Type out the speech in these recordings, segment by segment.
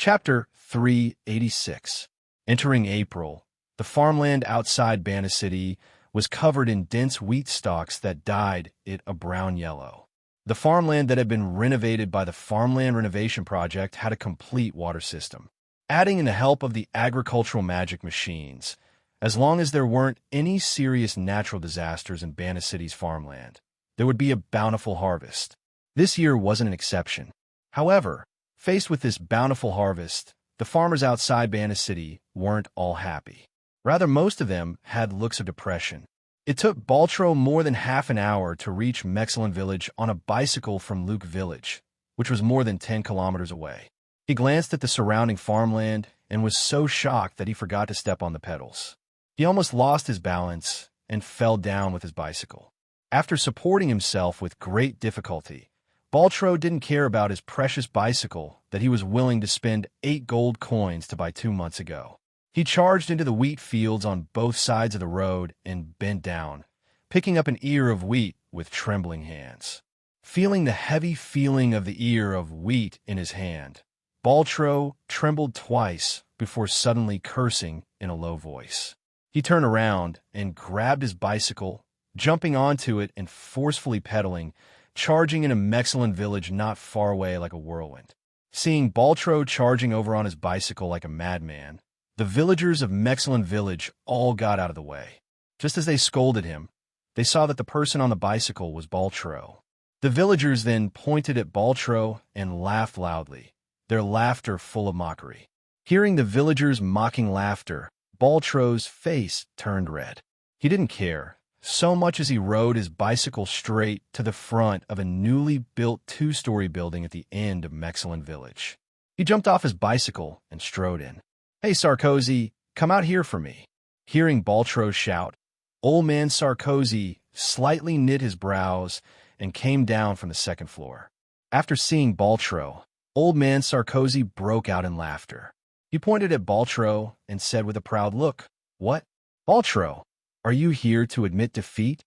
Chapter 386. Entering April, the farmland outside Banna City was covered in dense wheat stalks that dyed it a brown yellow. The farmland that had been renovated by the Farmland Renovation Project had a complete water system, adding in the help of the agricultural magic machines. As long as there weren't any serious natural disasters in Banna City's farmland, there would be a bountiful harvest. This year wasn't an exception. However, faced with this bountiful harvest, the farmers outside Banna City weren't all happy. Rather, most of them had looks of depression. It took Baltro more than half an hour to reach Mexelin Village on a bicycle from Luke Village, which was more than 10 kilometers away. He glanced at the surrounding farmland and was so shocked that he forgot to step on the pedals. He almost lost his balance and fell down with his bicycle. After supporting himself with great difficulty, Baltro didn't care about his precious bicycle that he was willing to spend 8 gold coins to buy 2 months ago. He charged into the wheat fields on both sides of the road and bent down, picking up an ear of wheat with trembling hands. Feeling the heavy feeling of the ear of wheat in his hand, Baltro trembled twice before suddenly cursing in a low voice. He turned around and grabbed his bicycle, jumping onto it and forcefully pedaling, charging in a Mexelin village not far away like a whirlwind. Seeing Baltro charging over on his bicycle like a madman, the villagers of Mexelin village all got out of the way. Just as they scolded him, they saw that the person on the bicycle was Baltro. The villagers then pointed at Baltro and laughed loudly, their laughter full of mockery. Hearing the villagers' mocking laughter, Baltro's face turned red. He didn't care, so much as he rode his bicycle straight to the front of a newly built 2-story building at the end of Mexelin village. He jumped off his bicycle and strode in. "Hey, Sarkozy, come out here for me." Hearing Baltro shout, Old Man Sarkozy slightly knit his brows and came down from the second floor. After seeing Baltro, Old Man Sarkozy broke out in laughter. He pointed at Baltro and said with a proud look, "What? Baltro, are you here to admit defeat?"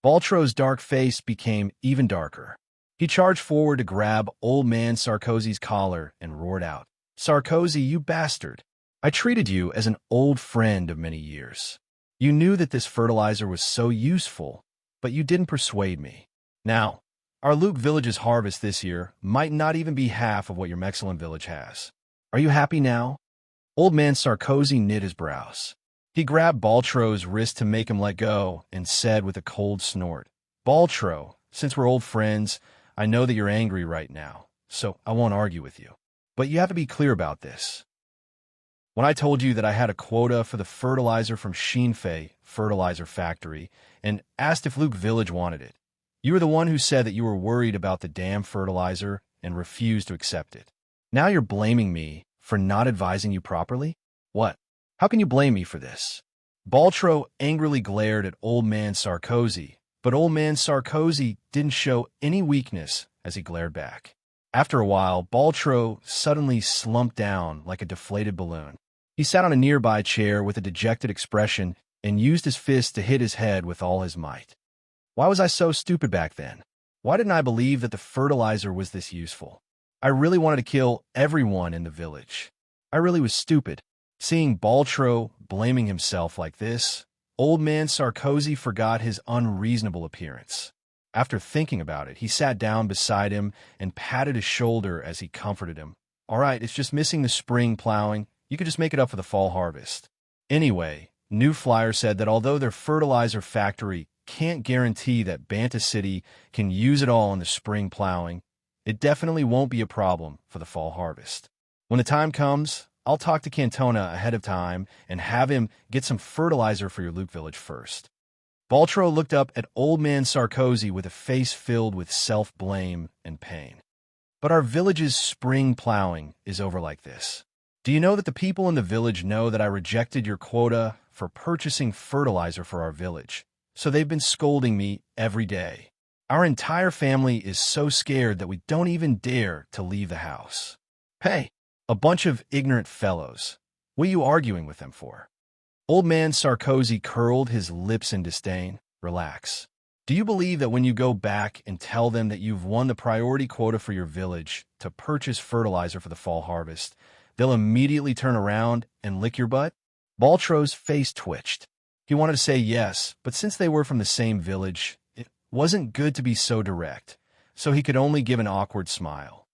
Baltro's dark face became even darker. He charged forward to grab Old Man Sarkozy's collar and roared out, "Sarkozy, you bastard! I treated you as an old friend of many years. You knew that this fertilizer was so useful, but you didn't persuade me. Now, our Luke Village's harvest this year might not even be half of what your Mexelin Village has. Are you happy now?" Old Man Sarkozy knit his brows. He grabbed Baltro's wrist to make him let go and said with a cold snort, "Baltro, since we're old friends, I know that you're angry right now, so I won't argue with you. But you have to be clear about this. When I told you that I had a quota for the fertilizer from Shinfei Fertilizer Factory and asked if Luke Village wanted it, you were the one who said that you were worried about the damn fertilizer and refused to accept it. Now you're blaming me for not advising you properly? What? How can you blame me for this?" Baltro angrily glared at Old Man Sarkozy, but Old Man Sarkozy didn't show any weakness as he glared back. After a while, Baltro suddenly slumped down like a deflated balloon. He sat on a nearby chair with a dejected expression and used his fist to hit his head with all his might. Why was I so stupid back then? Why didn't I believe that the fertilizer was this useful? I really wanted to kill everyone in the village. I really was stupid. Seeing Baltro blaming himself like this, Old Man Sarkozy forgot his unreasonable appearance. After thinking about it, he sat down beside him and patted his shoulder as he comforted him. "All right, it's just missing the spring plowing. You could just make it up for the fall harvest." Anyway, New Flyer said that although their fertilizer factory can't guarantee that Banta City can use it all in the spring plowing, it definitely won't be a problem for the fall harvest. When the time comes, I'll talk to Cantona ahead of time and have him get some fertilizer for your Luke Village first. Baltro looked up at Old Man Sarkozy with a face filled with self-blame and pain. "But our village's spring plowing is over like this. Do you know that the people in the village know that I rejected your quota for purchasing fertilizer for our village? So they've been scolding me every day. Our entire family is so scared that we don't even dare to leave the house." "Hey, a bunch of ignorant fellows. What are you arguing with them for?" Old Man Sarkozy curled his lips in disdain. "Relax. Do you believe that when you go back and tell them that you've won the priority quota for your village to purchase fertilizer for the fall harvest, they'll immediately turn around and lick your butt? Baltro's face twitched. He wanted to say yes, but since they were from the same village, it wasn't good to be so direct, so he could only give an awkward smile.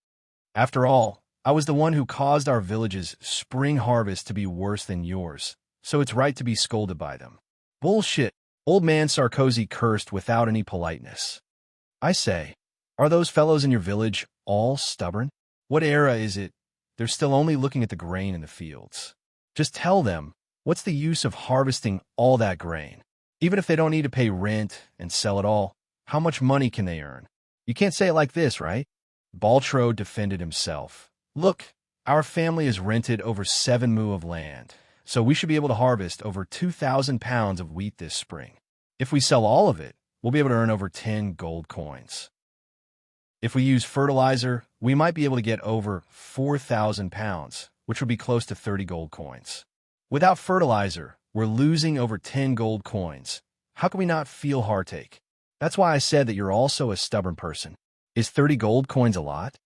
After all, I was the one who caused our village's spring harvest to be worse than yours, so it's right to be scolded by them. Bullshit, old man Sarkozy cursed without any politeness. I say, are those fellows in your village all stubborn? What era is it? They're still only looking at the grain in the fields. Just tell them, what's the use of harvesting all that grain? Even if they don't need to pay rent and sell it all, how much money can they earn? You can't say it like this, right? Baltro defended himself. Look, our family has rented over 7 mu of land, so we should be able to harvest over 2,000 pounds of wheat this spring. If we sell all of it, we'll be able to earn over 10 gold coins. If we use fertilizer, we might be able to get over 4,000 pounds, which would be close to 30 gold coins. Without fertilizer, we're losing over 10 gold coins. How can we not feel heartache? That's why I said that you're also a stubborn person. Is 30 gold coins a lot?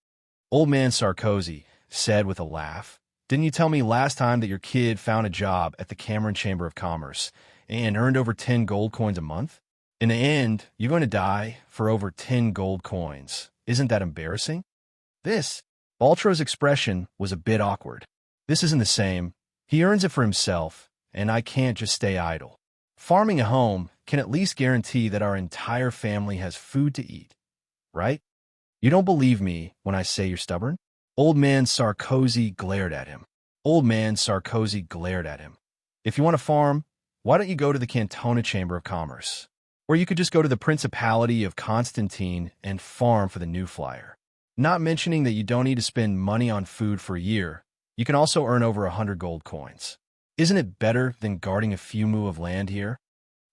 Old man Sarkozy said with a laugh. Didn't you tell me last time that your kid found a job at the Cameron Chamber of Commerce and earned over 10 gold coins a month? In the end, you're going to die for over 10 gold coins. Isn't that embarrassing? Baltro's expression was a bit awkward. This isn't the same. He earns it for himself, and I can't just stay idle. Farming a home can at least guarantee that our entire family has food to eat, right? You don't believe me when I say you're stubborn? Old man Sarkozy glared at him. Old man Sarkozy glared at him. If you want to farm, why don't you go to the Cantona Chamber of Commerce? Or you could just go to the Principality of Constantine and farm for the new flyer. Not mentioning that you don't need to spend money on food for a year, you can also earn over 100 gold coins. Isn't it better than guarding a few mu of land here?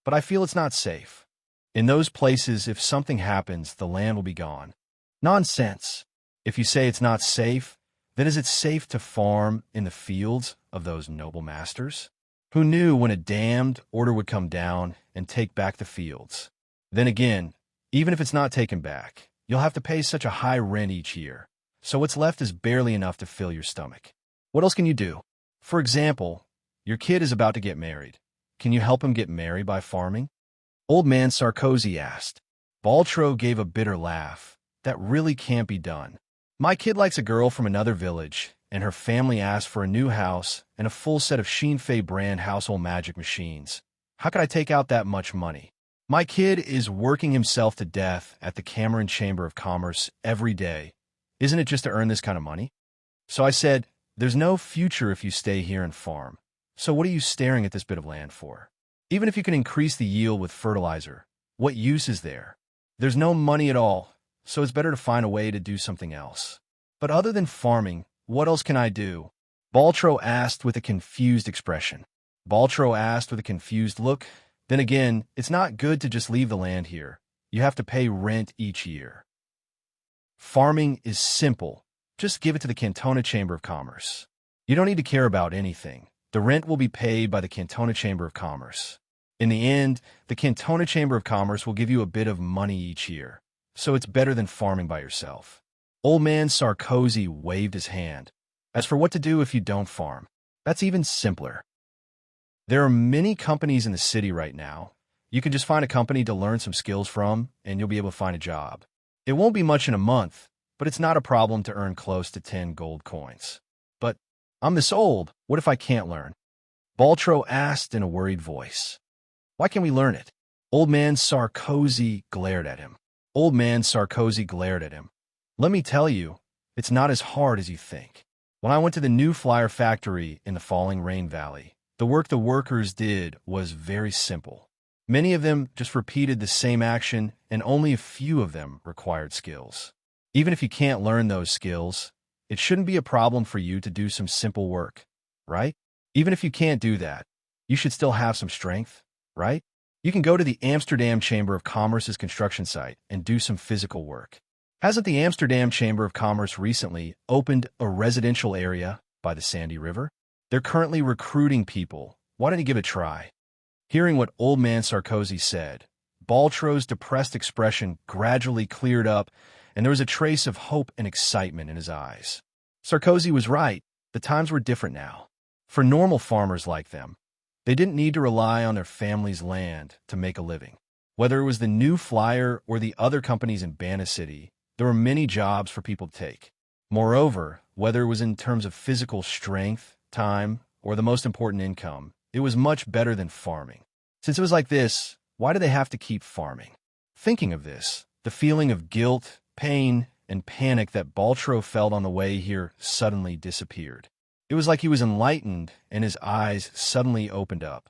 But I feel it's not safe. In those places, if something happens, the land will be gone. Nonsense. If you say it's not safe, then is it safe to farm in the fields of those noble masters? Who knew when a damned order would come down and take back the fields? Then again, even if it's not taken back, you'll have to pay such a high rent each year, so what's left is barely enough to fill your stomach. What else can you do? For example, your kid is about to get married. Can you help him get married by farming? Old man Sarkozy asked. Baltro gave a bitter laugh. That really can't be done. My kid likes a girl from another village, and her family asked for a new house and a full set of Shinfei brand household magic machines. How could I take out that much money? My kid is working himself to death at the Cameron Chamber of Commerce every day. Isn't it just to earn this kind of money? So I said, there's no future if you stay here and farm. So what are you staring at this bit of land for? Even if you can increase the yield with fertilizer, what use is there? There's no money at all, so it's better to find a way to do something else. But other than farming, what else can I do? Baltro asked with a confused expression. Baltro asked with a confused look. Then again, it's not good to just leave the land here. You have to pay rent each year. Farming is simple. Just give it to the Cantona Chamber of Commerce. You don't need to care about anything. The rent will be paid by the Cantona Chamber of Commerce. In the end, the Cantona Chamber of Commerce will give you a bit of money each year, so it's better than farming by yourself. Old man Sarkozy waved his hand. As for what to do if you don't farm, that's even simpler. There are many companies in the city right now. You can just find a company to learn some skills from, and you'll be able to find a job. It won't be much in a month, but it's not a problem to earn close to 10 gold coins. But I'm this old. What if I can't learn? Baltro asked in a worried voice. Why can't we learn it? Old man Sarkozy glared at him. Old man Sarkozy glared at him. Let me tell you, it's not as hard as you think. When I went to the new flyer factory in the Falling Rain Valley, the work the workers did was very simple. Many of them just repeated the same action, and only a few of them required skills. Even if you can't learn those skills, it shouldn't be a problem for you to do some simple work, right? Even if you can't do that, you should still have some strength, right? You can go to the Amsterdam Chamber of Commerce's construction site and do some physical work. Hasn't the Amsterdam Chamber of Commerce recently opened a residential area by the Sandy River? They're currently recruiting people. Why don't you give it a try? Hearing what old man Sarkozy said, Baltro's depressed expression gradually cleared up, and there was a trace of hope and excitement in his eyes. Sarkozy was right. The times were different now. For normal farmers like them, they didn't need to rely on their family's land to make a living. Whether it was the New Flyer or the other companies in Banna City, there were many jobs for people to take. Moreover, whether it was in terms of physical strength, time, or the most important income, it was much better than farming. Since it was like this, why do they have to keep farming? Thinking of this, the feeling of guilt, pain, and panic that Baltro felt on the way here suddenly disappeared. It was like he was enlightened and his eyes suddenly opened up.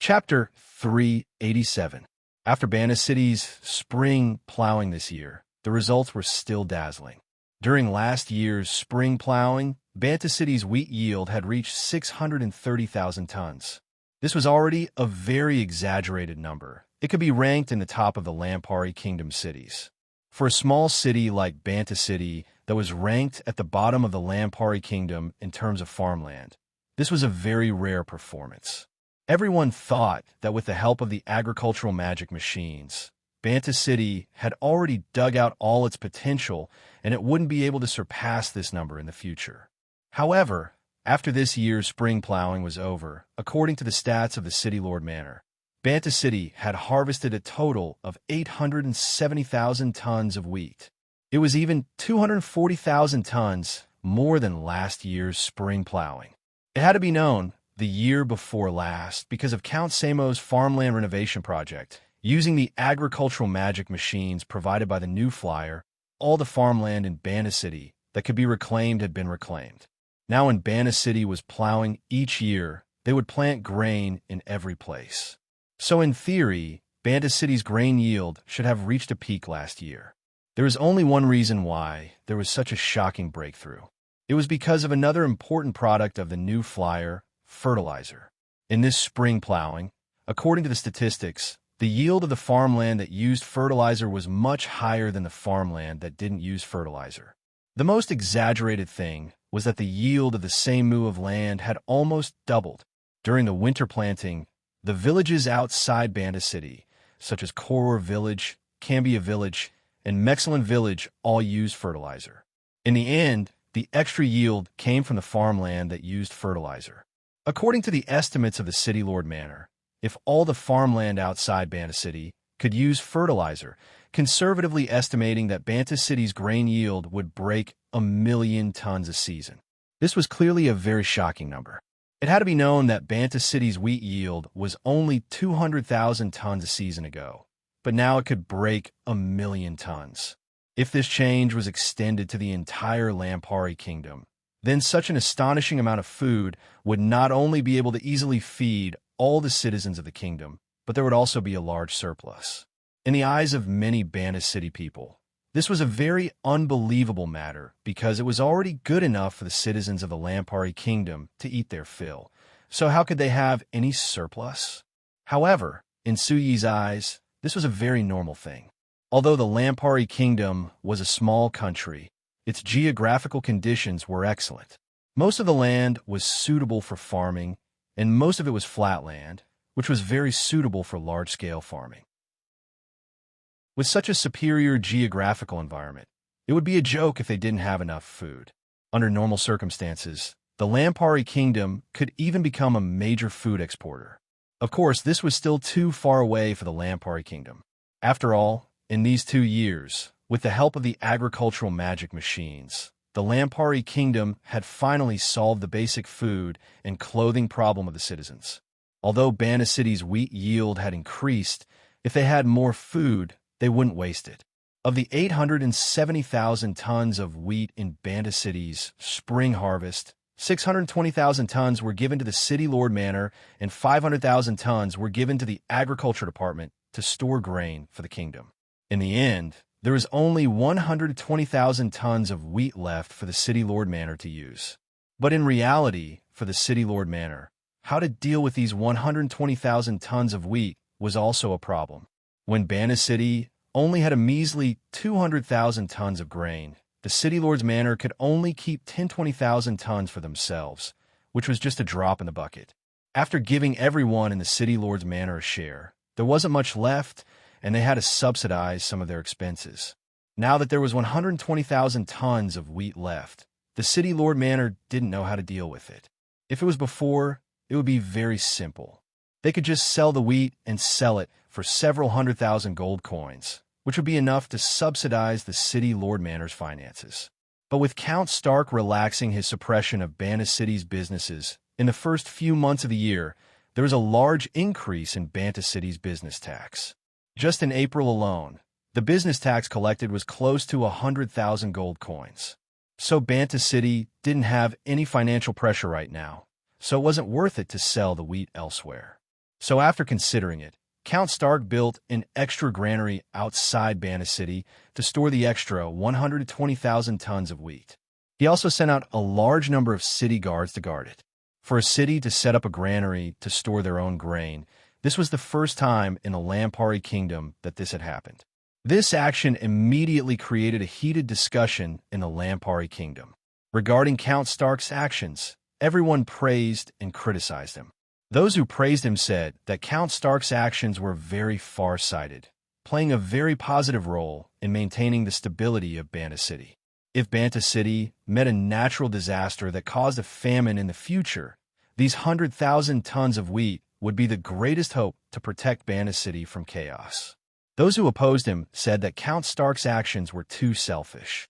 Chapter 387. After Banna City's spring plowing this year, the results were still dazzling. During last year's spring plowing, Banna City's wheat yield had reached 630,000 tons. This was already a very exaggerated number. It could be ranked in the top of the Lampari Kingdom cities. For a small city like Banna City that was ranked at the bottom of the Lampari Kingdom in terms of farmland, this was a very rare performance. Everyone thought that with the help of the agricultural magic machines, Banna City had already dug out all its potential and it wouldn't be able to surpass this number in the future. However, after this year's spring plowing was over, according to the stats of the City Lord Manor, Banna City had harvested a total of 870,000 tons of wheat. It was even 240,000 tons more than last year's spring plowing. It had to be known the year before last because of Count Samo's farmland renovation project. Using the agricultural magic machines provided by the New Flyer, all the farmland in Banna City that could be reclaimed had been reclaimed. Now when Banna City was plowing each year, they would plant grain in every place. So in theory, Banna City's grain yield should have reached a peak last year. There is only one reason why there was such a shocking breakthrough. It was because of another important product of the New Flyer, fertilizer. In this spring plowing, according to the statistics, the yield of the farmland that used fertilizer was much higher than the farmland that didn't use fertilizer. The most exaggerated thing was that the yield of the same mu of land had almost doubled. During the winter planting, the villages outside Banna City, such as Koror Village, Cambia Village, and Mexilin Village, all used fertilizer. In the end, the extra yield came from the farmland that used fertilizer. According to the estimates of the City Lord Manor, if all the farmland outside Banna City could use fertilizer, conservatively estimating that Banna City's grain yield would break 1,000,000 tons a season. This was clearly a very shocking number. It had to be known that Banna City's wheat yield was only 200,000 tons a season ago, but now it could break 1,000,000 tons. If this change was extended to the entire Lampari Kingdom, then such an astonishing amount of food would not only be able to easily feed all the citizens of the kingdom, but there would also be a large surplus. In the eyes of many Banna City people, this was a very unbelievable matter because it was already good enough for the citizens of the Lampari Kingdom to eat their fill. So how could they have any surplus? However, in Suyi's eyes, this was a very normal thing. Although the Lampari Kingdom was a small country, its geographical conditions were excellent. Most of the land was suitable for farming, and most of it was flat land, which was very suitable for large-scale farming. With such a superior geographical environment, it would be a joke if they didn't have enough food. Under normal circumstances, the Lampari Kingdom could even become a major food exporter. Of course, this was still too far away for the Lampari Kingdom. After all, in these 2 years, with the help of the agricultural magic machines, the Lampari Kingdom had finally solved the basic food and clothing problem of the citizens. Although Banna City's wheat yield had increased, if they had more food, they wouldn't waste it. Of the 870,000 tons of wheat in Banna City's spring harvest, 620,000 tons were given to the City Lord Manor and 500,000 tons were given to the Agriculture Department to store grain for the kingdom. In the end, there was only 120,000 tons of wheat left for the City Lord Manor to use. But in reality, for the City Lord Manor, how to deal with these 120,000 tons of wheat was also a problem. When Banna City only had a measly 200,000 tons of grain, the City Lord's Manor could only keep 20,000 tons for themselves, which was just a drop in the bucket. After giving everyone in the City Lord's Manor a share, there wasn't much left, and they had to subsidize some of their expenses. Now that there was 120,000 tons of wheat left, the City Lord Manor didn't know how to deal with it. If it was before, it would be very simple. They could just sell the wheat and sell it for several 100,000 gold coins, which would be enough to subsidize the City Lord Manor's finances. But with Count Stark relaxing his suppression of Bana City's businesses in the first few months of the year, there was a large increase in Banta City's business tax. Just in April alone, the business tax collected was close to 100,000 gold coins. So Banta City didn't have any financial pressure right now, so it wasn't worth it to sell the wheat elsewhere. So after considering it, Count Stark built an extra granary outside Bana City to store the extra 120,000 tons of wheat. He also sent out a large number of city guards to guard it. For a city to set up a granary to store their own grain, this was the first time in the Lampari Kingdom that this had happened. This action immediately created a heated discussion in the Lampari Kingdom. Regarding Count Stark's actions, everyone praised and criticized him. Those who praised him said that Count Stark's actions were very far-sighted, playing a very positive role in maintaining the stability of Banta City. If Banta City met a natural disaster that caused a famine in the future, these 100,000 tons of wheat would be the greatest hope to protect Banta City from chaos. Those who opposed him said that Count Stark's actions were too selfish.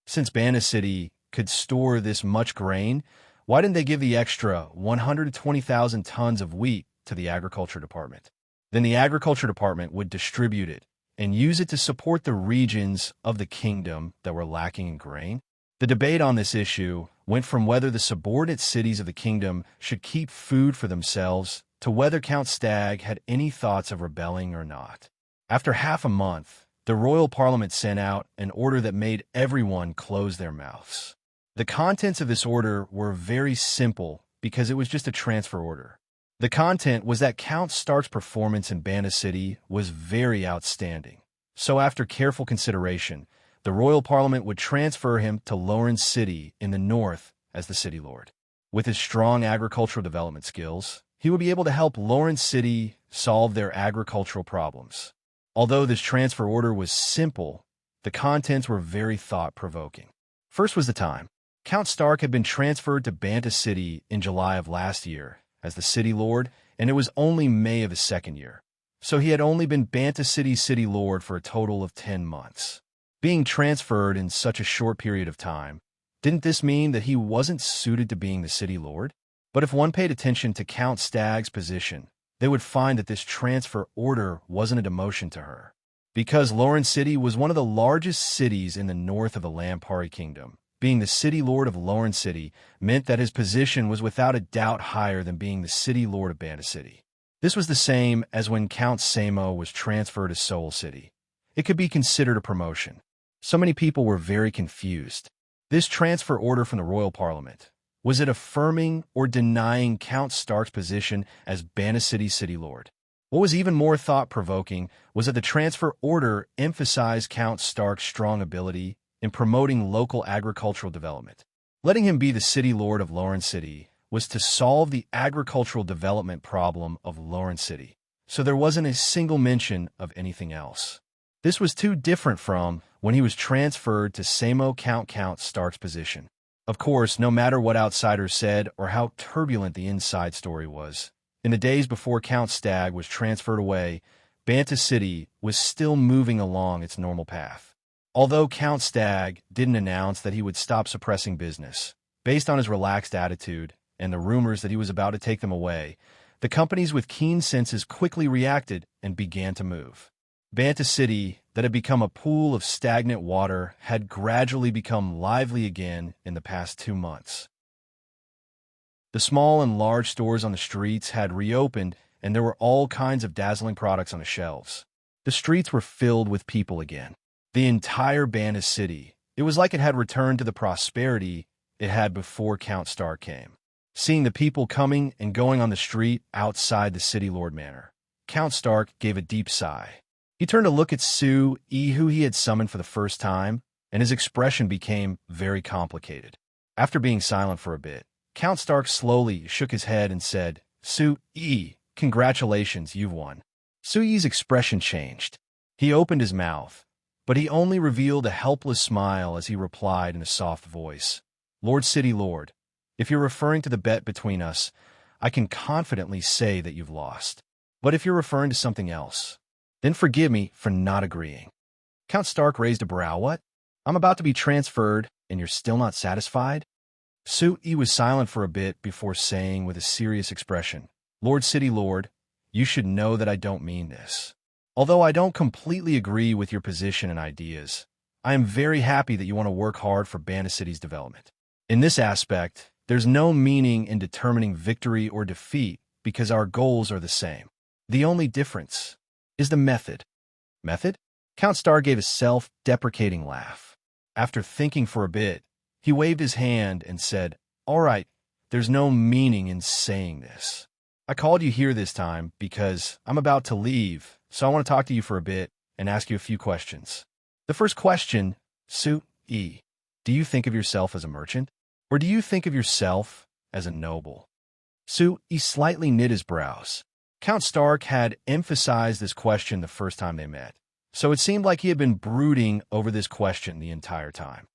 Since Banta City could store this much grain, why didn't they give the extra 120,000 tons of wheat to the Agriculture Department? Then the Agriculture Department would distribute it and use it to support the regions of the kingdom that were lacking in grain. The debate on this issue went from whether the subordinate cities of the kingdom should keep food for themselves to whether Count Stag had any thoughts of rebelling or not. After half a month, the royal parliament sent out an order that made everyone close their mouths. The contents of this order were very simple because it was just a transfer order. The content was that Count Stark's performance in Banta City was very outstanding. So after careful consideration, the royal parliament would transfer him to Lauren City in the north as the city lord. With his strong agricultural development skills, he would be able to help Lauren City solve their agricultural problems. Although this transfer order was simple, the contents were very thought-provoking. First was the time. Count Stark had been transferred to Banta City in July of last year as the city lord, and it was only May of his second year. So he had only been Banta City's city lord for a total of 10 months. Being transferred in such a short period of time, didn't this mean that he wasn't suited to being the city lord? But if one paid attention to Count Stag's position, they would find that this transfer order wasn't a demotion to her. Because Lauren City was one of the largest cities in the north of the Lampari Kingdom, being the city lord of Lauren City meant that his position was without a doubt higher than being the city lord of Banta City. This was the same as when Count Samo was transferred to Seoul City. It could be considered a promotion. So many people were very confused. This transfer order from the royal parliament, was it affirming or denying Count Stark's position as Banta City's city lord? What was even more thought-provoking was that the transfer order emphasized Count Stark's strong ability in promoting local agricultural development. Letting him be the city lord of Lauren City was to solve the agricultural development problem of Lauren City, so there wasn't a single mention of anything else. This was too different from when he was transferred to Samo Count Stark's position. Of course, no matter what outsiders said or how turbulent the inside story was, in the days before Count Stag was transferred away, Banta City was still moving along its normal path. Although Count Stag didn't announce that he would stop suppressing business, based on his relaxed attitude and the rumors that he was about to take them away, the companies with keen senses quickly reacted and began to move. Banta City, that had become a pool of stagnant water, had gradually become lively again in the past 2 months. The small and large stores on the streets had reopened, and there were all kinds of dazzling products on the shelves. The streets were filled with people again. The entire Banta City, it was like it had returned to the prosperity it had before Count Stark came. Seeing the people coming and going on the street outside the City Lord Manor, Count Stark gave a deep sigh. He turned to look at Sue-E, who he had summoned for the first time, and his expression became very complicated. After being silent for a bit, Count Stark slowly shook his head and said, "Sue-E, congratulations, you've won." Sue-E's expression changed. He opened his mouth, but he only revealed a helpless smile as he replied in a soft voice, "Lord City Lord, if you're referring to the bet between us, I can confidently say that you've lost. But if you're referring to something else, then forgive me for not agreeing." Count Stark raised a brow. "What? I'm about to be transferred, and you're still not satisfied?" Su-Yi was silent for a bit before saying with a serious expression, "Lord City Lord, you should know that I don't mean this. Although I don't completely agree with your position and ideas, I am very happy that you want to work hard for Bana City's development. In this aspect, there's no meaning in determining victory or defeat because our goals are the same. The only difference is the method." "Method?" Count Stark gave a self-deprecating laugh. After thinking for a bit, he waved his hand and said, "All right, there's no meaning in saying this. I called you here this time because I'm about to leave, so I want to talk to you for a bit and ask you a few questions. The first question, Su-Yi, do you think of yourself as a merchant? Or do you think of yourself as a noble?" Su-Yi slightly knit his brows. Count Stark had emphasized this question the first time they met, so it seemed like he had been brooding over this question the entire time.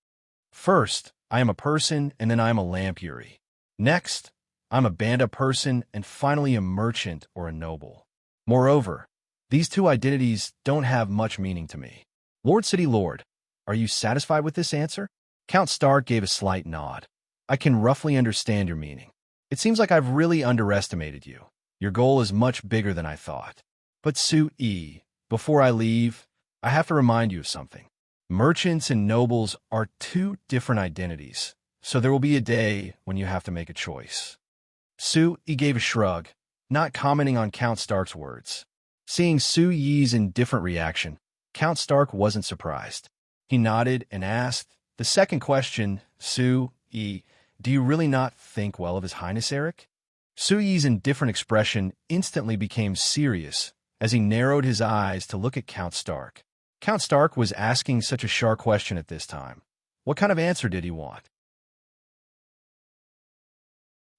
"First, I am a person, and then I am a lamp-yuri. Next, I'm a banda person, and finally a merchant or a noble. Moreover, these two identities don't have much meaning to me. Lord City Lord, are you satisfied with this answer?" Count Stark gave a slight nod. "I can roughly understand your meaning. It seems like I've really underestimated you. Your goal is much bigger than I thought. But Su-Yi, before I leave, I have to remind you of something. Merchants and nobles are two different identities, so there will be a day when you have to make a choice." Su-Yi gave a shrug, not commenting on Count Stark's words. Seeing Su-Yi's indifferent reaction, Count Stark wasn't surprised. He nodded and asked, "The second question, Su-Yi, do you really not think well of His Highness Eric?" Su-Yi's indifferent expression instantly became serious as he narrowed his eyes to look at Count Stark. Count Stark was asking such a sharp question at this time. What kind of answer did he want?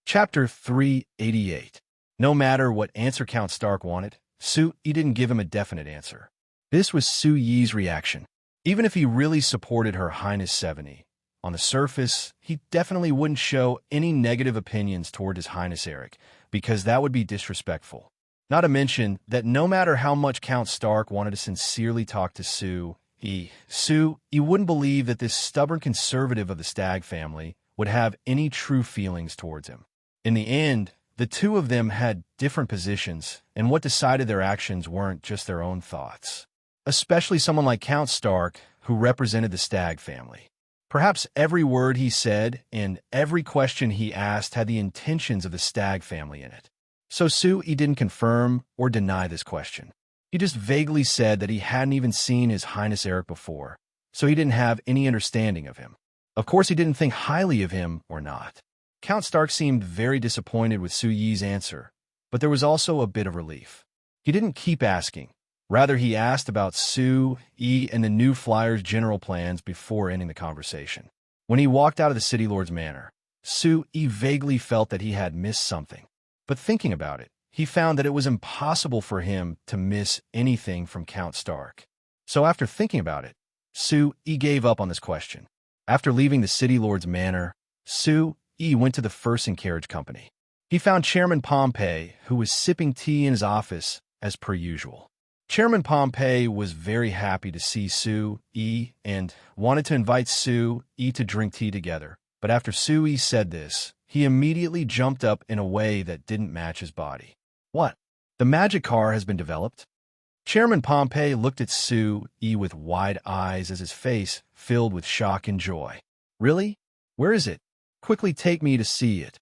Chapter 388. No matter what answer Count Stark wanted, Su-Yi didn't give him a definite answer. This was Su-Yi's reaction. Even if he really supported Her Highness 70, on the surface, he definitely wouldn't show any negative opinions toward His Highness Eric, because that would be disrespectful. Not to mention that no matter how much Count Stark wanted to sincerely talk to Su-Yi, Su-Yi wouldn't believe that this stubborn conservative of the Stag family would have any true feelings towards him. In the end, the two of them had different positions, and what decided their actions weren't just their own thoughts. Especially someone like Count Stark, who represented the Stag family. Perhaps every word he said and every question he asked had the intentions of the Stag family in it. So Su-Yi didn't confirm or deny this question. He just vaguely said that he hadn't even seen His Highness Eric before, so he didn't have any understanding of him. Of course, he didn't think highly of him or not. Count Stark seemed very disappointed with Su-Yi's answer, but there was also a bit of relief. He didn't keep asking. Rather, he asked about Su-Yi and the new flyer's general plans before ending the conversation. When he walked out of the City Lord's manor, Su-Yi vaguely felt that he had missed something. But thinking about it, he found that it was impossible for him to miss anything from Count Stark. So after thinking about it, Su-Yi gave up on this question. After leaving the City Lord's manor, Su-Yi went to the Fursing Carriage Company. He found Chairman Pompey, who was sipping tea in his office as per usual. Chairman Pompey was very happy to see Su-Yi and wanted to invite Su-Yi to drink tea together. But after Su-Yi said this, he immediately jumped up in a way that didn't match his body. "What? The magic car has been developed?" Chairman Pompey looked at Su-Yi with wide eyes as his face filled with shock and joy. "Really? Where is it? Quickly take me to see it."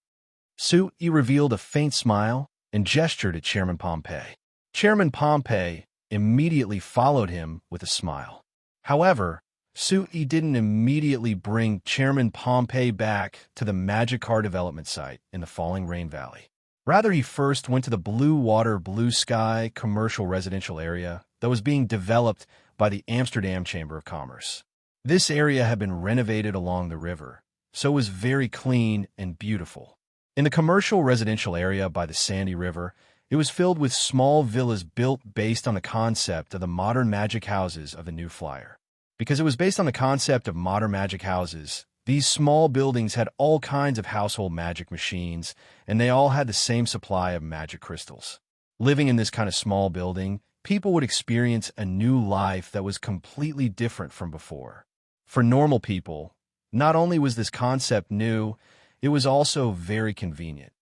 Su-Yi revealed a faint smile and gestured at Chairman Pompey. Chairman Pompey immediately followed him with a smile. However, Su-Yi didn't immediately bring Chairman Pompey back to the magic car development site in the Falling Rain Valley. Rather, he first went to the Blue Water, Blue Sky commercial residential area that was being developed by the Amsterdam Chamber of Commerce. This area had been renovated along the river, so it was very clean and beautiful. In the commercial residential area by the Sandy River, it was filled with small villas built based on the concept of the modern magic houses of the New Flyer. Because it was based on the concept of modern magic houses, these small buildings had all kinds of household magic machines, and they all had the same supply of magic crystals. Living in this kind of small building, people would experience a new life that was completely different from before. For normal people, not only was this concept new, it was also very convenient.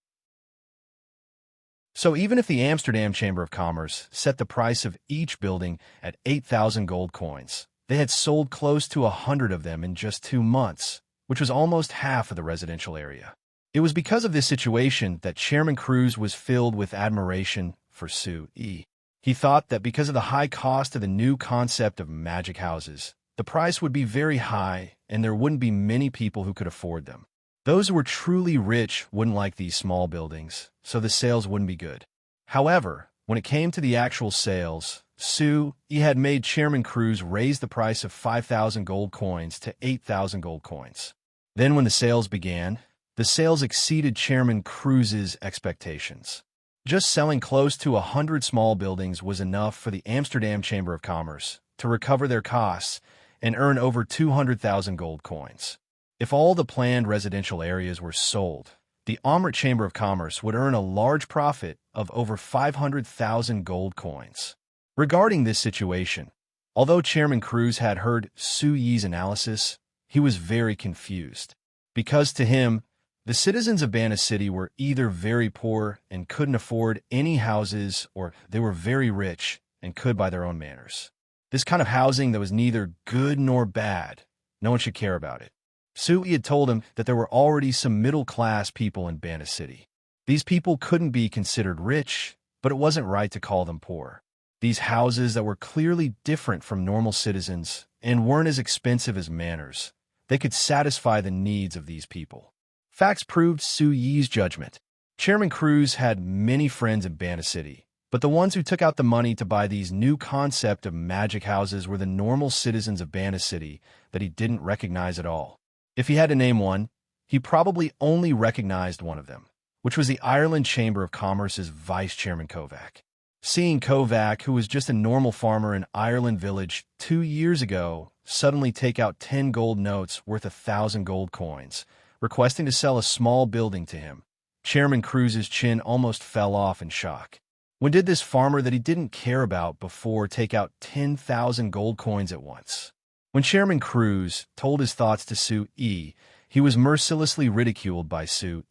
So even if the Amsterdam Chamber of Commerce set the price of each building at 8,000 gold coins, they had sold close to 100 of them in just 2 months, which was almost half of the residential area. It was because of this situation that Chairman Cruz was filled with admiration for Sue. He thought that because of the high cost of the new concept of magic houses, the price would be very high and there wouldn't be many people who could afford them. Those who were truly rich wouldn't like these small buildings, so the sales wouldn't be good. However, when it came to the actual sales, Sue had made Chairman Cruz raise the price of 5,000 gold coins to 8,000 gold coins. Then when the sales began, the sales exceeded Chairman Cruz's expectations. Just selling close to 100 small buildings was enough for the Amsterdam Chamber of Commerce to recover their costs and earn over 200,000 gold coins. If all the planned residential areas were sold, the Embark Chamber of Commerce would earn a large profit of over 500,000 gold coins. Regarding this situation, although Chairman Cruz had heard Sue's analysis, he was very confused. Because to him, the citizens of Bana City were either very poor and couldn't afford any houses, or they were very rich and could buy their own manors. This kind of housing that was neither good nor bad, no one should care about it. Sue had told him that there were already some middle-class people in Bana City. These people couldn't be considered rich, but it wasn't right to call them poor. These houses that were clearly different from normal citizens and weren't as expensive as manors, they could satisfy the needs of these people. Facts proved Sue's judgment. Chairman Cruz had many friends in Bana City, but the ones who took out the money to buy these new concept of magic houses were the normal citizens of Bana City that he didn't recognize at all. If he had to name one, he probably only recognized one of them, which was the Ireland Chamber of Commerce's Vice Chairman Kovac. Seeing Kovac, who was just a normal farmer in Ireland Village 2 years ago, suddenly take out 10 gold notes worth 1,000 gold coins, requesting to sell a small building to him, Chairman Cruz's chin almost fell off in shock. When did this farmer that he didn't care about before take out 10,000 gold coins at once? When Chairman Cruz told his thoughts to Sue, he was mercilessly ridiculed by Sue.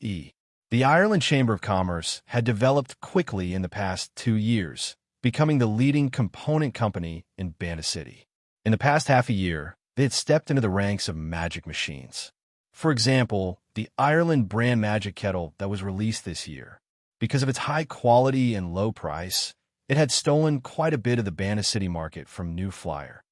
The Ireland Chamber of Commerce had developed quickly in the past 2 years, becoming the leading component company in Bana City. In the past half a year, they had stepped into the ranks of magic machines. For example, the Ireland brand magic kettle that was released this year. Because of its high quality and low price, it had stolen quite a bit of the Bana City market from New Flyer.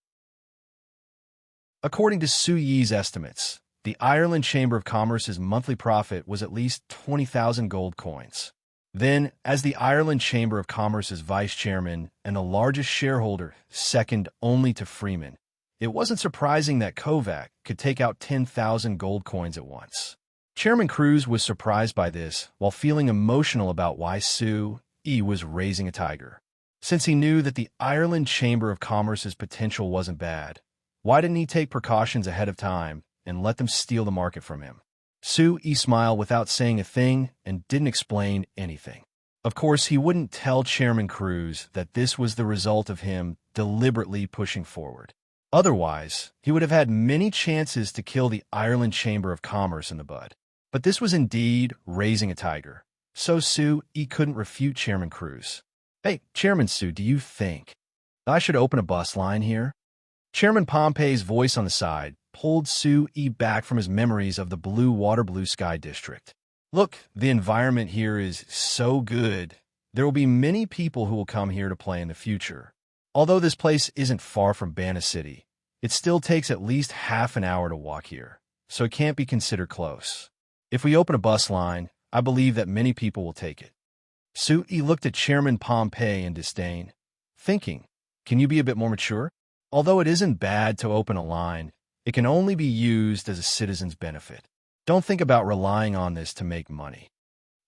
According to Sue's estimates, the Ireland Chamber of Commerce's monthly profit was at least 20,000 gold coins. Then, as the Ireland Chamber of Commerce's vice chairman and the largest shareholder, second only to Freeman, it wasn't surprising that Kovac could take out 10,000 gold coins at once. Chairman Cruz was surprised by this while feeling emotional about why Sue was raising a tiger. Since he knew that the Ireland Chamber of Commerce's potential wasn't bad, why didn't he take precautions ahead of time and let them steal the market from him? Sue smiled without saying a thing and didn't explain anything. Of course, he wouldn't tell Chairman Cruz that this was the result of him deliberately pushing forward. Otherwise, he would have had many chances to kill the Ireland Chamber of Commerce in the bud. But this was indeed raising a tiger. So Sue couldn't refute Chairman Cruz. "Hey, Chairman Sue, do you think I should open a bus line here?" Chairman Pompey's voice on the side pulled Sue back from his memories of the blue sky district. "Look, the environment here is so good. There will be many people who will come here to play in the future. Although this place isn't far from Bana City, it still takes at least half an hour to walk here, so it can't be considered close. If we open a bus line, I believe that many people will take it." Sue looked at Chairman Pompey in disdain, thinking, "Can you be a bit more mature? Although it isn't bad to open a line, it can only be used as a citizen's benefit. Don't think about relying on this to make money."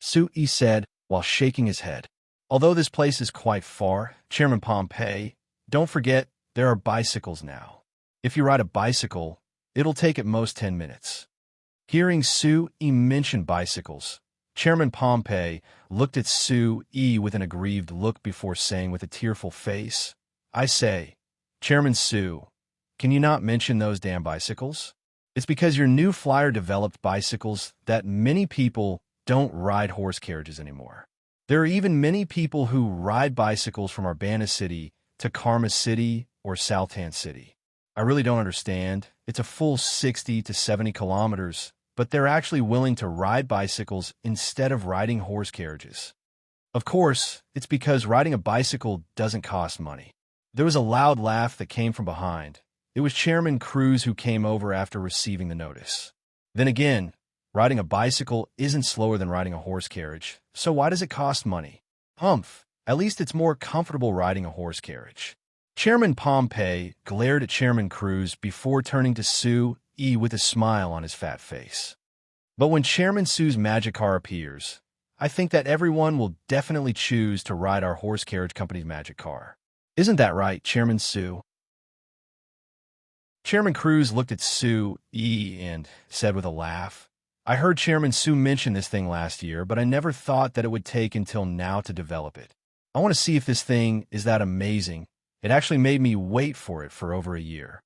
Sue said while shaking his head. "Although this place is quite far, Chairman Pompey, don't forget there are bicycles now. If you ride a bicycle, it'll take at most 10 minutes. Hearing Sue E. mention bicycles, Chairman Pompey looked at Sue E. with an aggrieved look before saying with a tearful face, "I say, Chairman Sue, can you not mention those damn bicycles? It's because your new flyer developed bicycles that many people don't ride horse carriages anymore. There are even many people who ride bicycles from Urbana City to Karma City or Southant City. I really don't understand. It's a full 60 to 70 kilometers, but they're actually willing to ride bicycles instead of riding horse carriages. Of course, it's because riding a bicycle doesn't cost money." There was a loud laugh that came from behind. It was Chairman Cruz who came over after receiving the notice. Then again, riding a bicycle isn't slower than riding a horse carriage, so why does it cost money? Humph, at least it's more comfortable riding a horse carriage. Chairman Pompey glared at Chairman Cruz before turning to Sue E. with a smile on his fat face. But when Chairman Sue's magic car appears, I think that everyone will definitely choose to ride our horse carriage company's magic car. Isn't that right, Chairman Sue? Chairman Cruz looked at Sue E. and said with a laugh, "I heard Chairman Sue mention this thing last year, but I never thought that it would take until now to develop it. I want to see if this thing is that amazing. It actually made me wait for it for over a year."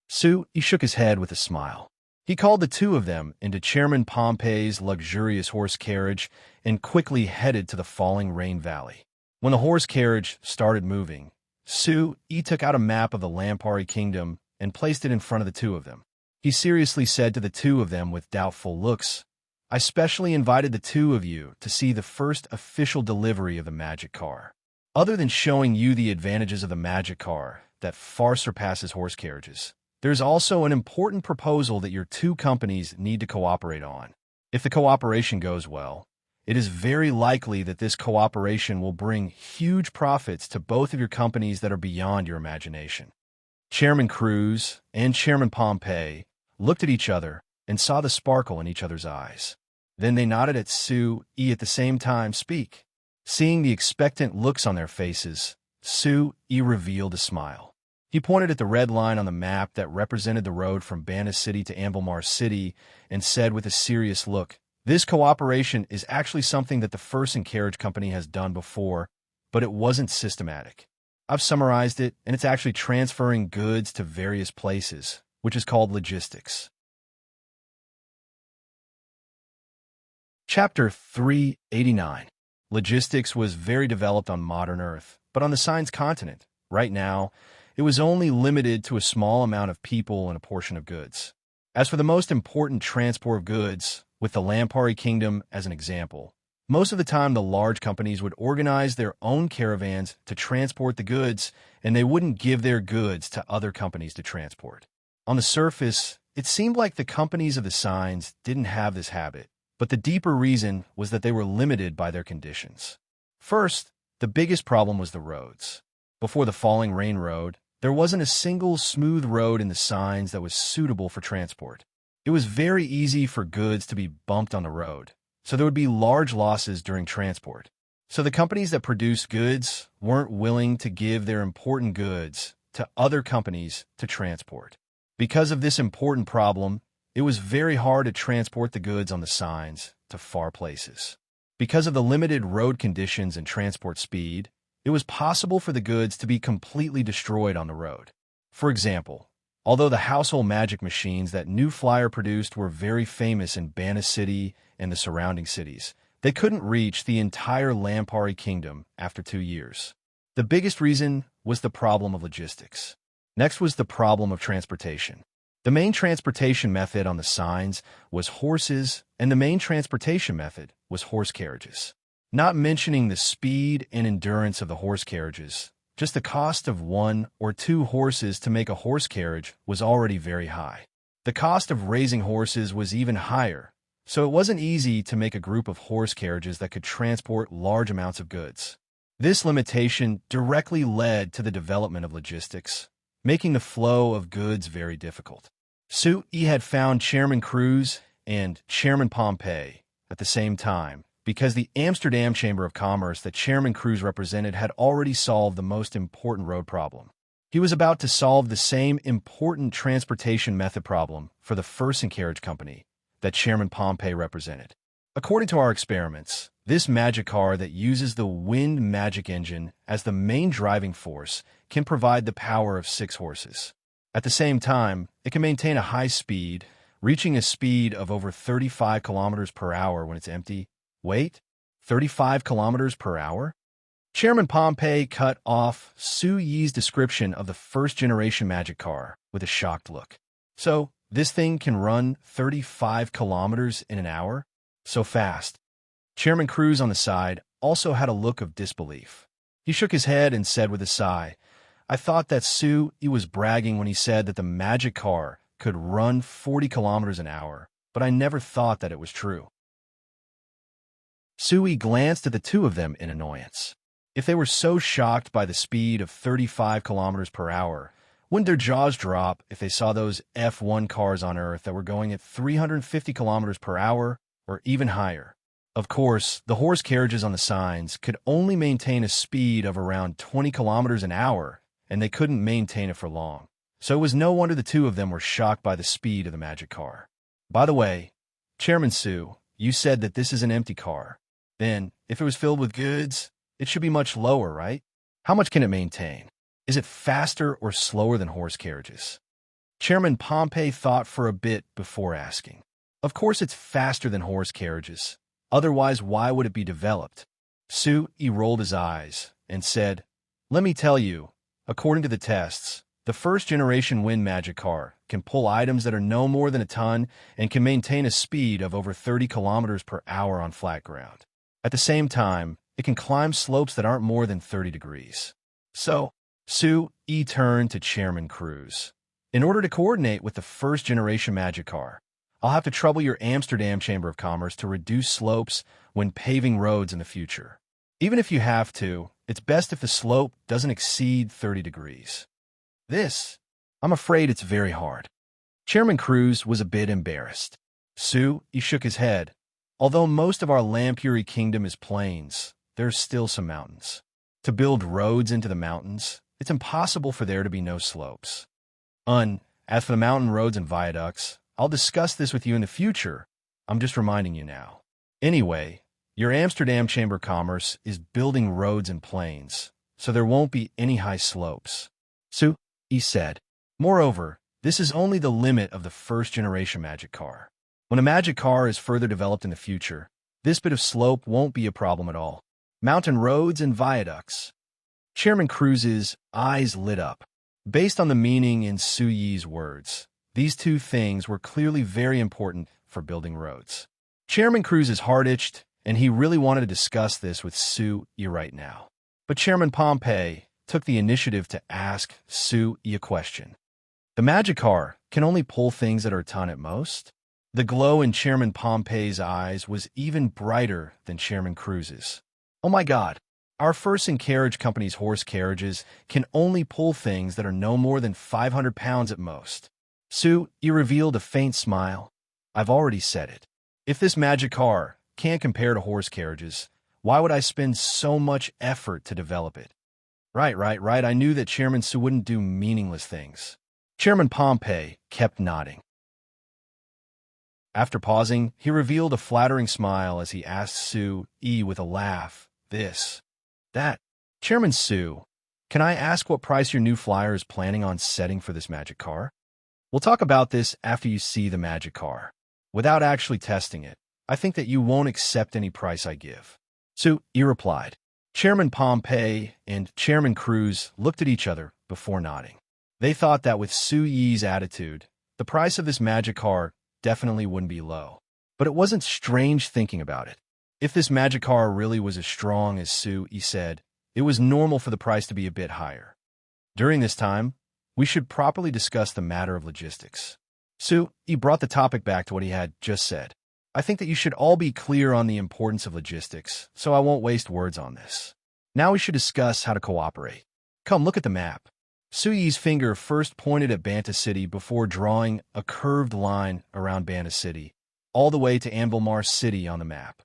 Sue E. shook his head with a smile. He called the two of them into Chairman Pompey's luxurious horse carriage and quickly headed to the falling rain valley. When the horse carriage started moving, Sue E. took out a map of the Lampari Kingdom and placed it in front of the two of them. He seriously said to the two of them with doubtful looks, "I specially invited the two of you to see the first official delivery of the magic car. Other than showing you the advantages of the magic car that far surpasses horse carriages, there's also an important proposal that your two companies need to cooperate on. If the cooperation goes well, it is very likely that this cooperation will bring huge profits to both of your companies that are beyond your imagination." Chairman Cruz and Chairman Pompey looked at each other and saw the sparkle in each other's eyes. Then they nodded at Sue E. at the same time. Speak. Seeing the expectant looks on their faces, Sue E. revealed a smile. He pointed at the red line on the map that represented the road from Bana City to Ambilmar City and said with a serious look, "This cooperation is actually something that the First and Carriage Company has done before, but it wasn't systematic. I've summarized it, and it's actually transferring goods to various places, which is called logistics." Chapter 389. Logistics was very developed on modern Earth, but on the Signs continent, right now, it was only limited to a small amount of people and a portion of goods. As for the most important transport of goods, with the Lampari Kingdom as an example, most of the time the large companies would organize their own caravans to transport the goods, and they wouldn't give their goods to other companies to transport. On the surface, it seemed like the companies of the Signs didn't have this habit, but the deeper reason was that they were limited by their conditions. First, the biggest problem was the roads. Before the falling rain road, there wasn't a single smooth road in the Signs that was suitable for transport. It was very easy for goods to be bumped on the road, so there would be large losses during transport. So the companies that produced goods weren't willing to give their important goods to other companies to transport. Because of this important problem, it was very hard to transport the goods on the Signs to far places. Because of the limited road conditions and transport speed, it was possible for the goods to be completely destroyed on the road. For example, although the household magic machines that New Flyer produced were very famous in Bana City and the surrounding cities, they couldn't reach the entire Lampari Kingdom after 2 years. The biggest reason was the problem of logistics. Next was the problem of transportation. The main transportation method on the Signs was horses, and the main transportation method was horse carriages. Not mentioning the speed and endurance of the horse carriages, just the cost of 1 or 2 horses to make a horse carriage was already very high. The cost of raising horses was even higher, so it wasn't easy to make a group of horse carriages that could transport large amounts of goods. This limitation directly led to the development of logistics, making the flow of goods very difficult. Sue E. had found Chairman Cruz and Chairman Pompey at the same time, because the Amsterdam Chamber of Commerce that Chairman Cruz represented had already solved the most important road problem. He was about to solve the same important transportation method problem for the first and carriage company that Chairman Pompey represented. According to our experiments, this magic car that uses the wind magic engine as the main driving force can provide the power of 6 horses. At the same time, it can maintain a high speed, reaching a speed of over 35 kilometers per hour when it's empty. Wait, 35 kilometers per hour? Chairman Pompey cut off Su Yi's description of the first-generation magic car with a shocked look. So, this thing can run 35 kilometers in an hour? So fast. Chairman Cruz on the side also had a look of disbelief. He shook his head and said with a sigh, I thought that Su Yi was bragging when he said that the magic car could run 40 kilometers an hour, but I never thought that it was true. Su Yi glanced at the two of them in annoyance. If they were so shocked by the speed of 35 kilometers per hour, wouldn't their jaws drop if they saw those F1 cars on Earth that were going at 350 kilometers per hour or even higher? Of course, the horse carriages on the signs could only maintain a speed of around 20 kilometers an hour, and they couldn't maintain it for long. So it was no wonder the two of them were shocked by the speed of the magic car. By the way, Chairman Su, you said that this is an empty car. Then, if it was filled with goods, it should be much lower, right? How much can it maintain? Is it faster or slower than horse carriages? Chairman Pompey thought for a bit before asking. Of course it's faster than horse carriages. Otherwise, why would it be developed? Su Yi rolled his eyes and said, Let me tell you, according to the tests, the first-generation wind magic car can pull items that are no more than a ton and can maintain a speed of over 30 kilometers per hour on flat ground. At the same time, it can climb slopes that aren't more than 30 degrees. So, Su Yi turned to Chairman Cruz. In order to coordinate with the first-generation magic car, I'll have to trouble your Amsterdam Chamber of Commerce to reduce slopes when paving roads in the future. Even if you have to, it's best if the slope doesn't exceed 30 degrees. I'm afraid it's very hard. Chairman Cruz was a bit embarrassed. Su Yi shook his head. Although most of our Lampuri kingdom is plains, there's still some mountains. To build roads into the mountains, it's impossible for there to be no slopes. As for the mountain roads and viaducts, I'll discuss this with you in the future. I'm just reminding you now. Anyway, your Amsterdam Chamber of Commerce is building roads and plains, so there won't be any high slopes. Su Yi said. Moreover, this is only the limit of the first-generation magic car. When a magic car is further developed in the future, this bit of slope won't be a problem at all. Mountain roads and viaducts. Chairman Cruz's eyes lit up. Based on the meaning in Su Yi's words, these two things were clearly very important for building roads. Chairman Cruz's heart itched, and he really wanted to discuss this with Su Yi right now. But Chairman Pompey took the initiative to ask Su Yi a question. The magic car can only pull things that are a ton at most? The glow in Chairman Pompey's eyes was even brighter than Chairman Cruz's. Oh my God, our first and carriage company's horse carriages can only pull things that are no more than 500 pounds at most. Su Yi revealed a faint smile. I've already said it. If this magic car can't compare to horse carriages, why would I spend so much effort to develop it? Right. I knew that Chairman Su wouldn't do meaningless things. Chairman Pompey kept nodding. After pausing, he revealed a flattering smile as he asked Su Yi with a laugh, that. Chairman Su, can I ask what price your new flyer is planning on setting for this magic car? We'll talk about this after you see the magic car. Without actually testing it, I think that you won't accept any price I give. Su Yi replied. Chairman Pompey and Chairman Cruz looked at each other before nodding. They thought that with Su Yi's attitude, the price of this magic car definitely wouldn't be low. But it wasn't strange thinking about it. If this magic car really was as strong as Su Yi said, it was normal for the price to be a bit higher. During this time, we should properly discuss the matter of logistics. Su Yi brought the topic back to what he had just said. I think that you should all be clear on the importance of logistics, so I won't waste words on this. Now we should discuss how to cooperate. Come, look at the map. Su Yi's finger first pointed at Banta City before drawing a curved line around Banta City, all the way to Anvilmar City on the map.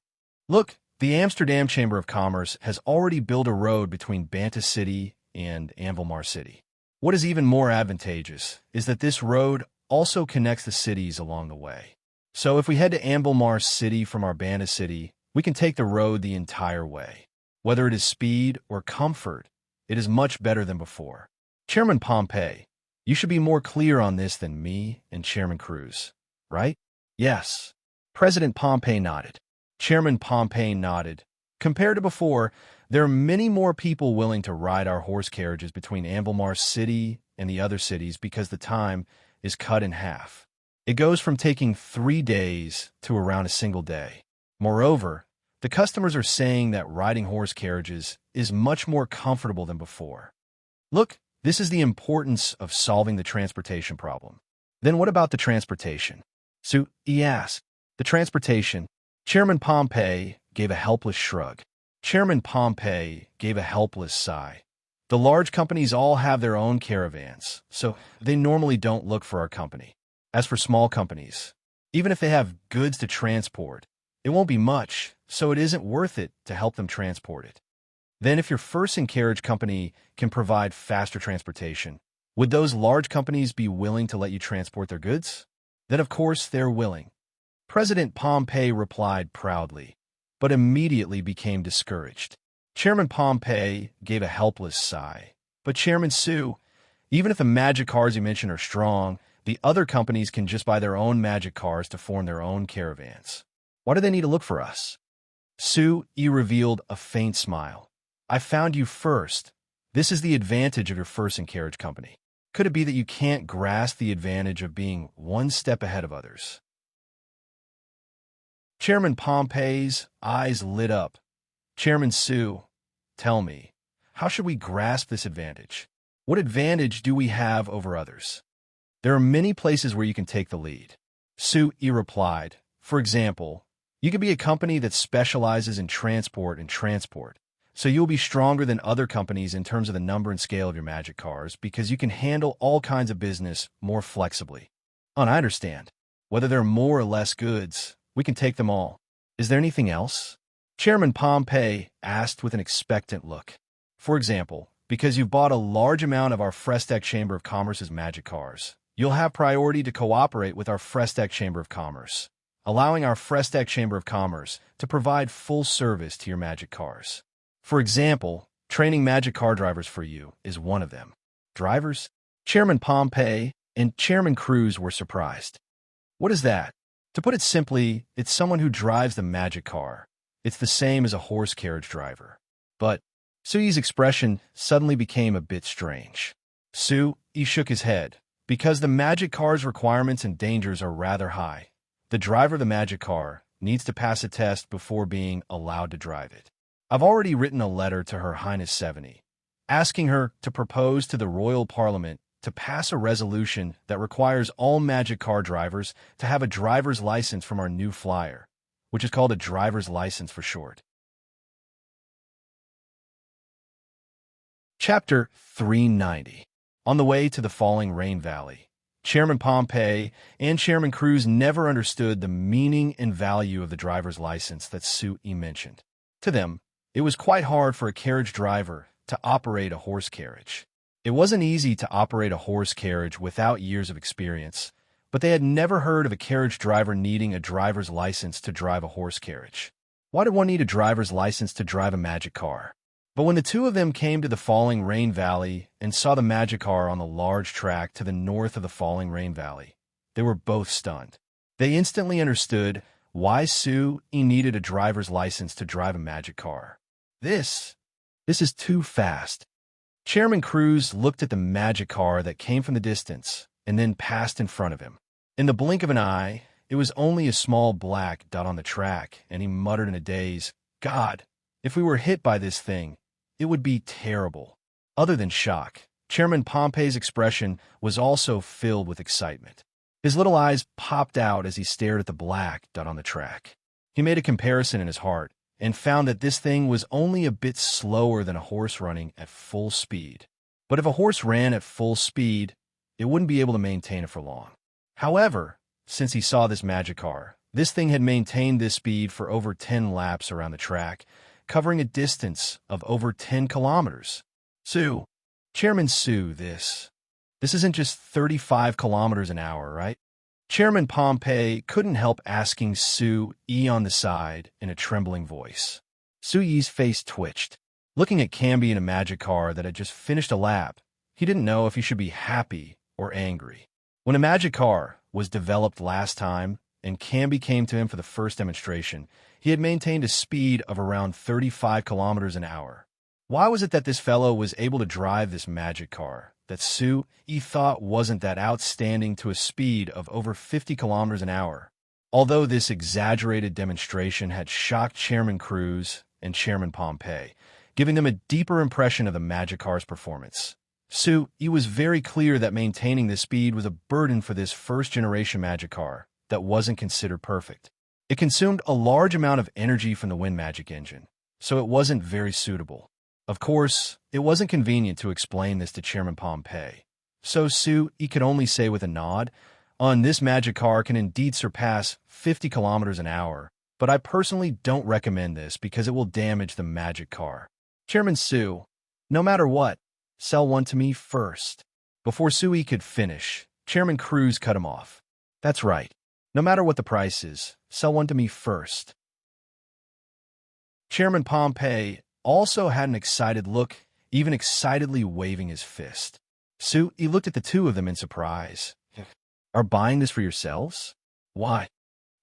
Look, the Amsterdam Chamber of Commerce has already built a road between Banta City and Anvilmar City. What is even more advantageous is that this road also connects the cities along the way. So if we head to Ambilmar City from Urbana City, we can take the road the entire way. Whether it is speed or comfort, it is much better than before. Chairman Pompey, you should be more clear on this than me and Chairman Cruz, right? Yes. President Pompey nodded. Chairman Pompey nodded. Compared to before, there are many more people willing to ride our horse carriages between Ambilmar City and the other cities because the time is cut in half. It goes from taking 3 days to around a single day. Moreover, the customers are saying that riding horse carriages is much more comfortable than before. Look, this is the importance of solving the transportation problem. Then what about the transportation? He asked. The transportation. Chairman Pompey gave a helpless shrug. Chairman Pompey gave a helpless sigh. The large companies all have their own caravans, so they normally don't look for our company. As for small companies, even if they have goods to transport, it won't be much, so it isn't worth it to help them transport it. Then if your first and carriage company can provide faster transportation, would those large companies be willing to let you transport their goods? Then of course they're willing. President Pompey replied proudly, but immediately became discouraged. Chairman Pompey gave a helpless sigh. But Chairman Sue, even if the magic cars you mentioned are strong, the other companies can just buy their own magic cars to form their own caravans. Why do they need to look for us? Sue revealed a faint smile. I found you first. This is the advantage of your first and carriage company. Could it be that you can't grasp the advantage of being one step ahead of others? Chairman Pompey's eyes lit up. Chairman Sue, tell me, how should we grasp this advantage? What advantage do we have over others? There are many places where you can take the lead. Sue replied. For example, you could be a company that specializes in transport, so you'll be stronger than other companies in terms of the number and scale of your magic cars because you can handle all kinds of business more flexibly. Oh, and I understand. Whether there are more or less goods, we can take them all. Is there anything else? Chairman Pompey asked with an expectant look. For example, because you've bought a large amount of our Frestec Chamber of Commerce's magic cars, you'll have priority to cooperate with our Frestec Chamber of Commerce, allowing our Frestec Chamber of Commerce to provide full service to your magic cars. For example, training magic car drivers for you is one of them. Drivers? Chairman Pompey and Chairman Cruz were surprised. What is that? To put it simply, it's someone who drives the magic car. It's the same as a horse carriage driver. But Sue's expression suddenly became a bit strange. He shook his head. Because the magic car's requirements and dangers are rather high, the driver of the magic car needs to pass a test before being allowed to drive it. I've already written a letter to Her Highness 70, asking her to propose to the Royal Parliament to pass a resolution that requires all magic car drivers to have a driver's license from our new flyer, which is called a driver's license for short. Chapter 390. On the way to the falling rain valley, Chairman Pompey and Chairman Cruz never understood the meaning and value of the driver's license that Sue mentioned. To them, it was quite hard for a carriage driver to operate a horse carriage. It wasn't easy to operate a horse carriage without years of experience, but they had never heard of a carriage driver needing a driver's license to drive a horse carriage. Why did one need a driver's license to drive a magic car? But when the two of them came to the falling rain valley and saw the magic car on the large track to the north of the falling rain valley, they were both stunned. They instantly understood why Sue needed a driver's license to drive a magic car. This is too fast. Chairman Cruz looked at the magic car that came from the distance and then passed in front of him. In the blink of an eye, it was only a small black dot on the track, and he muttered in a daze, God, if we were hit by this thing, it would be terrible. Other than shock, Chairman Pompey's expression was also filled with excitement. His little eyes popped out as he stared at the black dot on the track. He made a comparison in his heart and found that this thing was only a bit slower than a horse running at full speed. But if a horse ran at full speed, it wouldn't be able to maintain it for long. However, since he saw this magic car, this thing had maintained this speed for over 10 laps around the track, covering a distance of over 10 kilometers. Sue, Chairman Sue, this isn't just 35 kilometers an hour, right? Chairman Pompey couldn't help asking Sue E on the side in a trembling voice. Sue Yi's face twitched. Looking at Camby in a magic car that had just finished a lap, he didn't know if he should be happy or angry. When a magic car was developed last time and Camby came to him for the first demonstration, he had maintained a speed of around 35 kilometers an hour. Why was it that this fellow was able to drive this magic car that Sue E thought wasn't that outstanding to a speed of over 50 kilometers an hour? Although this exaggerated demonstration had shocked Chairman Cruz and Chairman Pompey, giving them a deeper impression of the magic car's performance, Sue E was very clear that maintaining this speed was a burden for this first-generation magic car that wasn't considered perfect. It consumed a large amount of energy from the wind magic engine, so it wasn't very suitable. Of course, it wasn't convenient to explain this to Chairman Pompey, so Sue E could only say with a nod, this magic car can indeed surpass 50 kilometers an hour, but I personally don't recommend this because it will damage the magic car. Chairman Sue, no matter what, sell one to me first. Before Sue E could finish, Chairman Cruz cut him off. That's right. No matter what the price is, sell one to me first. Chairman Pompey also had an excited look, even excitedly waving his fist. Sue E looked at the two of them in surprise. Are buying this for yourselves? Why?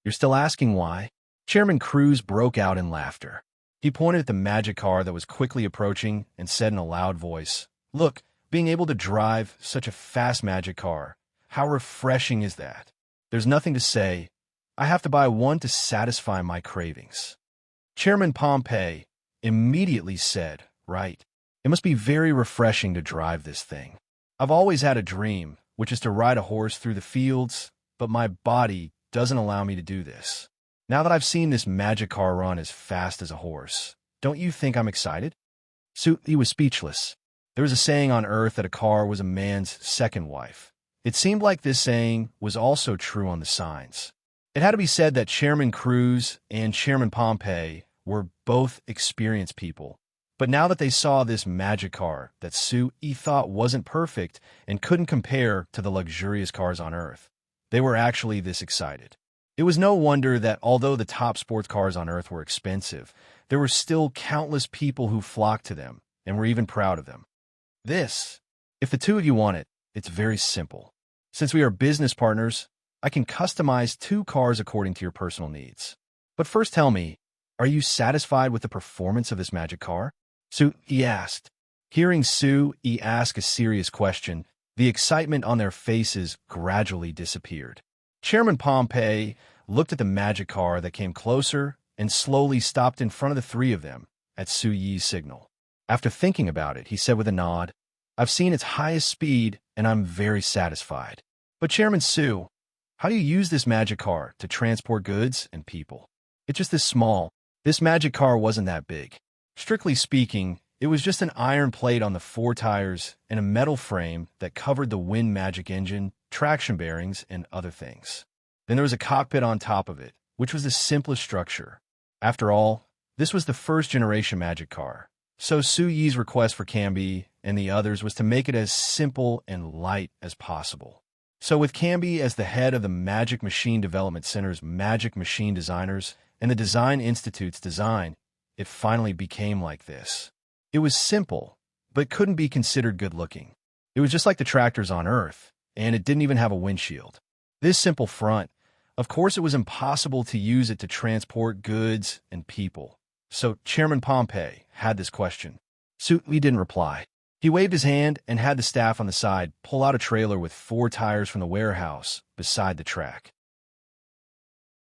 You're still asking why? Chairman Cruz broke out in laughter. He pointed at the magic car that was quickly approaching and said in a loud voice, Look, being able to drive such a fast magic car, how refreshing is that? There's nothing to say. I have to buy one to satisfy my cravings. Chairman Pompey immediately said, Right. It must be very refreshing to drive this thing. I've always had a dream, which is to ride a horse through the fields, but my body doesn't allow me to do this. Now that I've seen this magic car run as fast as a horse, don't you think I'm excited? Sue E was speechless. There was a saying on Earth that a car was a man's second wife. It seemed like this saying was also true on the signs. It had to be said that Chairman Cruz and Chairman Pompey were both experienced people, but now that they saw this magic car that Sue E thought wasn't perfect and couldn't compare to the luxurious cars on Earth, they were actually this excited. It was no wonder that although the top sports cars on Earth were expensive, there were still countless people who flocked to them and were even proud of them. If the two of you want it, it's very simple. Since we are business partners, I can customize 2 cars according to your personal needs. But first tell me, are you satisfied with the performance of this magic car? Sue E asked. Hearing Sue E ask a serious question, the excitement on their faces gradually disappeared. Chairman Pompey looked at the magic car that came closer and slowly stopped in front of the 3 of them at Sue Yi's signal. After thinking about it, he said with a nod, I've seen its highest speed and I'm very satisfied. But Chairman Sue, how do you use this magic car to transport goods and people? It's just this small. This magic car wasn't that big. Strictly speaking, it was just an iron plate on the 4 tires and a metal frame that covered the wind magic engine, traction bearings, and other things. Then there was a cockpit on top of it, which was the simplest structure. After all, this was the first-generation magic car. So Sue Yi's request for Camby and the others was to make it as simple and light as possible. So with Camby as the head of the Magic Machine Development Center's Magic Machine Designers and the Design Institute's design, it finally became like this. It was simple, but couldn't be considered good-looking. It was just like the tractors on Earth, and it didn't even have a windshield. This simple front, of course it was impossible to use it to transport goods and people. So Chairman Pompey had this question. Sue E didn't reply. He waved his hand and had the staff on the side pull out a trailer with 4 tires from the warehouse beside the track.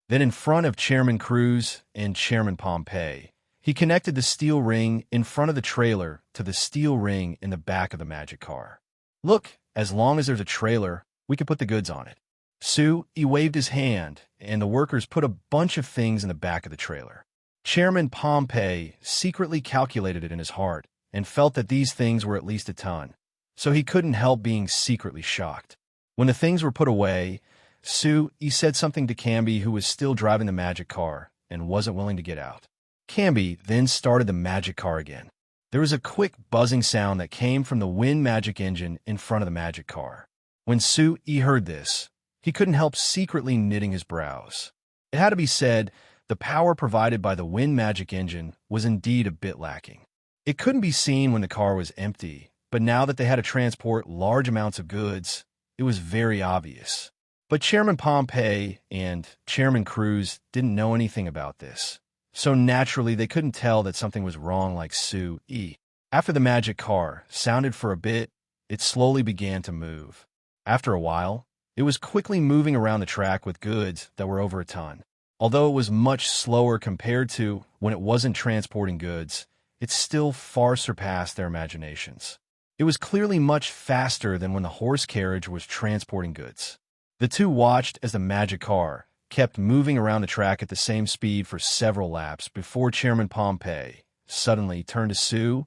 Then in front of Chairman Cruz and Chairman Pompey, he connected the steel ring in front of the trailer to the steel ring in the back of the magic car. Look, as long as there's a trailer, we can put the goods on it. Sue E waved his hand, and the workers put a bunch of things in the back of the trailer. Chairman Pompey secretly calculated it in his heart and felt that these things were at least a ton, so he couldn't help being secretly shocked. When the things were put away, Sue E said something to Camby, who was still driving the magic car and wasn't willing to get out. Camby then started the magic car again. There was a quick buzzing sound that came from the wind magic engine in front of the magic car. When Sui heard this, he couldn't help secretly knitting his brows. It had to be said, the power provided by the wind magic engine was indeed a bit lacking. It couldn't be seen when the car was empty, but now that they had to transport large amounts of goods, it was very obvious. But Chairman Pompey and Chairman Cruz didn't know anything about this, so naturally they couldn't tell that something was wrong like Sui. After the magic car sounded for a bit, it slowly began to move. After a while, it was quickly moving around the track with goods that were over a ton. Although it was much slower compared to when it wasn't transporting goods, it still far surpassed their imaginations. It was clearly much faster than when the horse carriage was transporting goods. The two watched as the magic car kept moving around the track at the same speed for several laps before Chairman Pompey suddenly turned to Sui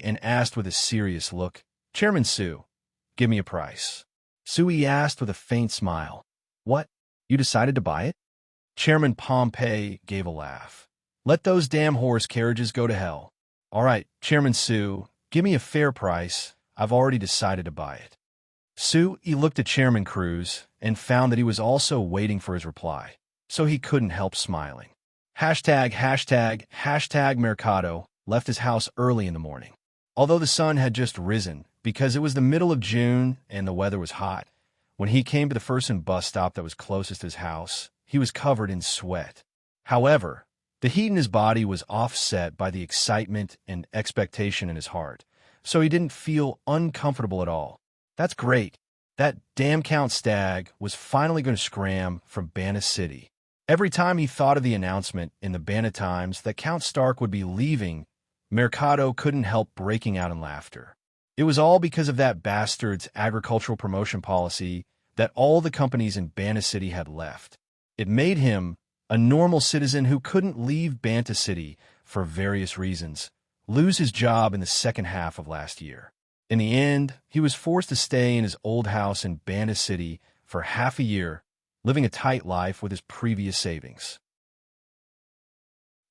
and asked with a serious look, "Chairman Sui, give me a price." Sui asked with a faint smile, "What? You decided to buy it?" Chairman Pompey gave a laugh. "Let those damn horse carriages go to hell. All right, Chairman Sui, give me a fair price. I've already decided to buy it." Sui looked at Chairman Cruz and found that he was also waiting for his reply, so he couldn't help smiling. Mercado left his house early in the morning. Although the sun had just risen, because it was the middle of June and the weather was hot, when he came to the first bus stop that was closest to his house, he was covered in sweat. However, the heat in his body was offset by the excitement and expectation in his heart, so he didn't feel uncomfortable at all. That's great. That damn Count Stag was finally going to scram from Banna City. Every time he thought of the announcement in the Banna Times that Count Stark would be leaving, Mercado couldn't help breaking out in laughter. It was all because of that bastard's agricultural promotion policy that all the companies in Banna City had left. It made him, a normal citizen who couldn't leave Banna City for various reasons, lose his job in the second half of last year. In the end, he was forced to stay in his old house in Banna City for half a year, living a tight life with his previous savings.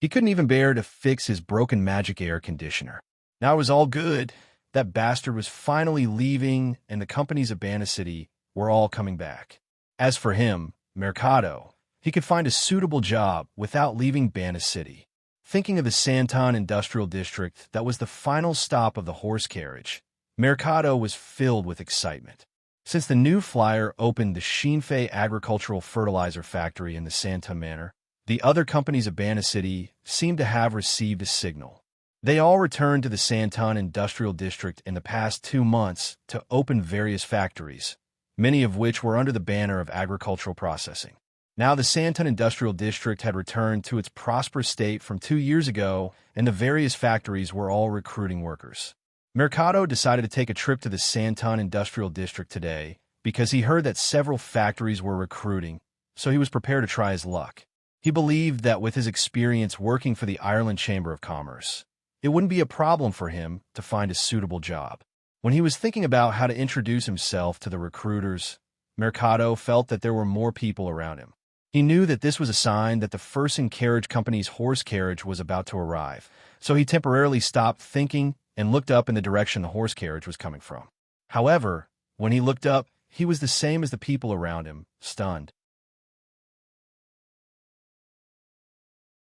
He couldn't even bear to fix his broken magic air conditioner. Now it was all good. That bastard was finally leaving, and the companies of Banna City were all coming back. As for him, Mercado, he could find a suitable job without leaving Banna City. Thinking of the Santon Industrial District that was the final stop of the horse carriage, Mercado was filled with excitement. Since the new flyer opened the Shinfei Agricultural Fertilizer Factory in the Santon Manor, the other companies of Banna City seemed to have received a signal. They all returned to the Santon Industrial District in the past 2 months to open various factories, many of which were under the banner of agricultural processing. Now the Santon Industrial District had returned to its prosperous state from 2 years ago, and the various factories were all recruiting workers. Mercado decided to take a trip to the Santon Industrial District today because he heard that several factories were recruiting, so he was prepared to try his luck. He believed that with his experience working for the Ireland Chamber of Commerce, it wouldn't be a problem for him to find a suitable job. When he was thinking about how to introduce himself to the recruiters, Mercado felt that there were more people around him. He knew that this was a sign that the Fersen Carriage Company's horse carriage was about to arrive, so he temporarily stopped thinking and looked up in the direction the horse carriage was coming from. However, when he looked up, he was the same as the people around him, stunned.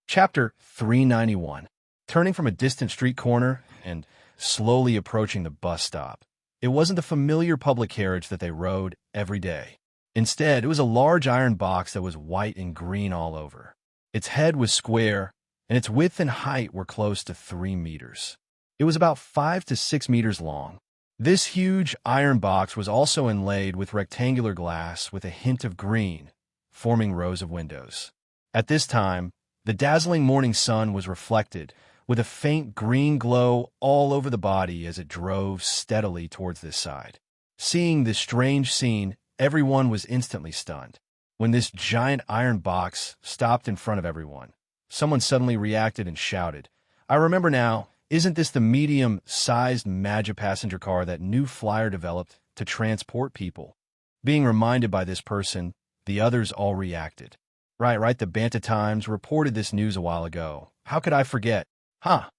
Chapter 391. Turning from a distant street corner and slowly approaching the bus stop. It wasn't the familiar public carriage that they rode every day. Instead, it was a large iron box that was white and green all over. Its head was square, and its width and height were close to 3 meters. It was about 5 to 6 meters long. This huge iron box was also inlaid with rectangular glass with a hint of green, forming rows of windows. At this time, the dazzling morning sun was reflected with a faint green glow all over the body as it drove steadily towards this side. Seeing this strange scene, everyone was instantly stunned. When this giant iron box stopped in front of everyone, someone suddenly reacted and shouted, "I remember now, isn't this the medium-sized magic passenger car that new flyer developed to transport people?" Being reminded by this person, the others all reacted. Right, the Banna Times reported this news a while ago. How could I forget? Huh.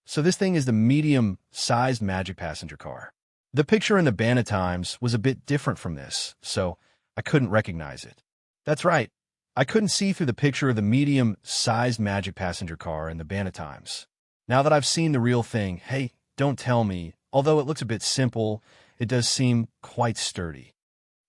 So this thing is the medium-sized magic passenger car. The picture in the Banner Times was a bit different from this, so I couldn't recognize it. That's right. I couldn't see through the picture of the medium-sized magic passenger car in the Banner Times. Now that I've seen the real thing, hey, don't tell me, although it looks a bit simple, it does seem quite sturdy.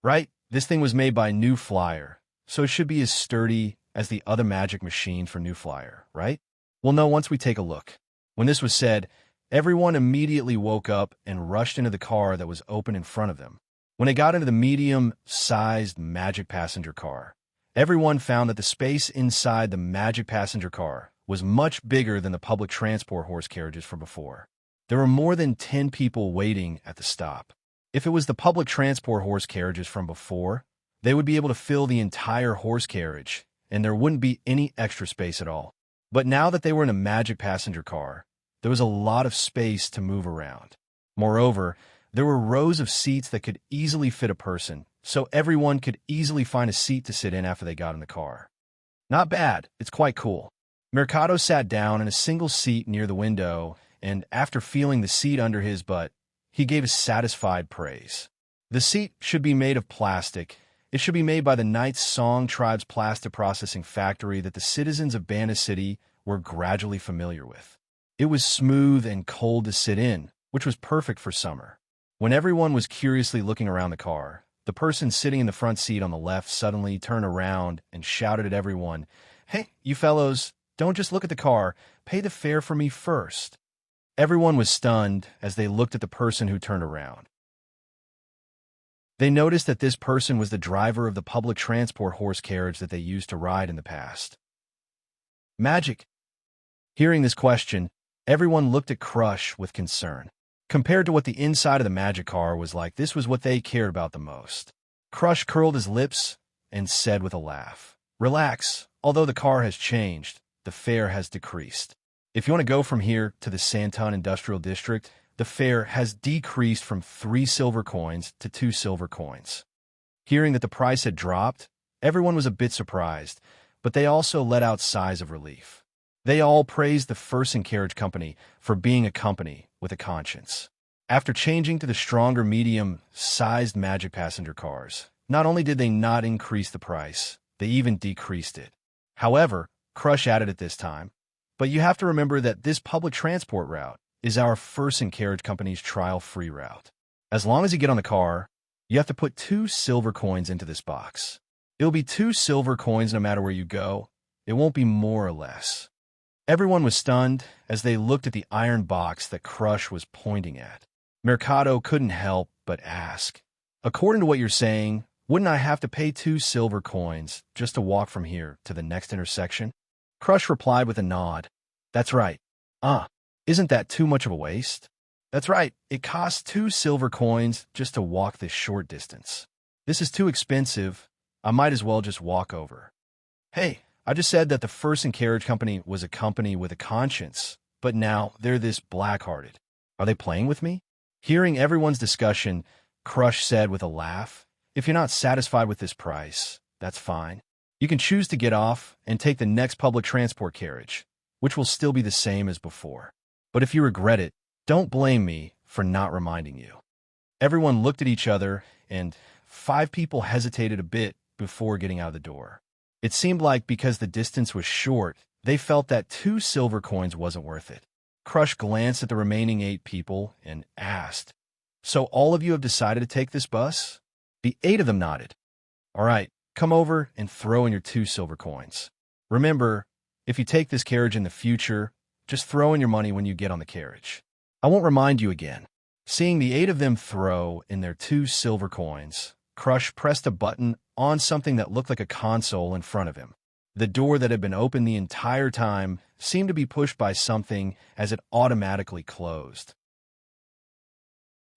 Right? This thing was made by New Flyer, so it should be as sturdy as the other magic machine for New Flyer, right? We'll know once we take a look. When this was said, everyone immediately woke up and rushed into the car that was open in front of them. When they got into the medium-sized magic passenger car, everyone found that the space inside the magic passenger car was much bigger than the public transport horse carriages from before. There were more than 10 people waiting at the stop. If it was the public transport horse carriages from before, they would be able to fill the entire horse carriage, and there wouldn't be any extra space at all. But now that they were in a magic passenger car, there was a lot of space to move around. Moreover, there were rows of seats that could easily fit a person, so everyone could easily find a seat to sit in after they got in the car. Not bad, it's quite cool. Mercado sat down in a single seat near the window, and after feeling the seat under his butt, he gave a satisfied praise. The seat should be made of plastic. It should be made by the Knights Song Tribe's plastic processing factory that the citizens of Banner City were gradually familiar with. It was smooth and cold to sit in, which was perfect for summer. When everyone was curiously looking around the car, the person sitting in the front seat on the left suddenly turned around and shouted at everyone, "Hey, you fellows, don't just look at the car, pay the fare for me first." Everyone was stunned as they looked at the person who turned around. They noticed that this person was the driver of the public transport horse carriage that they used to ride in the past. Magic. Hearing this question, everyone looked at Crush with concern. Compared to what the inside of the magic car was like, this was what they cared about the most. Crush curled his lips and said with a laugh, "Relax, although the car has changed, the fare has decreased. If you want to go from here to the Santon Industrial District, the fare has decreased from 3 silver coins to 2 silver coins." Hearing that the price had dropped, everyone was a bit surprised, but they also let out sighs of relief. They all praised the Fersen Carriage Company for being a company with a conscience. After changing to the stronger medium-sized magic passenger cars, not only did they not increase the price, they even decreased it. However, Crush added at this time, "But you have to remember that this public transport route is our Fersen Carriage Company's trial-free route. As long as you get on the car, you have to put 2 silver coins into this box. It'll be 2 silver coins no matter where you go. It won't be more or less." Everyone was stunned as they looked at the iron box that Crush was pointing at. Mercado couldn't help but ask, "According to what you're saying, wouldn't I have to pay 2 silver coins just to walk from here to the next intersection?" Crush replied with a nod. "That's right. Isn't that too much of a waste?" "That's right. It costs 2 silver coins just to walk this short distance. This is too expensive. I might as well just walk over." "Hey, I just said that the Fersen Carriage Company was a company with a conscience, but now they're this black-hearted. Are they playing with me?" Hearing everyone's discussion, Crush said with a laugh, "If you're not satisfied with this price, that's fine. You can choose to get off and take the next public transport carriage, which will still be the same as before. But if you regret it, don't blame me for not reminding you." Everyone looked at each other, and 5 people hesitated a bit before getting out of the door. It seemed like because the distance was short, they felt that 2 silver coins wasn't worth it. Crush glanced at the remaining 8 people and asked, "So all of you have decided to take this bus?" The 8 of them nodded. "All right, come over and throw in your 2 silver coins. Remember, if you take this carriage in the future, just throw in your money when you get on the carriage. I won't remind you again." Seeing the 8 of them throw in their 2 silver coins, Crush pressed a button on something that looked like a console in front of him. The door that had been open the entire time seemed to be pushed by something as it automatically closed.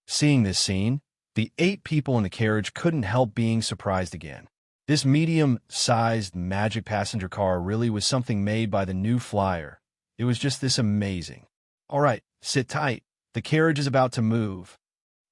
Seeing this scene, the 8 people in the carriage couldn't help being surprised again. This medium-sized magic passenger car really was something made by the New Flyer. It was just this amazing. "All right, sit tight. The carriage is about to move,"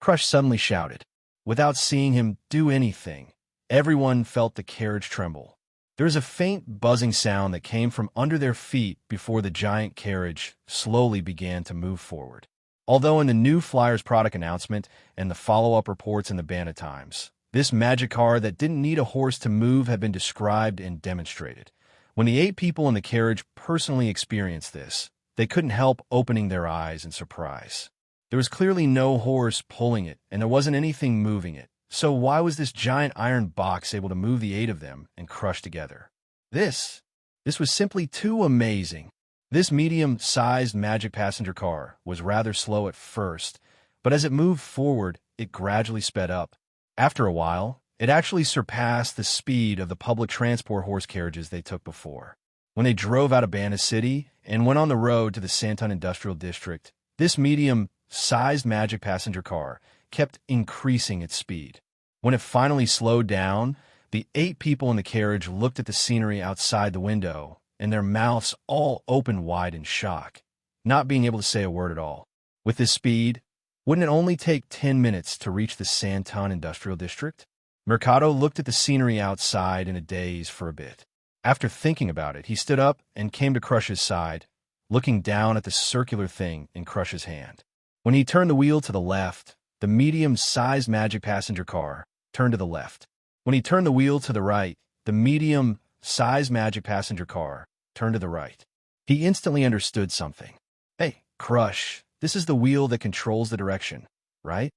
Crush suddenly shouted. Without seeing him do anything, everyone felt the carriage tremble. There was a faint buzzing sound that came from under their feet before the giant carriage slowly began to move forward. Although in the new Flyers product announcement and the follow-up reports in the Banner Times, this magic car that didn't need a horse to move had been described and demonstrated. When the 8 people in the carriage personally experienced this, they couldn't help opening their eyes in surprise. There was clearly no horse pulling it, and there wasn't anything moving it. So why was this giant iron box able to move the 8 of them and crush together? This was simply too amazing. This medium-sized magic passenger car was rather slow at first, but as it moved forward, it gradually sped up. After a while, it actually surpassed the speed of the public transport horse carriages they took before. When they drove out of Banna City and went on the road to the Santon Industrial District, this medium-sized magic passenger car kept increasing its speed. When it finally slowed down, the 8 people in the carriage looked at the scenery outside the window, and their mouths all opened wide in shock, not being able to say a word at all. With this speed, wouldn't it only take 10 minutes to reach the Santon Industrial District? Mercado looked at the scenery outside in a daze for a bit. After thinking about it, he stood up and came to Crush's side, looking down at the circular thing in Crush's hand. When he turned the wheel to the left, the medium-sized magic passenger car turned to the left. When he turned the wheel to the right, the medium-sized magic passenger car turned to the right. He instantly understood something. "Hey, Crush, this is the wheel that controls the direction, right?"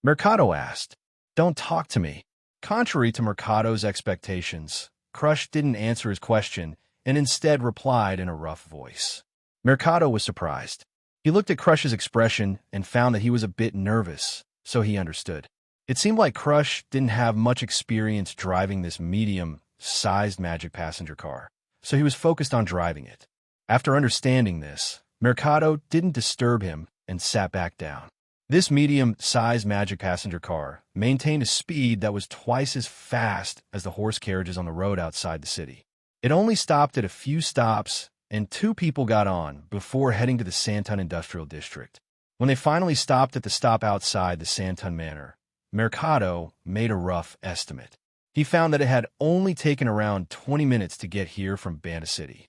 Mercado asked. "Don't talk to me." Contrary to Mercado's expectations, Crush didn't answer his question and instead replied in a rough voice. Mercado was surprised. He looked at Crush's expression and found that he was a bit nervous, so he understood. It seemed like Crush didn't have much experience driving this medium-sized magic passenger car, so he was focused on driving it. After understanding this, Mercado didn't disturb him and sat back down. This medium-sized magic passenger car maintained a speed that was twice as fast as the horse carriages on the road outside the city. It only stopped at a few stops, and 2 people got on before heading to the Santon Industrial District. When they finally stopped at the stop outside the Santon Manor, Mercado made a rough estimate. He found that it had only taken around 20 minutes to get here from Banna City.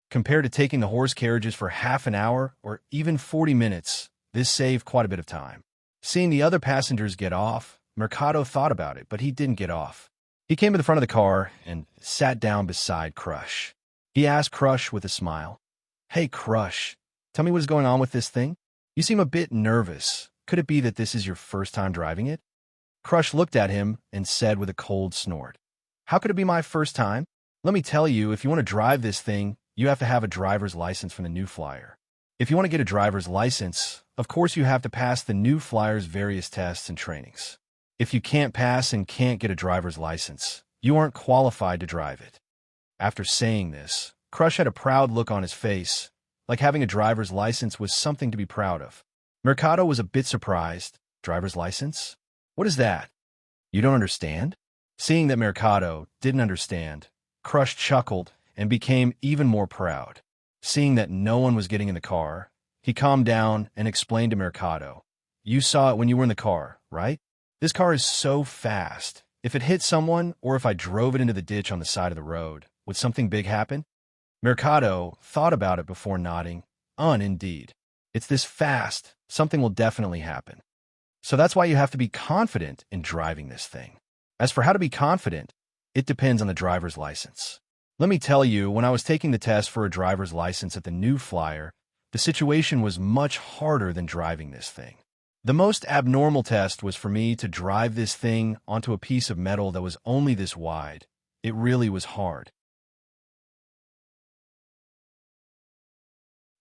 Compared to taking the horse carriages for half an hour or even 40 minutes, this saved quite a bit of time. Seeing the other passengers get off, Mercado thought about it, but he didn't get off. He came to the front of the car and sat down beside Crush. He asked Crush with a smile, "Hey, Crush, tell me what is going on with this thing? You seem a bit nervous. Could it be that this is your first time driving it?" Crush looked at him and said with a cold snort, "How could it be my first time? Let me tell you, if you want to drive this thing, you have to have a driver's license from the New Flyer. If you want to get a driver's license, of course you have to pass the New Flyer's various tests and trainings. If you can't pass and can't get a driver's license, you aren't qualified to drive it." After saying this, Crush had a proud look on his face, like having a driver's license was something to be proud of. Mercado was a bit surprised. "Driver's license? What is that? You don't understand?" Seeing that Mercado didn't understand, Crush chuckled and became even more proud. Seeing that no one was getting in the car, he calmed down and explained to Mercado, "You saw it when you were in the car, right? This car is so fast. If it hit someone or if I drove it into the ditch on the side of the road, would something big happen?" Mercado thought about it before nodding. Indeed. It's this fast. Something will definitely happen. So that's why you have to be confident in driving this thing. As for how to be confident, it depends on the driver's license. Let me tell you, when I was taking the test for a driver's license at the New Flyer, the situation was much harder than driving this thing. The most abnormal test was for me to drive this thing onto a piece of metal that was only this wide. It really was hard.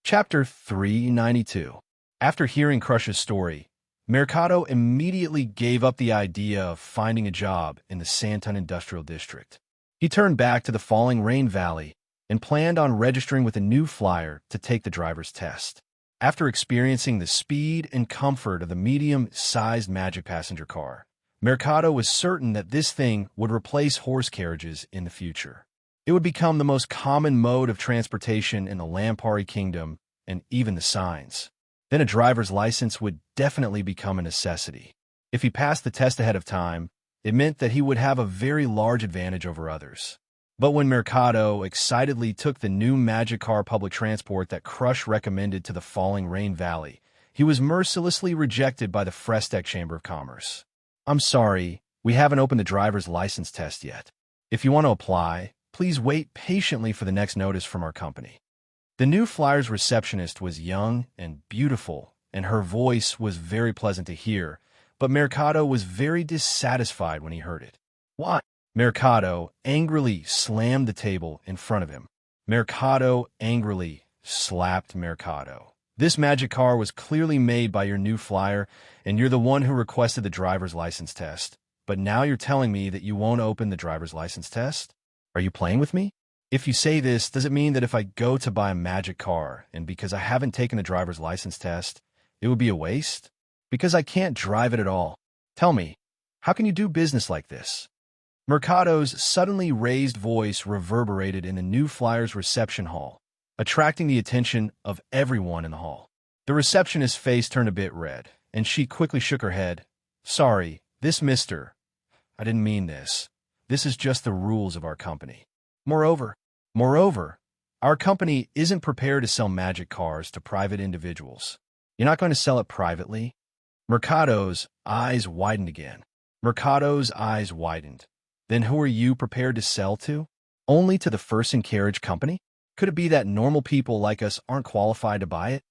Chapter 392. After hearing Crush's story, Mercado immediately gave up the idea of finding a job in the Santon Industrial District. He turned back to the Falling Rain Valley and planned on registering with a New Flyer to take the driver's test. After experiencing the speed and comfort of the medium-sized magic passenger car, Mercado was certain that this thing would replace horse carriages in the future. It would become the most common mode of transportation in the Lampari Kingdom and even the signs. Then a driver's license would definitely become a necessity. If he passed the test ahead of time, It meant that he would have a very large advantage over others. But when Mercado excitedly took the new Magic Car public transport that Crush recommended to the Falling Rain Valley, he was mercilessly rejected by the Frestec Chamber of Commerce. "I'm sorry, we haven't opened the driver's license test yet. If you want to apply, please wait patiently for the next notice from our company." The new Flyers receptionist was young and beautiful, and her voice was very pleasant to hear, but Mercado was very dissatisfied when he heard it. "Why?" Mercado angrily slammed the table in front of him. Mercado angrily slapped Mercado. "This magic car was clearly made by your new Flyer, and you're the one who requested the driver's license test. But now you're telling me that you won't open the driver's license test? Are you playing with me? If you say this, does it mean that if I go to buy a magic car, and because I haven't taken the driver's license test, it would be a waste? Because I can't drive it at all. Tell me, how can you do business like this?" Mercado's suddenly raised voice reverberated in the new Flyer's reception hall, attracting the attention of everyone in the hall. The receptionist's face turned a bit red, and she quickly shook her head. "Sorry, this mister. I didn't mean this. This is just the rules of our company. Moreover, our company isn't prepared to sell magic cars to private individuals. You're not going to sell it privately?" Mercado's eyes widened again. Mercado's eyes widened. "Then who are you prepared to sell to? Only to the First and Carriage Company? Could it be that normal people like us aren't qualified to buy it?"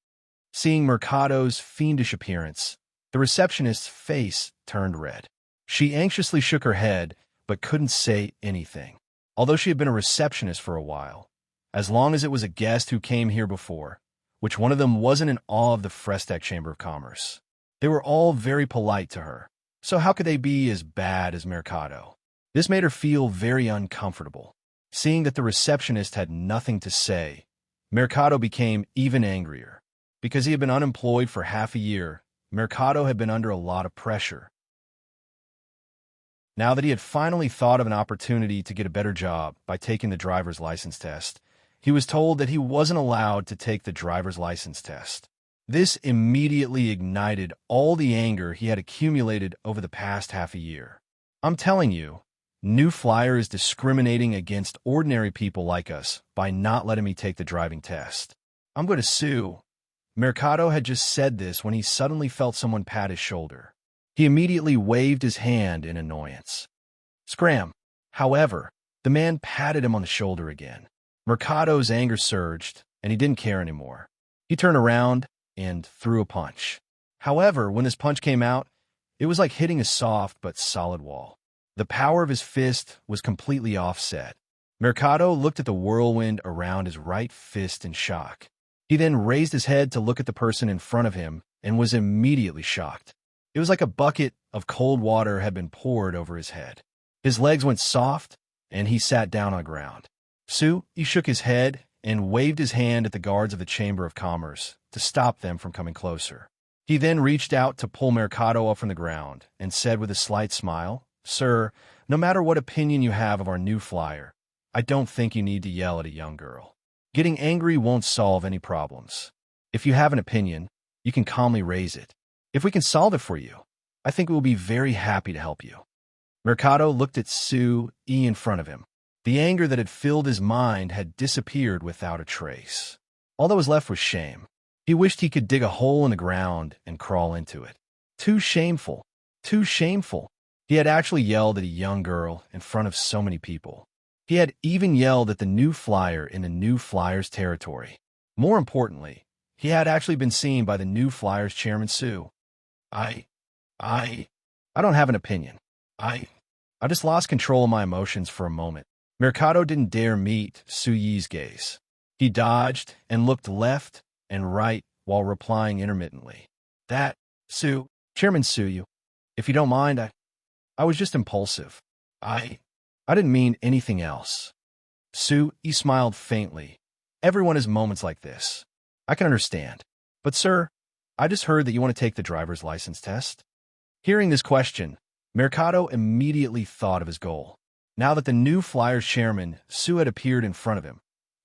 Seeing Mercado's fiendish appearance, the receptionist's face turned red. She anxiously shook her head, but couldn't say anything. Although she had been a receptionist for a while, as long as it was a guest who came here before, which one of them wasn't in awe of the Frestec Chamber of Commerce. They were all very polite to her, so how could they be as bad as Mercado? This made her feel very uncomfortable. Seeing that the receptionist had nothing to say, Mercado became even angrier. Because he had been unemployed for half a year, Mercado had been under a lot of pressure. Now that he had finally thought of an opportunity to get a better job by taking the driver's license test, he was told that he wasn't allowed to take the driver's license test. This immediately ignited all the anger he had accumulated over the past half a year. "I'm telling you, New Flyer is discriminating against ordinary people like us by not letting me take the driving test. I'm going to sue." Mercado had just said this when he suddenly felt someone pat his shoulder. He immediately waved his hand in annoyance. Scram! However, the man patted him on the shoulder again. Mercado's anger surged, and he didn't care anymore. He turned around and threw a punch. However, when this punch came out, it was like hitting a soft but solid wall. The power of his fist was completely offset. Mercado looked at the whirlwind around his right fist in shock. He then raised his head to look at the person in front of him and was immediately shocked. It was like a bucket of cold water had been poured over his head. His legs went soft, and he sat down on the ground. He shook his head and waved his hand at the guards of the Chamber of Commerce to stop them from coming closer. He then reached out to pull Mercado up from the ground and said with a slight smile, "Sir, no matter what opinion you have of our new Flyer, I don't think you need to yell at a young girl. Getting angry won't solve any problems. If you have an opinion, you can calmly raise it. If we can solve it for you, I think we will be very happy to help you." Mercado looked at Sue E in front of him. The anger that had filled his mind had disappeared without a trace. All that was left was shame. He wished he could dig a hole in the ground and crawl into it. Too shameful. Too shameful. He had actually yelled at a young girl in front of so many people. He had even yelled at the new Flyer in the new Flyers territory. More importantly, he had actually been seen by the new Flyers chairman Sue. I don't have an opinion. I just lost control of my emotions for a moment." Mercado didn't dare meet Su Yi's gaze. He dodged and looked left and right while replying intermittently. Chairman Su, if you don't mind, I was just impulsive. I didn't mean anything else." He smiled faintly. "Everyone has moments like this. I can understand. But sir, I just heard that you want to take the driver's license test." Hearing this question, Mercado immediately thought of his goal. Now that the new Flyers chairman, Sue, had appeared in front of him,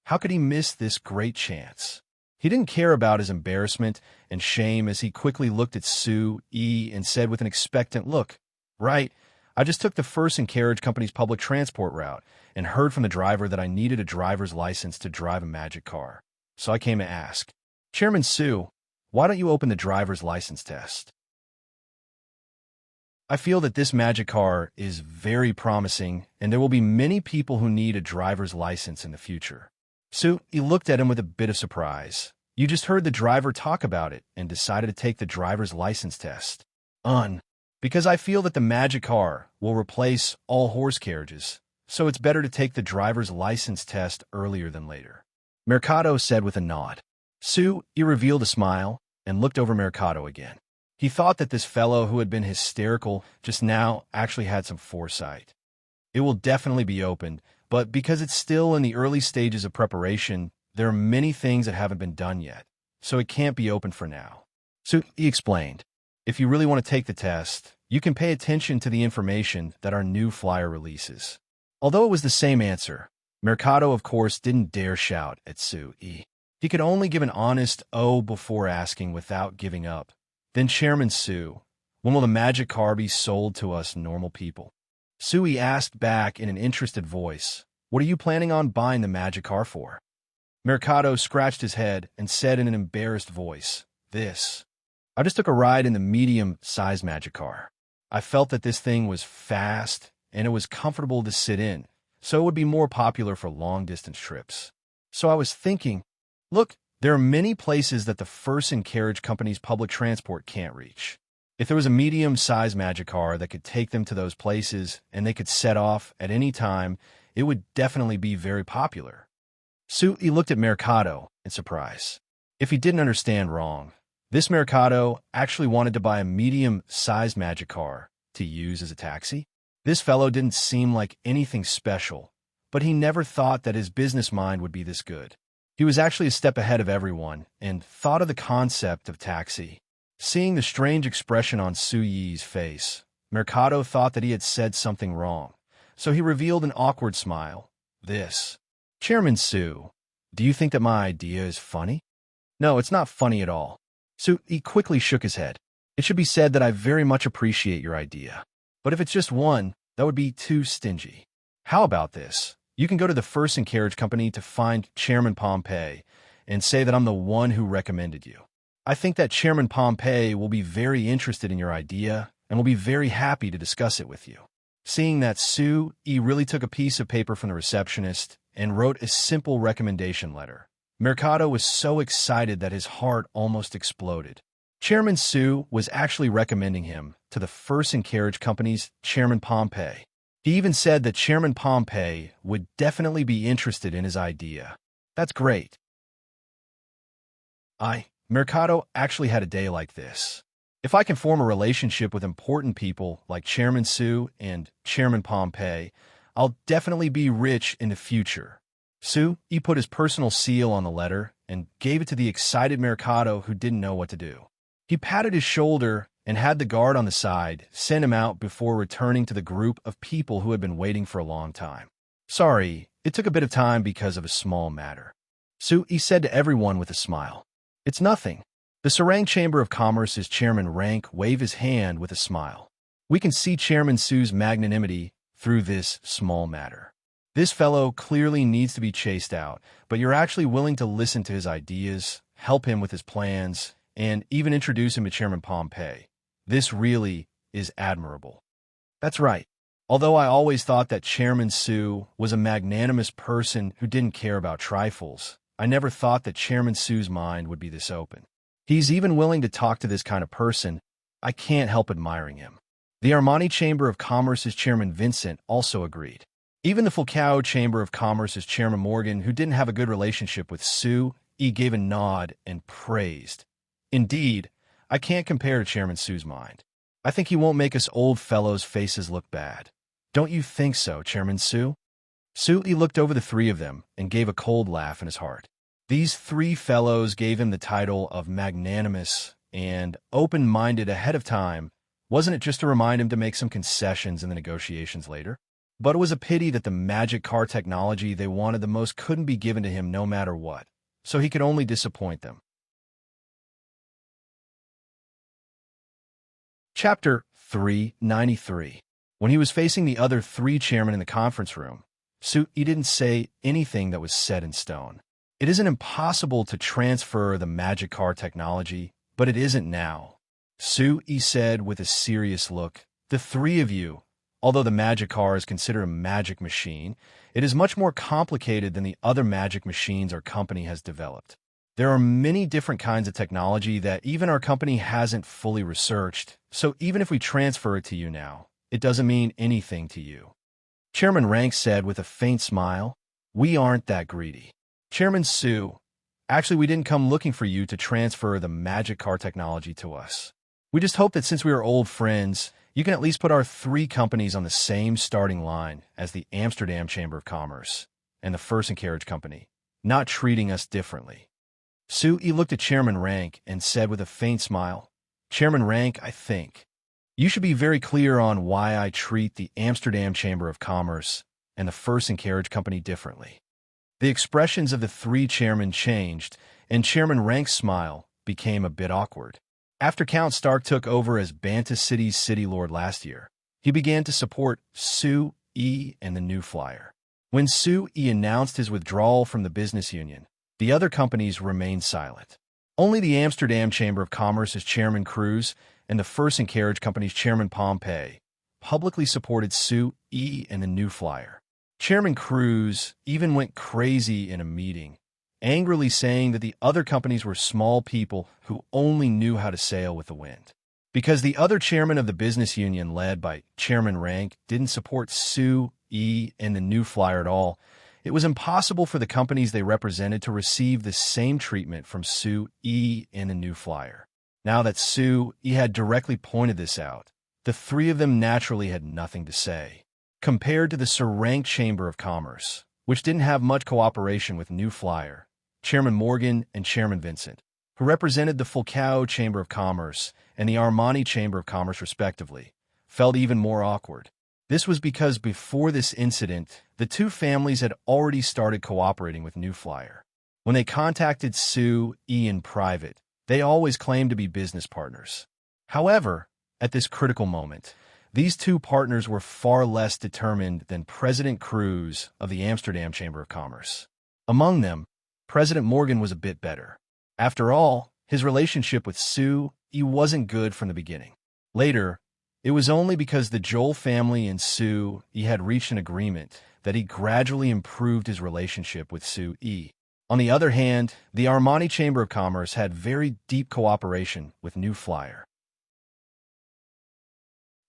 how could he miss this great chance? He didn't care about his embarrassment and shame as he quickly looked at Sue E and said with an expectant look, "Right, I just took the First and Carriage Company's public transport route and heard from the driver that I needed a driver's license to drive a magic car. So I came to ask, Chairman Sue, why don't you open the driver's license test? I feel that this magic car is very promising, and there will be many people who need a driver's license in the future. Sue, he looked at him with a bit of surprise. You just heard the driver talk about it and decided to take the driver's license test. Because I feel that the magic car will replace all horse carriages, so it's better to take the driver's license test earlier than later. Mercado said with a nod. Sue, he revealed a smile and looked over Mercado again. He thought that this fellow who had been hysterical just now actually had some foresight. It will definitely be opened, but because it's still in the early stages of preparation, there are many things that haven't been done yet, so it can't be open for now. So he explained, if you really want to take the test, you can pay attention to the information that our new flyer releases. Although it was the same answer, Mercado, of course, didn't dare shout at Sue. He could only give an honest "oh" before asking without giving up. Then Chairman Sue, when will the magic car be sold to us normal people? Sue asked back in an interested voice, what are you planning on buying the magic car for? Mercado scratched his head and said in an embarrassed voice, I just took a ride in the medium-sized magic car. I felt that this thing was fast and it was comfortable to sit in, so it would be more popular for long-distance trips. So I was thinking, look, there are many places that the First and Carriage Company's public transport can't reach. If there was a medium-sized magic car that could take them to those places and they could set off at any time, it would definitely be very popular. Sue looked at Mercado in surprise. If he didn't understand wrong, this Mercado actually wanted to buy a medium-sized magic car to use as a taxi. This fellow didn't seem like anything special, but he never thought that his business mind would be this good. He was actually a step ahead of everyone and thought of the concept of taxi. Seeing the strange expression on Sue Yi's face, Mercado thought that he had said something wrong, so he revealed an awkward smile. Chairman Sue, do you think that my idea is funny? No, it's not funny at all. Sue quickly shook his head. It should be said that I very much appreciate your idea, but if it's just one, that would be too stingy. How about this? You can go to the First and Carriage Company to find Chairman Pompey and say that I'm the one who recommended you. I think that Chairman Pompey will be very interested in your idea and will be very happy to discuss it with you. Seeing that Sue really took a piece of paper from the receptionist and wrote a simple recommendation letter, Mercado was so excited that his heart almost exploded. Chairman Sue was actually recommending him to the First and Carriage Company's Chairman Pompey. He even said that Chairman Pompey would definitely be interested in his idea. That's great. Mercado actually had a day like this. If I can form a relationship with important people like Chairman Sue and Chairman Pompey, I'll definitely be rich in the future. Sue put his personal seal on the letter and gave it to the excited Mercado who didn't know what to do. He patted his shoulder and had the guard on the side send him out before returning to the group of people who had been waiting for a long time. Sorry, it took a bit of time because of a small matter. Sue said to everyone with a smile. It's nothing. The Serene Chamber of Commerce's Chairman Rank waved his hand with a smile. We can see Chairman Sue's magnanimity through this small matter. This fellow clearly needs to be chased out, but you're actually willing to listen to his ideas, help him with his plans, and even introduce him to Chairman Pompey. This really is admirable. That's right. Although I always thought that Chairman Sue was a magnanimous person who didn't care about trifles, I never thought that Chairman Sue's mind would be this open. He's even willing to talk to this kind of person. I can't help admiring him. The Armani Chamber of Commerce's Chairman Vincent also agreed. Even the Fulcao Chamber of Commerce's Chairman Morgan, who didn't have a good relationship with Sue, gave a nod and praised. Indeed, I can't compare to Chairman Sue's mind. I think he won't make us old fellows' faces look bad. Don't you think so, Chairman Sue? Sue looked over the three of them and gave a cold laugh in his heart. These three fellows gave him the title of magnanimous and open-minded ahead of time. Wasn't it just to remind him to make some concessions in the negotiations later? But it was a pity that the magic car technology they wanted the most couldn't be given to him no matter what, so he could only disappoint them. Chapter 393. When he was facing the other three chairmen in the conference room, Su-yi didn't say anything that was set in stone. It isn't impossible to transfer the magic car technology, but it isn't now. Su-yi said with a serious look, the three of you, although the magic car is considered a magic machine, it is much more complicated than the other magic machines our company has developed. There are many different kinds of technology that even our company hasn't fully researched, so even if we transfer it to you now, it doesn't mean anything to you. Chairman Rank said with a faint smile, we aren't that greedy. Chairman Su, actually we didn't come looking for you to transfer the magic car technology to us. We just hope that since we are old friends, you can at least put our three companies on the same starting line as the Amsterdam Chamber of Commerce and the First and Carriage Company, not treating us differently. Su-yi looked at Chairman Rank and said with a faint smile, Chairman Rank, I think you should be very clear on why I treat the Amsterdam Chamber of Commerce and the First and Carriage Company differently. The expressions of the three chairmen changed, and Chairman Rank's smile became a bit awkward. After Count Stark took over as Banta City's city lord last year, he began to support Su-yi and the New Flyer. When Su-yi announced his withdrawal from the business union, the other companies remained silent. Only the Amsterdam Chamber of Commerce's Chairman Cruz and the First and Carriage Company's Chairman Pompey publicly supported Su-yi and the New Flyer. Chairman Cruz even went crazy in a meeting, angrily saying that the other companies were small people who only knew how to sail with the wind. Because the other chairman of the business union led by Chairman Rank didn't support Su-yi and the New Flyer at all, it was impossible for the companies they represented to receive the same treatment from Su-yi and the New Flyer. Now that Su-yi had directly pointed this out, the three of them naturally had nothing to say. Compared to the Serene Chamber of Commerce, which didn't have much cooperation with New Flyer, Chairman Morgan and Chairman Vincent, who represented the Fulcao Chamber of Commerce and the Armani Chamber of Commerce respectively, felt even more awkward. This was because before this incident, the two families had already started cooperating with New Flyer. When they contacted Su-yi in private, they always claimed to be business partners. However, at this critical moment, these two partners were far less determined than President Cruz of the Amsterdam Chamber of Commerce. Among them, President Morgan was a bit better. After all, his relationship with Su-yi wasn't good from the beginning. Later, it was only because the Joel family and Su-yi had reached an agreement that he gradually improved his relationship with Su-yi. On the other hand, the Armani Chamber of Commerce had very deep cooperation with New Flyer.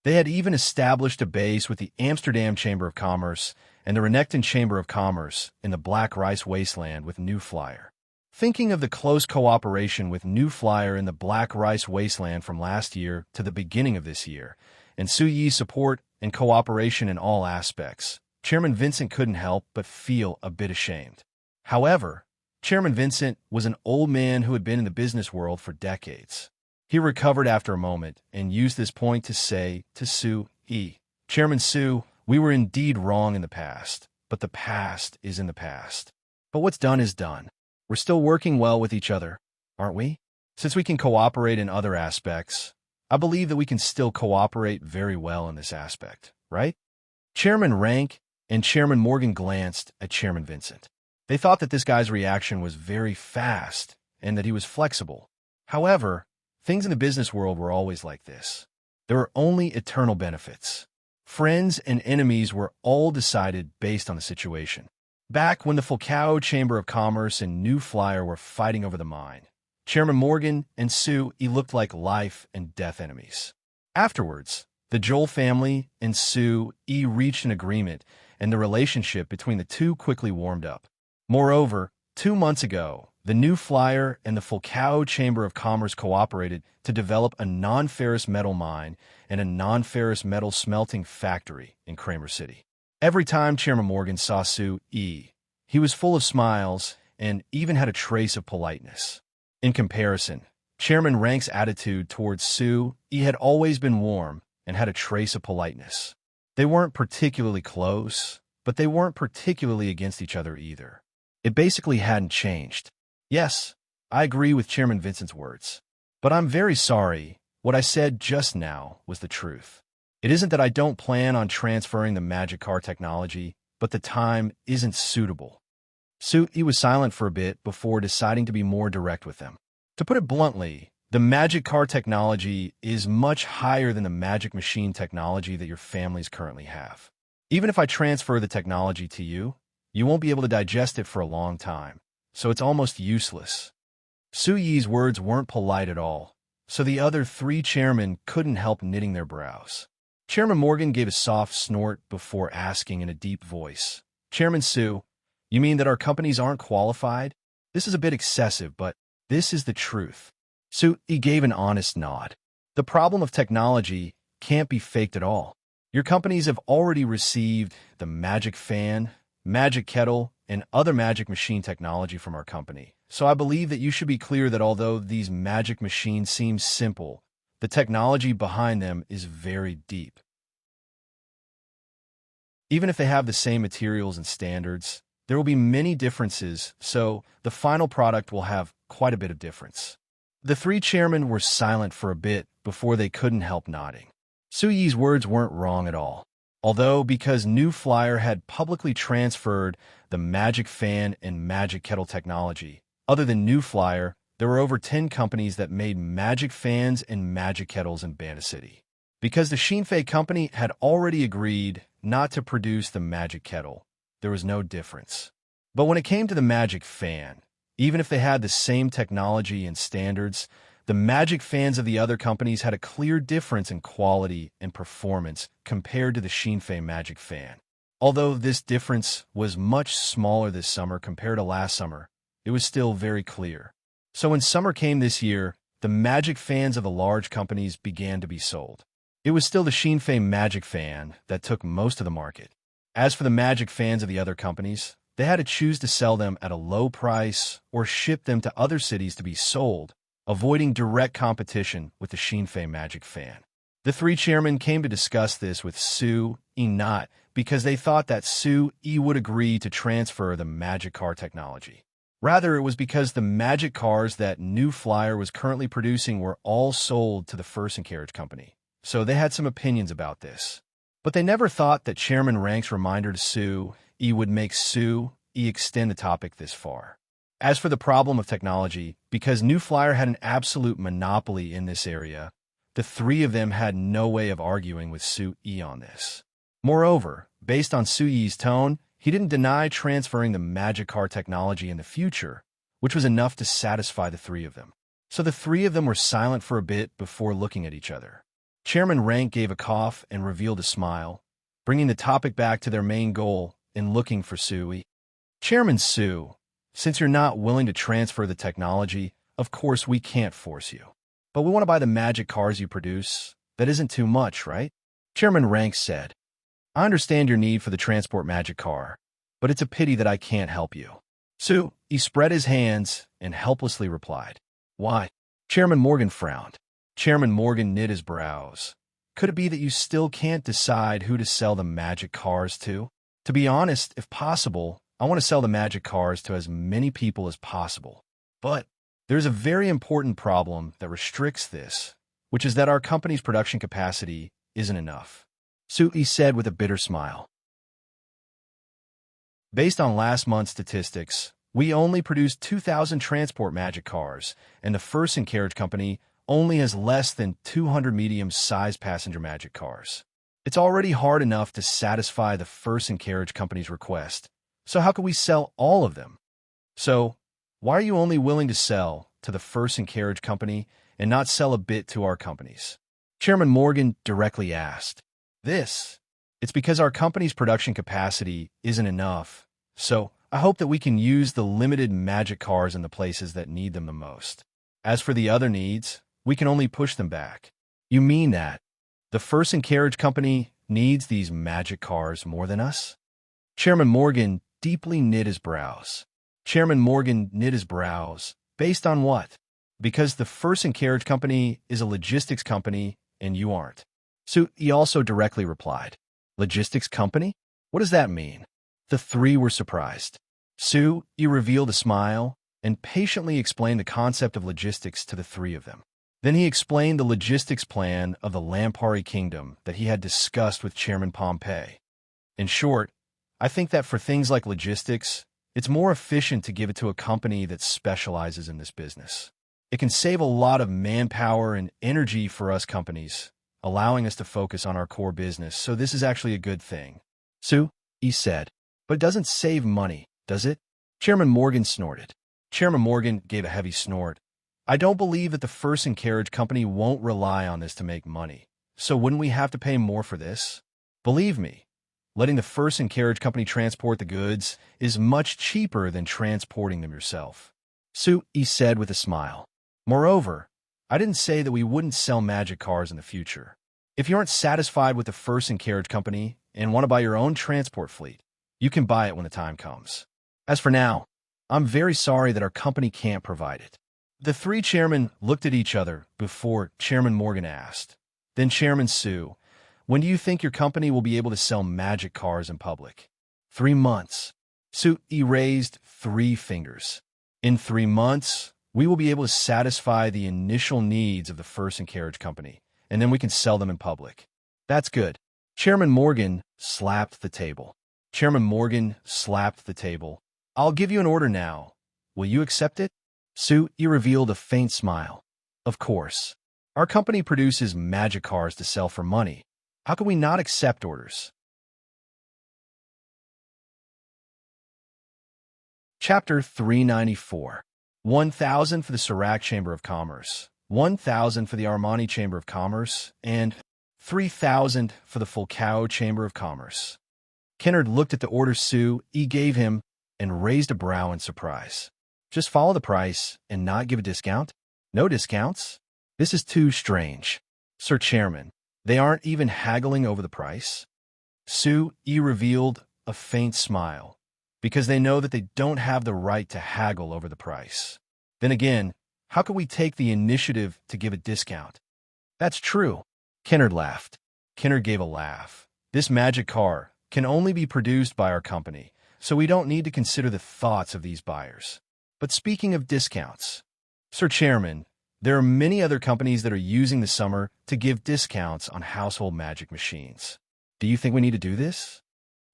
They had even established a base with the Amsterdam Chamber of Commerce and the Renekton Chamber of Commerce in the Black Rice Wasteland with New Flyer. Thinking of the close cooperation with New Flyer in the Black Rice Wasteland from last year to the beginning of this year, and Su-yi's support and cooperation in all aspects, Chairman Vincent couldn't help but feel a bit ashamed. However, Chairman Vincent was an old man who had been in the business world for decades. He recovered after a moment and used this point to say to Su-yi, Chairman Su, we were indeed wrong in the past, but the past is in the past. But what's done is done. We're still working well with each other, aren't we? Since we can cooperate in other aspects, I believe that we can still cooperate very well in this aspect, right? Chairman Rank and Chairman Morgan glanced at Chairman Vincent. They thought that this guy's reaction was very fast and that he was flexible. However, things in the business world were always like this. There were only eternal benefits. Friends and enemies were all decided based on the situation. Back when the Fulcao Chamber of Commerce and New Flyer were fighting over the mine, Chairman Morgan and Su-yi looked like life and death enemies. Afterwards, the Joel family and Su-yi reached an agreement, and the relationship between the two quickly warmed up. Moreover, 2 months ago, the New Flyer and the Fulcao Chamber of Commerce cooperated to develop a non-ferrous metal mine and a non-ferrous metal smelting factory in Kramer City. Every time Chairman Morgan saw Su-yi, he was full of smiles and even had a trace of politeness. In comparison, Chairman Rank's attitude towards Su-yi had always been warm and had a trace of politeness. They weren't particularly close, but they weren't particularly against each other either. It basically hadn't changed. Yes, I agree with Chairman Vincent's words. But I'm very sorry, what I said just now was the truth. It isn't that I don't plan on transferring the magic car technology, but the time isn't suitable. He was silent for a bit before deciding to be more direct with them. To put it bluntly, the magic car technology is much higher than the magic machine technology that your families currently have. Even if I transfer the technology to you, you won't be able to digest it for a long time, so it's almost useless. Su Yi's words weren't polite at all, so the other three chairmen couldn't help knitting their brows. Chairman Morgan gave a soft snort before asking in a deep voice, "Chairman Su, you mean that our companies aren't qualified? This is a bit excessive, but this is the truth." Su Yi gave an honest nod. The problem of technology can't be faked at all. Your companies have already received the magic fan, magic kettle, and other magic machine technology from our company. So I believe that you should be clear that although these magic machines seem simple, the technology behind them is very deep. Even if they have the same materials and standards, there will be many differences, so the final product will have quite a bit of difference. The three chairmen were silent for a bit before they couldn't help nodding. Su Yi's words weren't wrong at all. Although, because New Flyer had publicly transferred the magic fan and magic kettle technology, other than New Flyer, there were over 10 companies that made magic fans and magic kettles in Bandit City. Because the Xinfei company had already agreed not to produce the magic kettle, there was no difference. But when it came to the magic fan, even if they had the same technology and standards, the magic fans of the other companies had a clear difference in quality and performance compared to the Xinfei magic fan. Although this difference was much smaller this summer compared to last summer, it was still very clear. So when summer came this year, the magic fans of the large companies began to be sold. It was still the Xinfei magic fan that took most of the market. As for the magic fans of the other companies, they had to choose to sell them at a low price or ship them to other cities to be sold, avoiding direct competition with the Xinfei magic fan. The three chairmen came to discuss this with Su Yi not because they thought that Su Yi would agree to transfer the magic car technology. Rather, it was because the magic cars that New Flyer was currently producing were all sold to the First and Carriage Company, so they had some opinions about this. But they never thought that Chairman Rank's reminder to Su Yi would make Su Yi extend the topic this far. As for the problem of technology, because New Flyer had an absolute monopoly in this area, the three of them had no way of arguing with Su Yi on this. Moreover, based on Su Yi's tone, he didn't deny transferring the magic car technology in the future, which was enough to satisfy the three of them. So the three of them were silent for a bit before looking at each other. Chairman Rank gave a cough and revealed a smile, bringing the topic back to their main goal in looking for Su Yi. "Chairman Su, since you're not willing to transfer the technology, of course we can't force you. But we want to buy the magic cars you produce. That isn't too much, right?" Chairman Rank said, "I understand your need for the transport magic car, but it's a pity that I can't help you." Su Yi spread his hands and helplessly replied, "Why?" Chairman Morgan frowned. Chairman Morgan knit his brows. "Could it be that you still can't decide who to sell the magic cars to? To be honest, if possible, I want to sell the magic cars to as many people as possible. But there's a very important problem that restricts this, which is that our company's production capacity isn't enough," Su Yi said with a bitter smile. "Based on last month's statistics, we only produced 2,000 transport magic cars, and the First and Carriage Company only has less than 200 medium-sized passenger magic cars. It's already hard enough to satisfy the First and Carriage Company's request, so how could we sell all of them? So, why are you only willing to sell to the First and Carriage Company and not sell a bit to our companies?" Chairman Morgan directly asked. It's because our company's production capacity isn't enough, so I hope that we can use the limited magic cars in the places that need them the most. As for the other needs, we can only push them back." "You mean that the First and Carriage Company needs these magic cars more than us?" Chairman Morgan deeply knit his brows. Chairman Morgan knit his brows. "Based on what?" "Because the First and Carriage Company is a logistics company and you aren't." Su Yi also directly replied, "Logistics company? What does that mean?" The three were surprised. Su Yi revealed a smile and patiently explained the concept of logistics to the three of them. Then he explained the logistics plan of the Lampari Kingdom that he had discussed with Chairman Pompey. In short, I think that for things like logistics, it's more efficient to give it to a company that specializes in this business. It can save a lot of manpower and energy for us companies, allowing us to focus on our core business, so this is actually a good thing. Sue, he said, but it doesn't save money, does it? Chairman Morgan snorted. Chairman Morgan gave a heavy snort. I don't believe that the First and Carriage Company won't rely on this to make money, so wouldn't we have to pay more for this? Believe me, letting the First and Carriage Company transport the goods is much cheaper than transporting them yourself. Sue, he said with a smile. Moreover, I didn't say that we wouldn't sell magic cars in the future. If you aren't satisfied with the First and Carriage Company and want to buy your own transport fleet, you can buy it when the time comes. As for now, I'm very sorry that our company can't provide it. The three chairmen looked at each other before Chairman Morgan asked. Then Chairman Sue, when do you think your company will be able to sell magic cars in public? 3 months. Sue raised 3 fingers. In 3 months, we will be able to satisfy the initial needs of the First and Carriage Company, and then we can sell them in public. That's good. Chairman Morgan slapped the table. Chairman Morgan slapped the table. I'll give you an order now. Will you accept it? Sue revealed a faint smile. Of course. Our company produces magic cars to sell for money. How can we not accept orders? Chapter 394. 1,000 for the Sirac Chamber of Commerce, 1,000 for the Armani Chamber of Commerce, and 3,000 for the Fulcao Chamber of Commerce. Kennard looked at the order Sue gave him and raised a brow in surprise. Just follow the price and not give a discount? No discounts? This is too strange. Sir Chairman, they aren't even haggling over the price? Sue revealed a faint smile, because they know that they don't have the right to haggle over the price. Then again, how could we take the initiative to give a discount? That's true. Kennard laughed. Kennard gave a laugh. This magic car can only be produced by our company, so we don't need to consider the thoughts of these buyers. But speaking of discounts, Sir Chairman, there are many other companies that are using the summer to give discounts on household magic machines. Do you think we need to do this?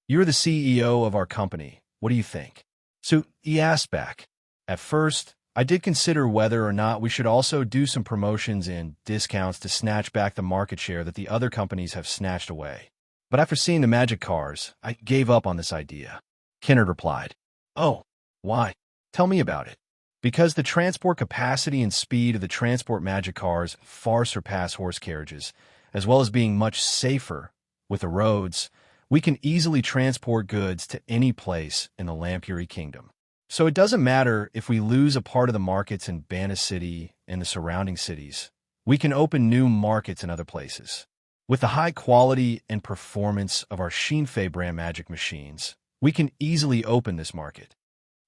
You're the CEO of our company. What do you think? So he asked back. At first, I did consider whether or not we should also do some promotions and discounts to snatch back the market share that the other companies have snatched away. But after seeing the magic cars, I gave up on this idea. Kennard replied. Oh, why? Tell me about it. Because the transport capacity and speed of the transport magic cars far surpass horse carriages, as well as being much safer with the roads, we can easily transport goods to any place in the Lampari Kingdom. So it doesn't matter if we lose a part of the markets in Bana City and the surrounding cities. We can open new markets in other places. With the high quality and performance of our Shinfei brand magic machines, we can easily open this market.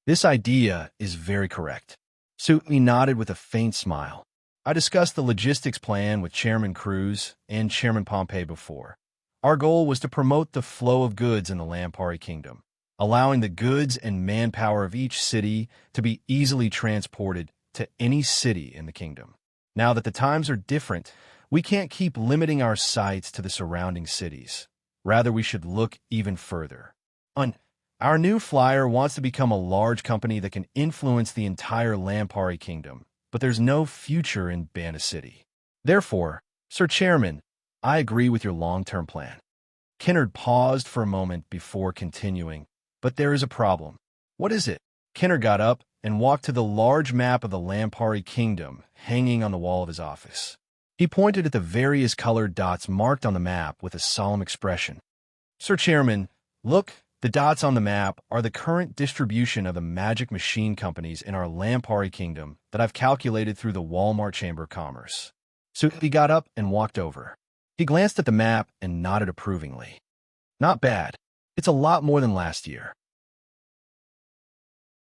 This idea is very correct. Sutney nodded with a faint smile. I discussed the logistics plan with Chairman Cruz and Chairman Pompey before. Our goal was to promote the flow of goods in the Lampari Kingdom, allowing the goods and manpower of each city to be easily transported to any city in the kingdom. Now that the times are different, we can't keep limiting our sights to the surrounding cities. Rather, we should look even further. Our new flyer wants to become a large company that can influence the entire Lampari Kingdom, but there's no future in Bana City. Therefore, Sir Chairman, I agree with your long-term plan. Kennard paused for a moment before continuing, but there is a problem. What is it? Kennard got up and walked to the large map of the Lampari Kingdom hanging on the wall of his office. He pointed at the various colored dots marked on the map with a solemn expression. Sir Chairman, look, the dots on the map are the current distribution of the magic machine companies in our Lampari Kingdom that I've calculated through the Walmart Chamber of Commerce. So he got up and walked over. He glanced at the map and nodded approvingly. Not bad. It's a lot more than last year.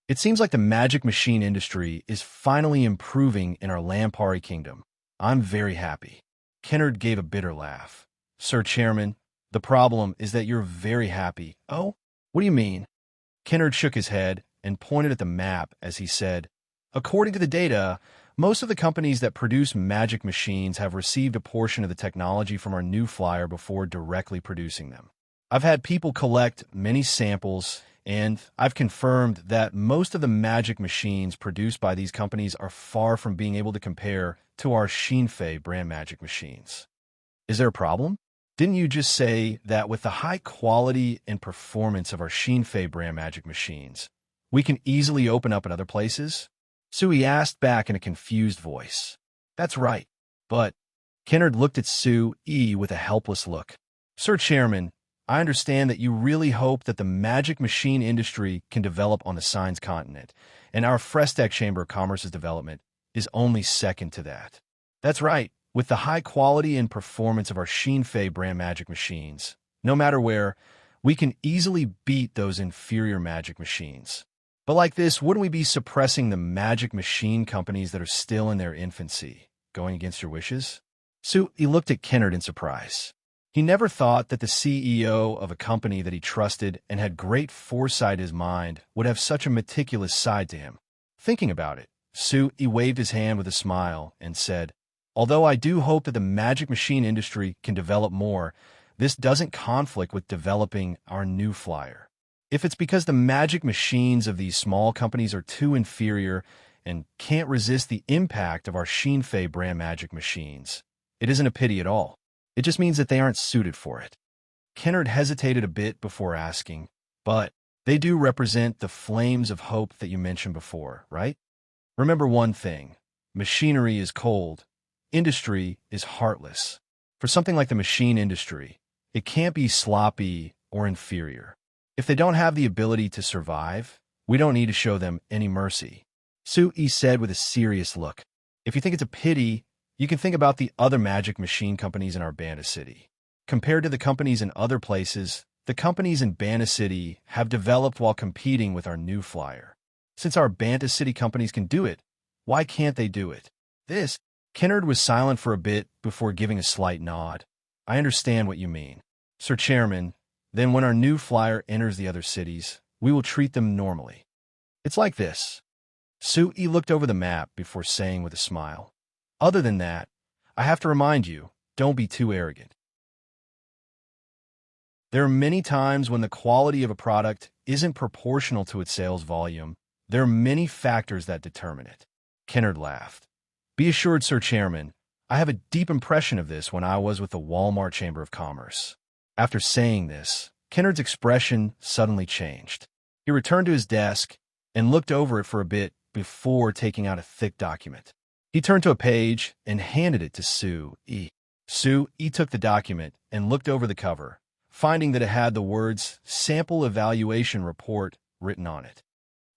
It seems like the magic machine industry is finally improving in our Lampari Kingdom. I'm very happy. Kennard gave a bitter laugh. Sir Chairman, the problem is that you're very happy. Oh, what do you mean? Kennard shook his head and pointed at the map as he said, according to the data, Most of the companies that produce magic machines have received a portion of the technology from our new flyer before directly producing them. I've had people collect many samples, and I've confirmed that most of the magic machines produced by these companies are far from being able to compare to our Shinfei brand magic machines. Is there a problem? Didn't you just say that with the high quality and performance of our Shinfei brand magic machines, we can easily open up in other places? Sui asked back in a confused voice. That's right, but Kennard looked at Sui with a helpless look. Sir Chairman, I understand that you really hope that the magic machine industry can develop on the Signs continent, and our Frestec Chamber of Commerce's development is only second to that. That's right. With the high quality and performance of our Shinfei brand magic machines, no matter where, we can easily beat those inferior magic machines. But like this, wouldn't we be suppressing the magic machine companies that are still in their infancy, going against your wishes? He looked at Kennard in surprise. He never thought that the CEO of a company that he trusted and had great foresight in his mind would have such a meticulous side to him. Thinking about it, he waved his hand with a smile and said, although I do hope that the magic machine industry can develop more, this doesn't conflict with developing our new flyer. If it's because the magic machines of these small companies are too inferior and can't resist the impact of our Shinfei brand magic machines, it isn't a pity at all. It just means that they aren't suited for it. Kennard hesitated a bit before asking, but they do represent the flames of hope that you mentioned before, right? Remember one thing, machinery is cold. Industry is heartless. For something like the machine industry, it can't be sloppy or inferior. If they don't have the ability to survive, we don't need to show them any mercy. Sui said with a serious look. If you think it's a pity, you can think about the other magic machine companies in our Banda City. Compared to the companies in other places, the companies in Banda City have developed while competing with our new flyer. Since our Banda City companies can do it, why can't they do it? Kennard was silent for a bit before giving a slight nod. I understand what you mean. Sir Chairman, then when our new flyer enters the other cities, we will treat them normally. It's like this. Sui looked over the map before saying with a smile. Other than that, I have to remind you, don't be too arrogant. There are many times when the quality of a product isn't proportional to its sales volume. There are many factors that determine it. Kennard laughed. Be assured, Sir Chairman, I have a deep impression of this when I was with the Walmart Chamber of Commerce. After saying this, Kennard's expression suddenly changed. He returned to his desk and looked over it for a bit before taking out a thick document. He turned to a page and handed it to Sui. Sui took the document and looked over the cover, finding that it had the words Sample Evaluation Report written on it.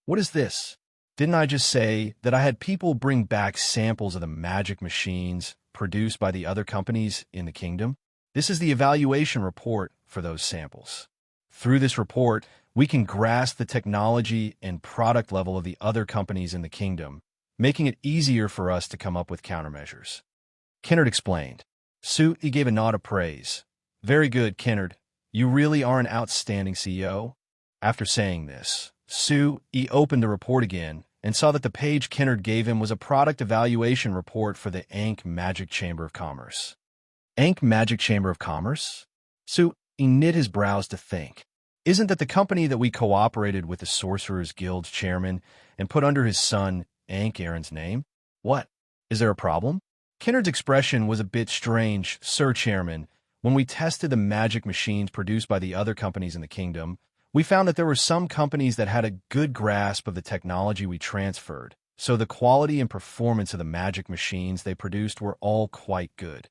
What is this? Didn't I just say that I had people bring back samples of the magic machines produced by the other companies in the kingdom? This is the evaluation report for those samples. Through this report, we can grasp the technology and product level of the other companies in the kingdom, making it easier for us to come up with countermeasures. Kennard explained. Sui gave a nod of praise. Very good, Kennard. You really are an outstanding CEO. After saying this, Sui opened the report again and saw that the page Kennard gave him was a product evaluation report for the Ankh Magic Chamber of Commerce. Ankh Magic Chamber of Commerce? Sui knit his brows to think. Isn't that the company that we cooperated with the Sorcerers Guild's chairman and put under his son Ankh Aaron's name? What? Is there a problem? Kennard's expression was a bit strange, Sir Chairman. When we tested the magic machines produced by the other companies in the kingdom, we found that there were some companies that had a good grasp of the technology we transferred, so the quality and performance of the magic machines they produced were all quite good.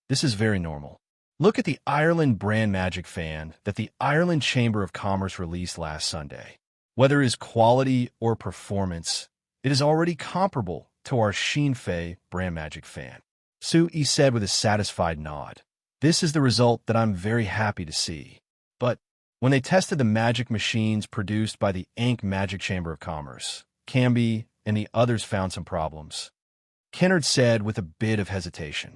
This is very normal. Look at the Ireland brand magic fan that the Ireland Chamber of Commerce released last Sunday. Whether it is quality or performance, it is already comparable to our Shinfei brand magic fan. Sui said with a satisfied nod. This is the result that I'm very happy to see. But when they tested the magic machines produced by the Ankh Magic Chamber of Commerce, Camby and the others found some problems. Kennard said with a bit of hesitation.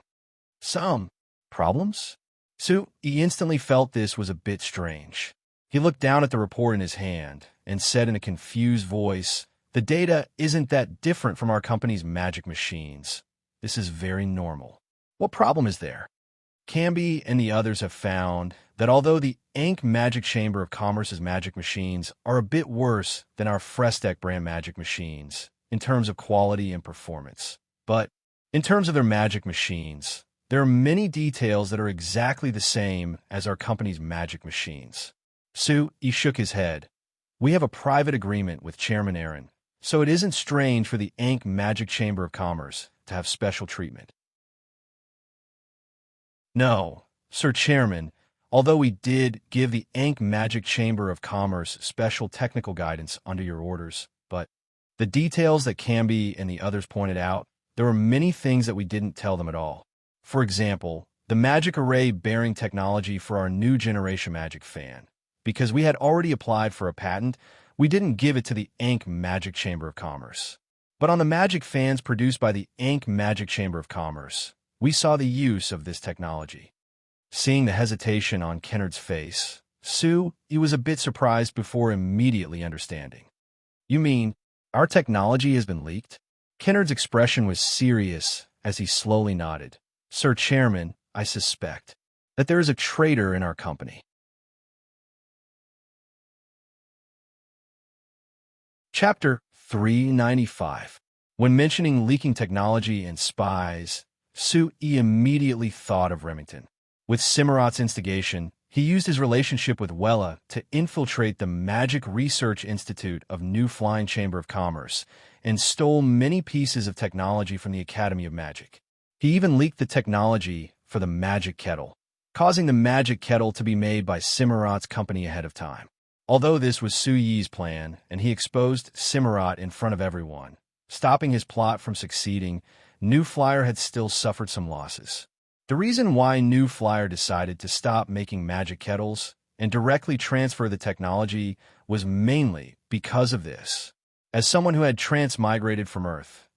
Some problems? Sui instantly felt this was a bit strange. He looked down at the report in his hand and said in a confused voice The data isn't that different from our company's magic machines. This is very normal. What problem is there? Camby and the others have found that although the Ink Magic Chamber of Commerce's magic machines are a bit worse than our Frestec brand magic machines in terms of quality and performance, but in terms of their magic machines, there are many details that are exactly the same as our company's magic machines. He shook his head. We have a private agreement with Chairman Aaron, so it isn't strange for the Ink Magic Chamber of Commerce to have special treatment. No, Sir Chairman, although we did give the Ink Magic Chamber of Commerce special technical guidance under your orders, but the details that Camby and the others pointed out, there were many things that we didn't tell them at all. For example, the magic array bearing technology for our new generation magic fan. Because we had already applied for a patent, we didn't give it to the Ink Magic Chamber of Commerce. But on the magic fans produced by the Ink Magic Chamber of Commerce, we saw the use of this technology. Seeing the hesitation on Kennard's face, he was a bit surprised before immediately understanding. You mean, our technology has been leaked? Kennard's expression was serious as he slowly nodded. Sir Chairman, I suspect that there is a traitor in our company. Chapter 395. When mentioning leaking technology and spies, He immediately thought of Remington. With Cimarrot's instigation, he used his relationship with Wella to infiltrate the Magic Research Institute of New Flying Chamber of Commerce and stole many pieces of technology from the Academy of Magic. He even leaked the technology for the Magic Kettle, causing the Magic Kettle to be made by Cimarrot's company ahead of time. Although this was Su Yi's plan, and he exposed Cimarrot in front of everyone, stopping his plot from succeeding, New Flyer had still suffered some losses. The reason why New Flyer decided to stop making magic kettles and directly transfer the technology was mainly because of this. As someone who had transmigrated from Earth,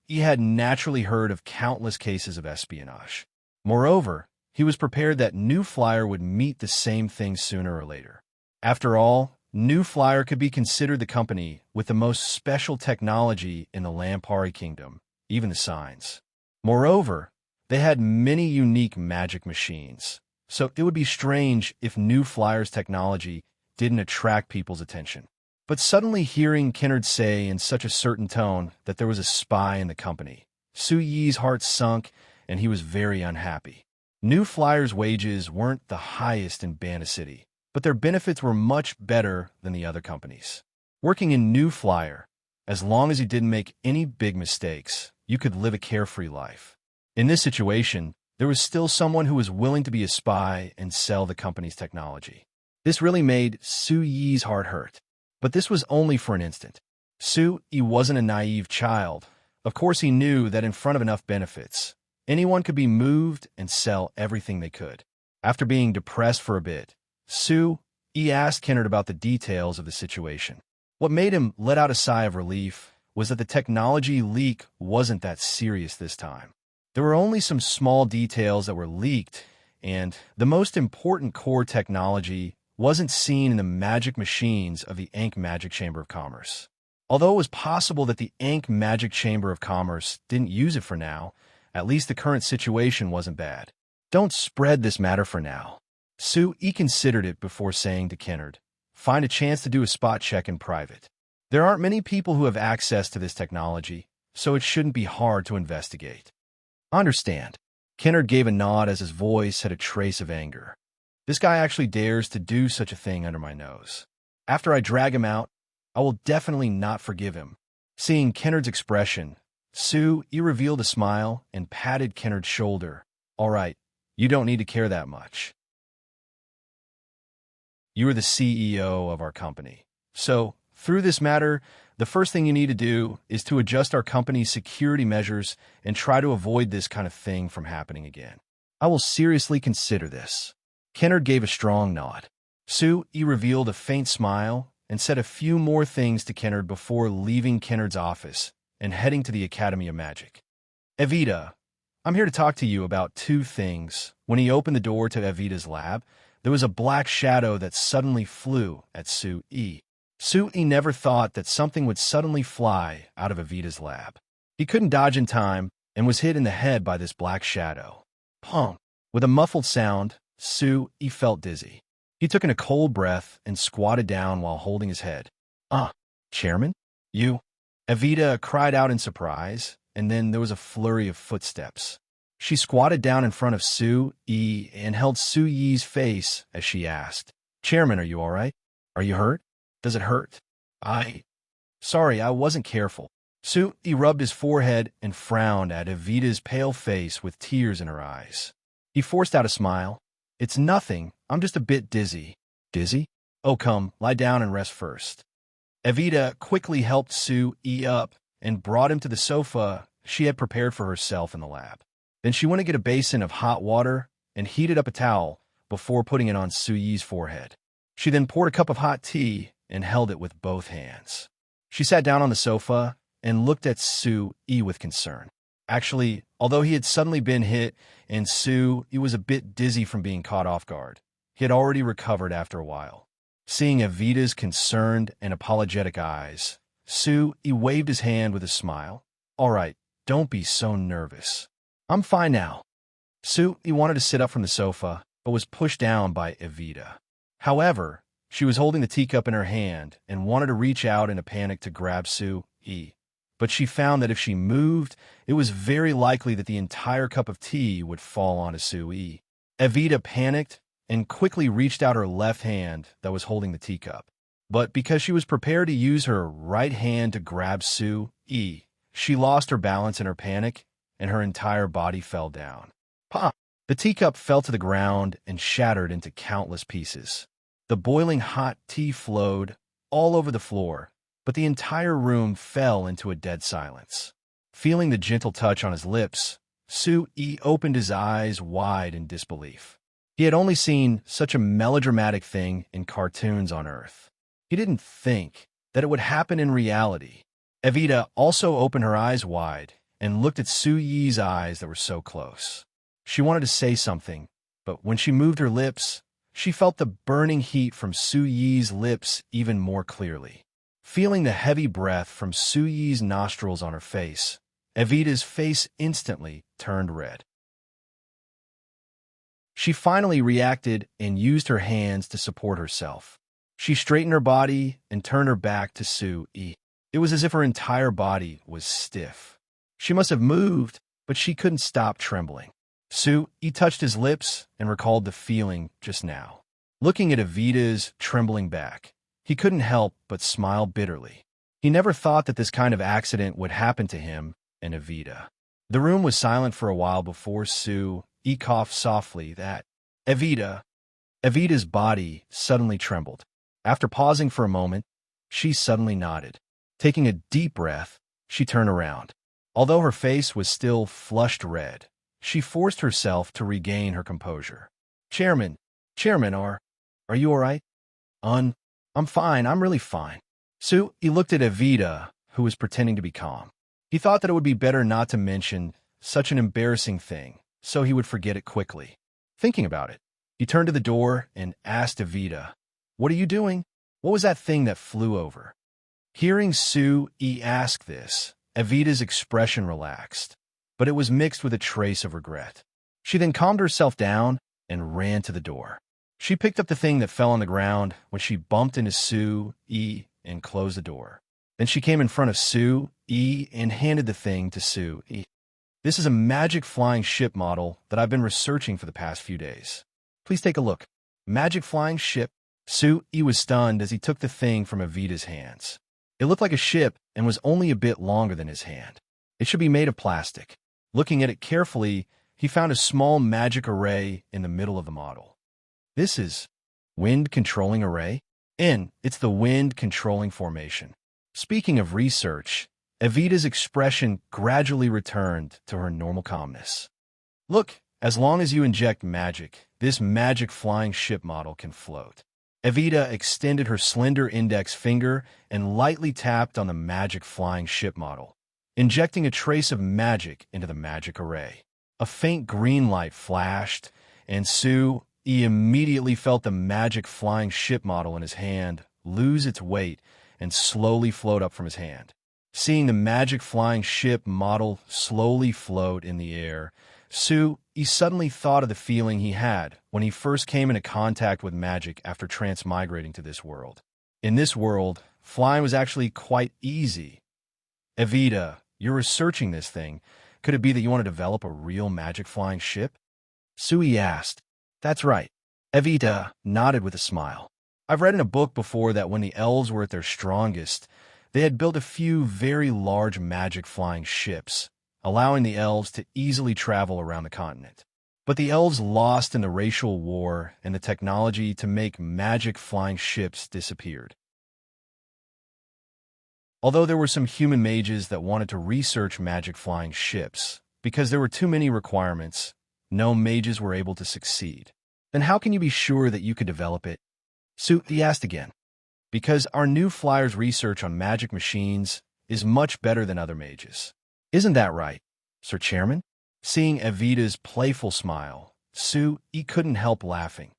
he had naturally heard of countless cases of espionage. Moreover, he was prepared that New Flyer would meet the same thing sooner or later. After all, New Flyer could be considered the company with the most special technology in the Lampari Kingdom, even the signs. Moreover, they had many unique magic machines, so it would be strange if New Flyer's technology didn't attract people's attention. But suddenly hearing Kennard say in such a certain tone that there was a spy in the company, Su Yi's heart sunk and he was very unhappy. New Flyer's wages weren't the highest in Banda City, but their benefits were much better than the other companies. Working in New Flyer, as long as you didn't make any big mistakes, you could live a carefree life. In this situation, there was still someone who was willing to be a spy and sell the company's technology. This really made Su Yi's heart hurt. But this was only for an instant. He wasn't a naive child. Of course, he knew that in front of enough benefits, anyone could be moved and sell everything they could. After being depressed for a bit, he asked Kennard about the details of the situation. What made him let out a sigh of relief was that the technology leak wasn't that serious this time. There were only some small details that were leaked, and the most important core technology wasn't seen in the magic machines of the Ink Magic Chamber of Commerce. Although it was possible that the Ink Magic Chamber of Commerce didn't use it for now, at least the current situation wasn't bad. Don't spread this matter for now. He considered it before saying to Kennard, find a chance to do a spot check in private. There aren't many people who have access to this technology, so it shouldn't be hard to investigate. Understand. Kennard gave a nod as his voice had a trace of anger. This guy actually dares to do such a thing under my nose. After I drag him out, I will definitely not forgive him. Seeing Kennard's expression, he revealed a smile and patted Kennard's shoulder. All right, you don't need to care that much. You are the CEO of our company. So, through this matter, the first thing you need to do is to adjust our company's security measures and try to avoid this kind of thing from happening again. I will seriously consider this. Kennard gave a strong nod. He revealed a faint smile and said a few more things to Kennard before leaving Kennard's office and heading to the Academy of Magic. Evita, I'm here to talk to you about two things. When he opened the door to Evita's lab, there was a black shadow that suddenly flew at Su Yi. Sui never thought that something would suddenly fly out of Evita's lap. He couldn't dodge in time and was hit in the head by this black shadow. Pong! With a muffled sound, Sui felt dizzy. He took in a cold breath and squatted down while holding his head. Chairman? You? Evita cried out in surprise, and then there was a flurry of footsteps. She squatted down in front of Sui and held Sui's face as she asked, Chairman, are you all right? Are you hurt? Does it hurt? Sorry, I wasn't careful. Sui rubbed his forehead and frowned at Evita's pale face with tears in her eyes. He forced out a smile. It's nothing. I'm just a bit dizzy. Dizzy? Oh, come, lie down and rest first. Evita quickly helped Sui up and brought him to the sofa she had prepared for herself in the lab. Then she went to get a basin of hot water and heated up a towel before putting it on Sui's forehead. She then poured a cup of hot tea and held it with both hands. She sat down on the sofa and looked at Sui with concern. Actually, although he had suddenly been hit and Sui was a bit dizzy from being caught off guard, he had already recovered after a while. Seeing Evita's concerned and apologetic eyes, Sui waved his hand with a smile. All right, don't be so nervous. I'm fine now. Sui wanted to sit up from the sofa, but was pushed down by Evita. However, she was holding the teacup in her hand and wanted to reach out in a panic to grab Sui. But she found that if she moved, it was very likely that the entire cup of tea would fall onto Sui. Evita panicked and quickly reached out her left hand that was holding the teacup. But because she was prepared to use her right hand to grab Sui, she lost her balance in her panic, and her entire body fell down. Pop! The teacup fell to the ground and shattered into countless pieces. The boiling hot tea flowed all over the floor, but the entire room fell into a dead silence. Feeling the gentle touch on his lips, Sui opened his eyes wide in disbelief. He had only seen such a melodramatic thing in cartoons on Earth. He didn't think that it would happen in reality. Evita also opened her eyes wide and looked at Sui's eyes that were so close. She wanted to say something, but when she moved her lips, she felt the burning heat from Sui's lips even more clearly. Feeling the heavy breath from Sui's nostrils on her face, Evita's face instantly turned red. She finally reacted and used her hands to support herself. She straightened her body and turned her back to Sui. It was as if her entire body was stiff. She must have moved, but she couldn't stop trembling. Sui touched his lips and recalled the feeling just now. Looking at Evita's trembling back, he couldn't help but smile bitterly. He never thought that this kind of accident would happen to him and Evita. The room was silent for a while before Sui coughed softly that Evita's body suddenly trembled. After pausing for a moment, she suddenly nodded. Taking a deep breath, she turned around. Although her face was still flushed red, she forced herself to regain her composure. Chairman, are you all right? I'm fine, I'm really fine. Sui looked at Evita, who was pretending to be calm. He thought that it would be better not to mention such an embarrassing thing, so he would forget it quickly. Thinking about it, he turned to the door and asked Evita, What are you doing? What was that thing that flew over? Hearing Sui ask this, Evita's expression relaxed, but it was mixed with a trace of regret. She then calmed herself down and ran to the door. She picked up the thing that fell on the ground when she bumped into Sui and closed the door. Then she came in front of Sui and handed the thing to Sui. This is a magic flying ship model that I've been researching for the past few days. Please take a look. Magic flying ship. Sui was stunned as he took the thing from Evita's hands. It looked like a ship and was only a bit longer than his hand. It should be made of plastic. Looking at it carefully, he found a small magic array in the middle of the model. This is wind controlling array, and it's the wind controlling formation. Speaking of research, Evita's expression gradually returned to her normal calmness. Look, as long as you inject magic, this magic flying ship model can float. Evita extended her slender index finger and lightly tapped on the magic flying ship model, injecting a trace of magic into the magic array. A faint green light flashed, and Sui immediately felt the magic flying ship model in his hand lose its weight and slowly float up from his hand. Seeing the magic flying ship model slowly float in the air, he suddenly thought of the feeling he had when he first came into contact with magic after transmigrating to this world. In this world, flying was actually quite easy. Evita, you're researching this thing. Could it be that you want to develop a real magic flying ship? Sui asked. That's right. Evita nodded with a smile. I've read in a book before that when the elves were at their strongest, they had built a few very large magic flying ships, allowing the elves to easily travel around the continent. But the elves lost in the racial war, and the technology to make magic flying ships disappeared. Although there were some human mages that wanted to research magic flying ships, because there were too many requirements, no mages were able to succeed. Then how can you be sure that you could develop it? He asked again. Because our new flyer's research on magic machines is much better than other mages. Isn't that right, Sir Chairman? Seeing Evita's playful smile, he couldn't help laughing.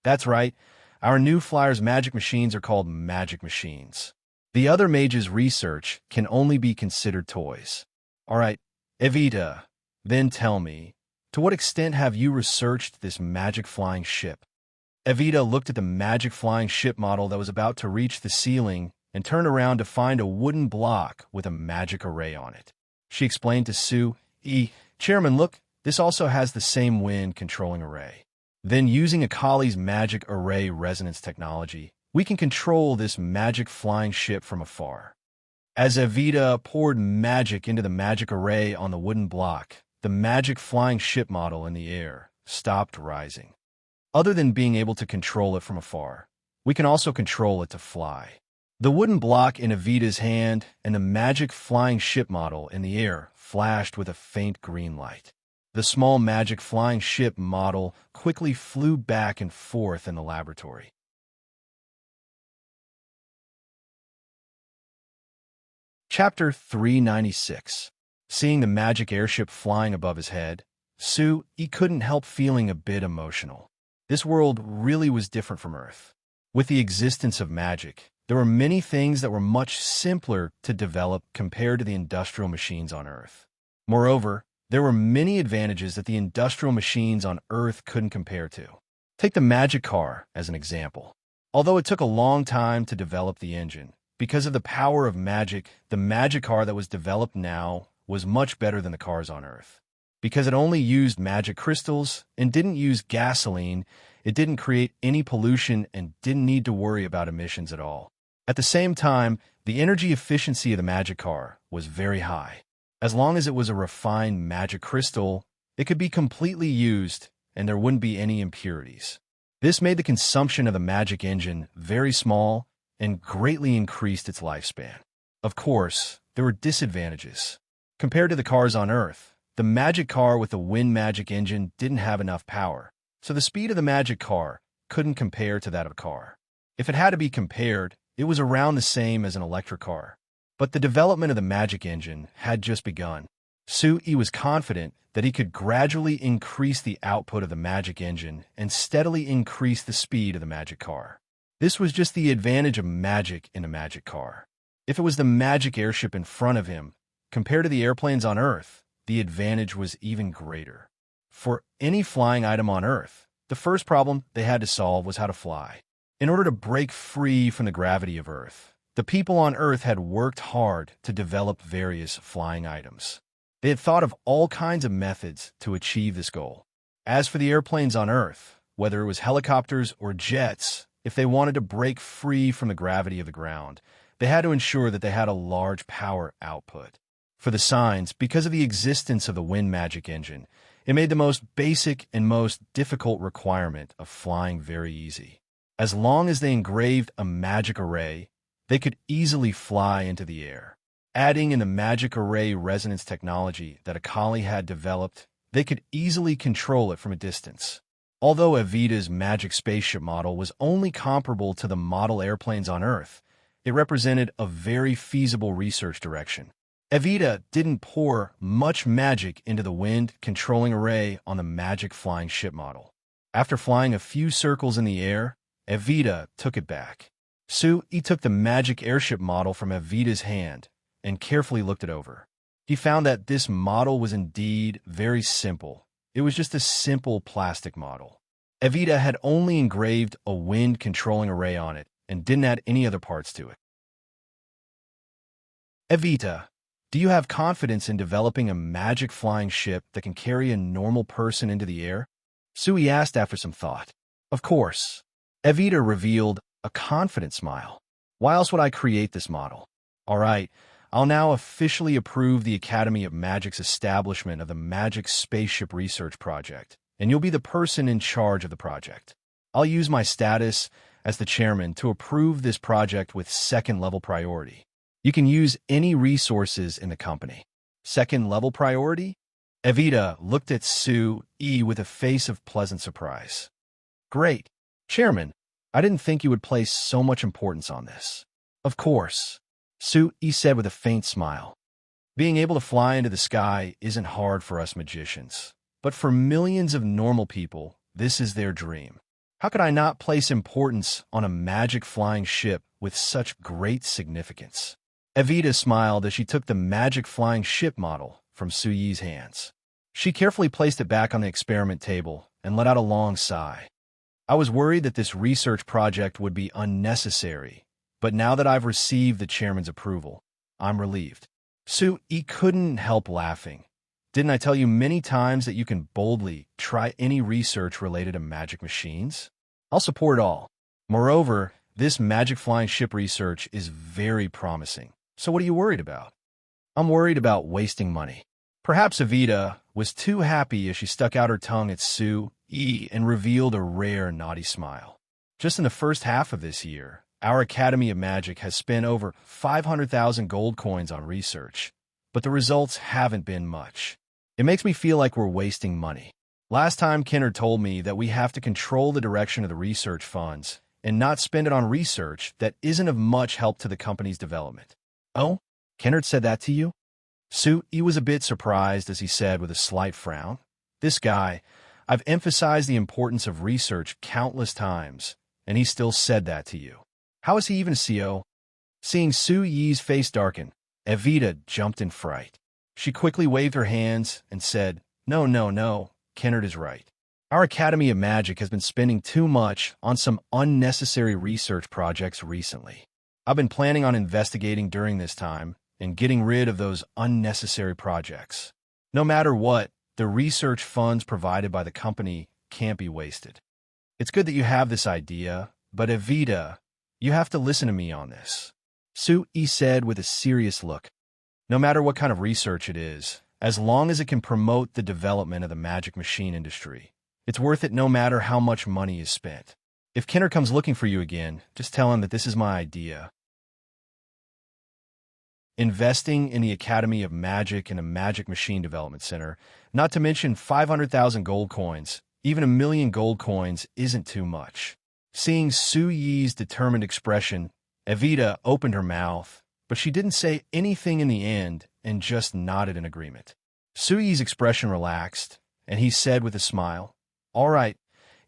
That's right. Our new flyer's magic machines are called magic machines. The other mages' research can only be considered toys. All right, Evita, then tell me, to what extent have you researched this magic flying ship? Evita looked at the magic flying ship model that was about to reach the ceiling and turned around to find a wooden block with a magic array on it. She explained to Chairman, look, this also has the same wind controlling array. Then using Akali's magic array resonance technology, we can control this magic flying ship from afar. As Evita poured magic into the magic array on the wooden block, the magic flying ship model in the air stopped rising. Other than being able to control it from afar, we can also control it to fly. The wooden block in Evita's hand and the magic flying ship model in the air flashed with a faint green light. The small magic flying ship model quickly flew back and forth in the laboratory. Chapter 396. Seeing the magic airship flying above his head, he couldn't help feeling a bit emotional. This world really was different from Earth. With the existence of magic, there were many things that were much simpler to develop compared to the industrial machines on Earth. Moreover, there were many advantages that the industrial machines on Earth couldn't compare to. Take the magic car as an example. Although it took a long time to develop the engine, because of the power of magic, the magic car that was developed now was much better than the cars on Earth. Because it only used magic crystals and didn't use gasoline, it didn't create any pollution and didn't need to worry about emissions at all. At the same time, the energy efficiency of the magic car was very high. As long as it was a refined magic crystal, it could be completely used and there wouldn't be any impurities. This made the consumption of the magic engine very small and greatly increased its lifespan. Of course, there were disadvantages. Compared to the cars on Earth, the magic car with the wind magic engine didn't have enough power, so the speed of the magic car couldn't compare to that of a car. If it had to be compared, it was around the same as an electric car. But the development of the magic engine had just begun. He was confident that he could gradually increase the output of the magic engine and steadily increase the speed of the magic car. This was just the advantage of magic in a magic car. If it was the magic airship in front of him, compared to the airplanes on Earth, the advantage was even greater. For any flying item on Earth, the first problem they had to solve was how to fly. In order to break free from the gravity of Earth, the people on Earth had worked hard to develop various flying items. They had thought of all kinds of methods to achieve this goal. As for the airplanes on Earth, whether it was helicopters or jets, if they wanted to break free from the gravity of the ground, they had to ensure that they had a large power output. For the signs, because of the existence of the wind magic engine, it made the most basic and most difficult requirement of flying very easy. As long as they engraved a magic array, they could easily fly into the air. Adding in the magic array resonance technology that Akali had developed, they could easily control it from a distance. Although Evita's magic spaceship model was only comparable to the model airplanes on Earth, it represented a very feasible research direction. Evita didn't pour much magic into the wind controlling array on the magic flying ship model. After flying a few circles in the air, Evita took it back. Sui took the magic airship model from Evita's hand and carefully looked it over. He found that this model was indeed very simple. It was just a simple plastic model. Evita had only engraved a wind-controlling array on it and didn't add any other parts to it. Evita, do you have confidence in developing a magic flying ship that can carry a normal person into the air? Sui asked after some thought. Of course. Evita revealed a confident smile. Why else would I create this model? All right, I'll now officially approve the Academy of Magic's establishment of the Magic Spaceship Research Project, and you'll be the person in charge of the project. I'll use my status as the chairman to approve this project with second-level priority. You can use any resources in the company. Second-level priority? Evita looked at Sui with a face of pleasant surprise. Great. Chairman, I didn't think you would place so much importance on this. Of course, Sui said with a faint smile. Being able to fly into the sky isn't hard for us magicians, but for millions of normal people, this is their dream. How could I not place importance on a magic flying ship with such great significance? Evita smiled as she took the magic flying ship model from Sui's hands. She carefully placed it back on the experiment table and let out a long sigh. I was worried that this research project would be unnecessary, but now that I've received the chairman's approval, I'm relieved. Sui couldn't help laughing. Didn't I tell you many times that you can boldly try any research related to magic machines? I'll support all. Moreover, this magic flying ship research is very promising. So what are you worried about? I'm worried about wasting money. Perhaps Evita was too happy as she stuck out her tongue at Sui and revealed a rare naughty smile. Just in the first half of this year, our Academy of Magic has spent over 500,000 gold coins on research, but the results haven't been much. It makes me feel like we're wasting money. Last time Kennard told me that we have to control the direction of the research funds and not spend it on research that isn't of much help to the company's development. Oh, Kennard said that to you? Sui was a bit surprised as he said with a slight frown. This guy, I've emphasized the importance of research countless times, and he still said that to you. How is he even a CO? Seeing Sui's face darken, Evita jumped in fright. She quickly waved her hands and said, No, Kennard is right. Our Academy of Magic has been spending too much on some unnecessary research projects recently. I've been planning on investigating during this time and getting rid of those unnecessary projects. No matter what, the research funds provided by the company can't be wasted. It's good that you have this idea, but Evita, you have to listen to me on this. Sui said with a serious look. No matter what kind of research it is, as long as it can promote the development of the magic machine industry, it's worth it no matter how much money is spent. If Kennard comes looking for you again, just tell him that this is my idea. Investing in the Academy of Magic and a Magic Machine Development Center, not to mention 500,000 gold coins, even 1,000,000 gold coins isn't too much. Seeing Sui's determined expression, Evita opened her mouth, but she didn't say anything in the end and just nodded in agreement. Sui's expression relaxed, and he said with a smile, All right,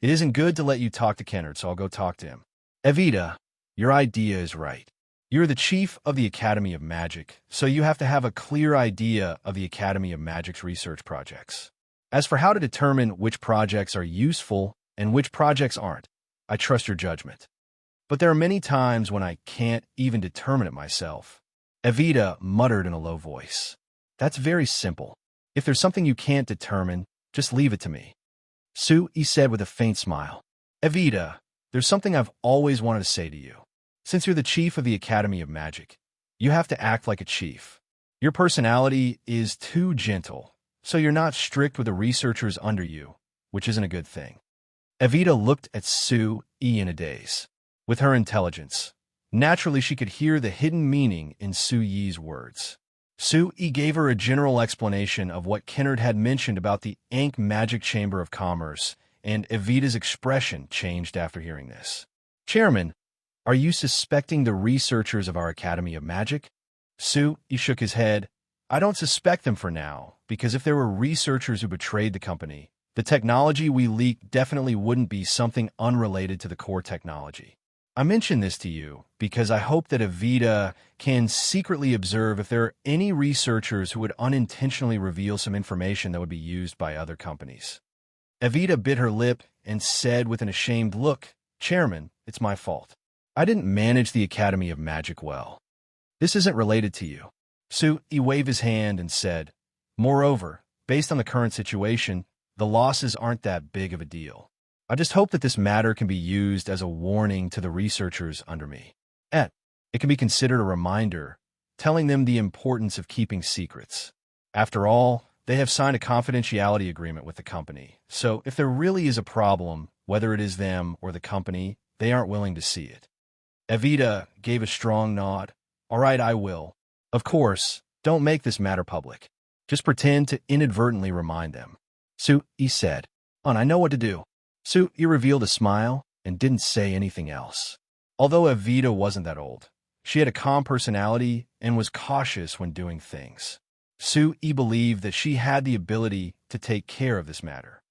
it isn't good to let you talk to Kennard, so I'll go talk to him. Evita, your idea is right. You're the chief of the Academy of Magic, so you have to have a clear idea of the Academy of Magic's research projects. As for how to determine which projects are useful and which projects aren't, I trust your judgment. But there are many times when I can't even determine it myself. Evita muttered in a low voice. That's very simple. If there's something you can't determine, just leave it to me. Sui said with a faint smile. Evita, there's something I've always wanted to say to you. Since you're the chief of the Academy of Magic, you have to act like a chief. Your personality is too gentle, so you're not strict with the researchers under you, which isn't a good thing. Evita looked at Sui in a daze. With her intelligence, naturally she could hear the hidden meaning in Sui's words. Sui gave her a general explanation of what Kennard had mentioned about the Ankh Magic Chamber of Commerce, and Evita's expression changed after hearing this. Chairman, are you suspecting the researchers of our Academy of Magic? Sui shook his head. I don't suspect them for now, because if there were researchers who betrayed the company, the technology we leaked definitely wouldn't be something unrelated to the core technology. I mention this to you because I hope that Evita can secretly observe if there are any researchers who would unintentionally reveal some information that would be used by other companies. Evita bit her lip and said with an ashamed look, Chairman, it's my fault. I didn't manage the Academy of Magic well. This isn't related to you. He waved his hand and said, Moreover, based on the current situation, the losses aren't that big of a deal. I just hope that this matter can be used as a warning to the researchers under me. It can be considered a reminder, telling them the importance of keeping secrets. After all, they have signed a confidentiality agreement with the company, so if there really is a problem, whether it is them or the company, they aren't willing to see it. Evita gave a strong nod. All right, I will. Of course, don't make this matter public. Just pretend to inadvertently remind them. He said, I know what to do. He revealed a smile and didn't say anything else. Although Evita wasn't that old, she had a calm personality and was cautious when doing things. He believed that she had the ability to take care of this matter.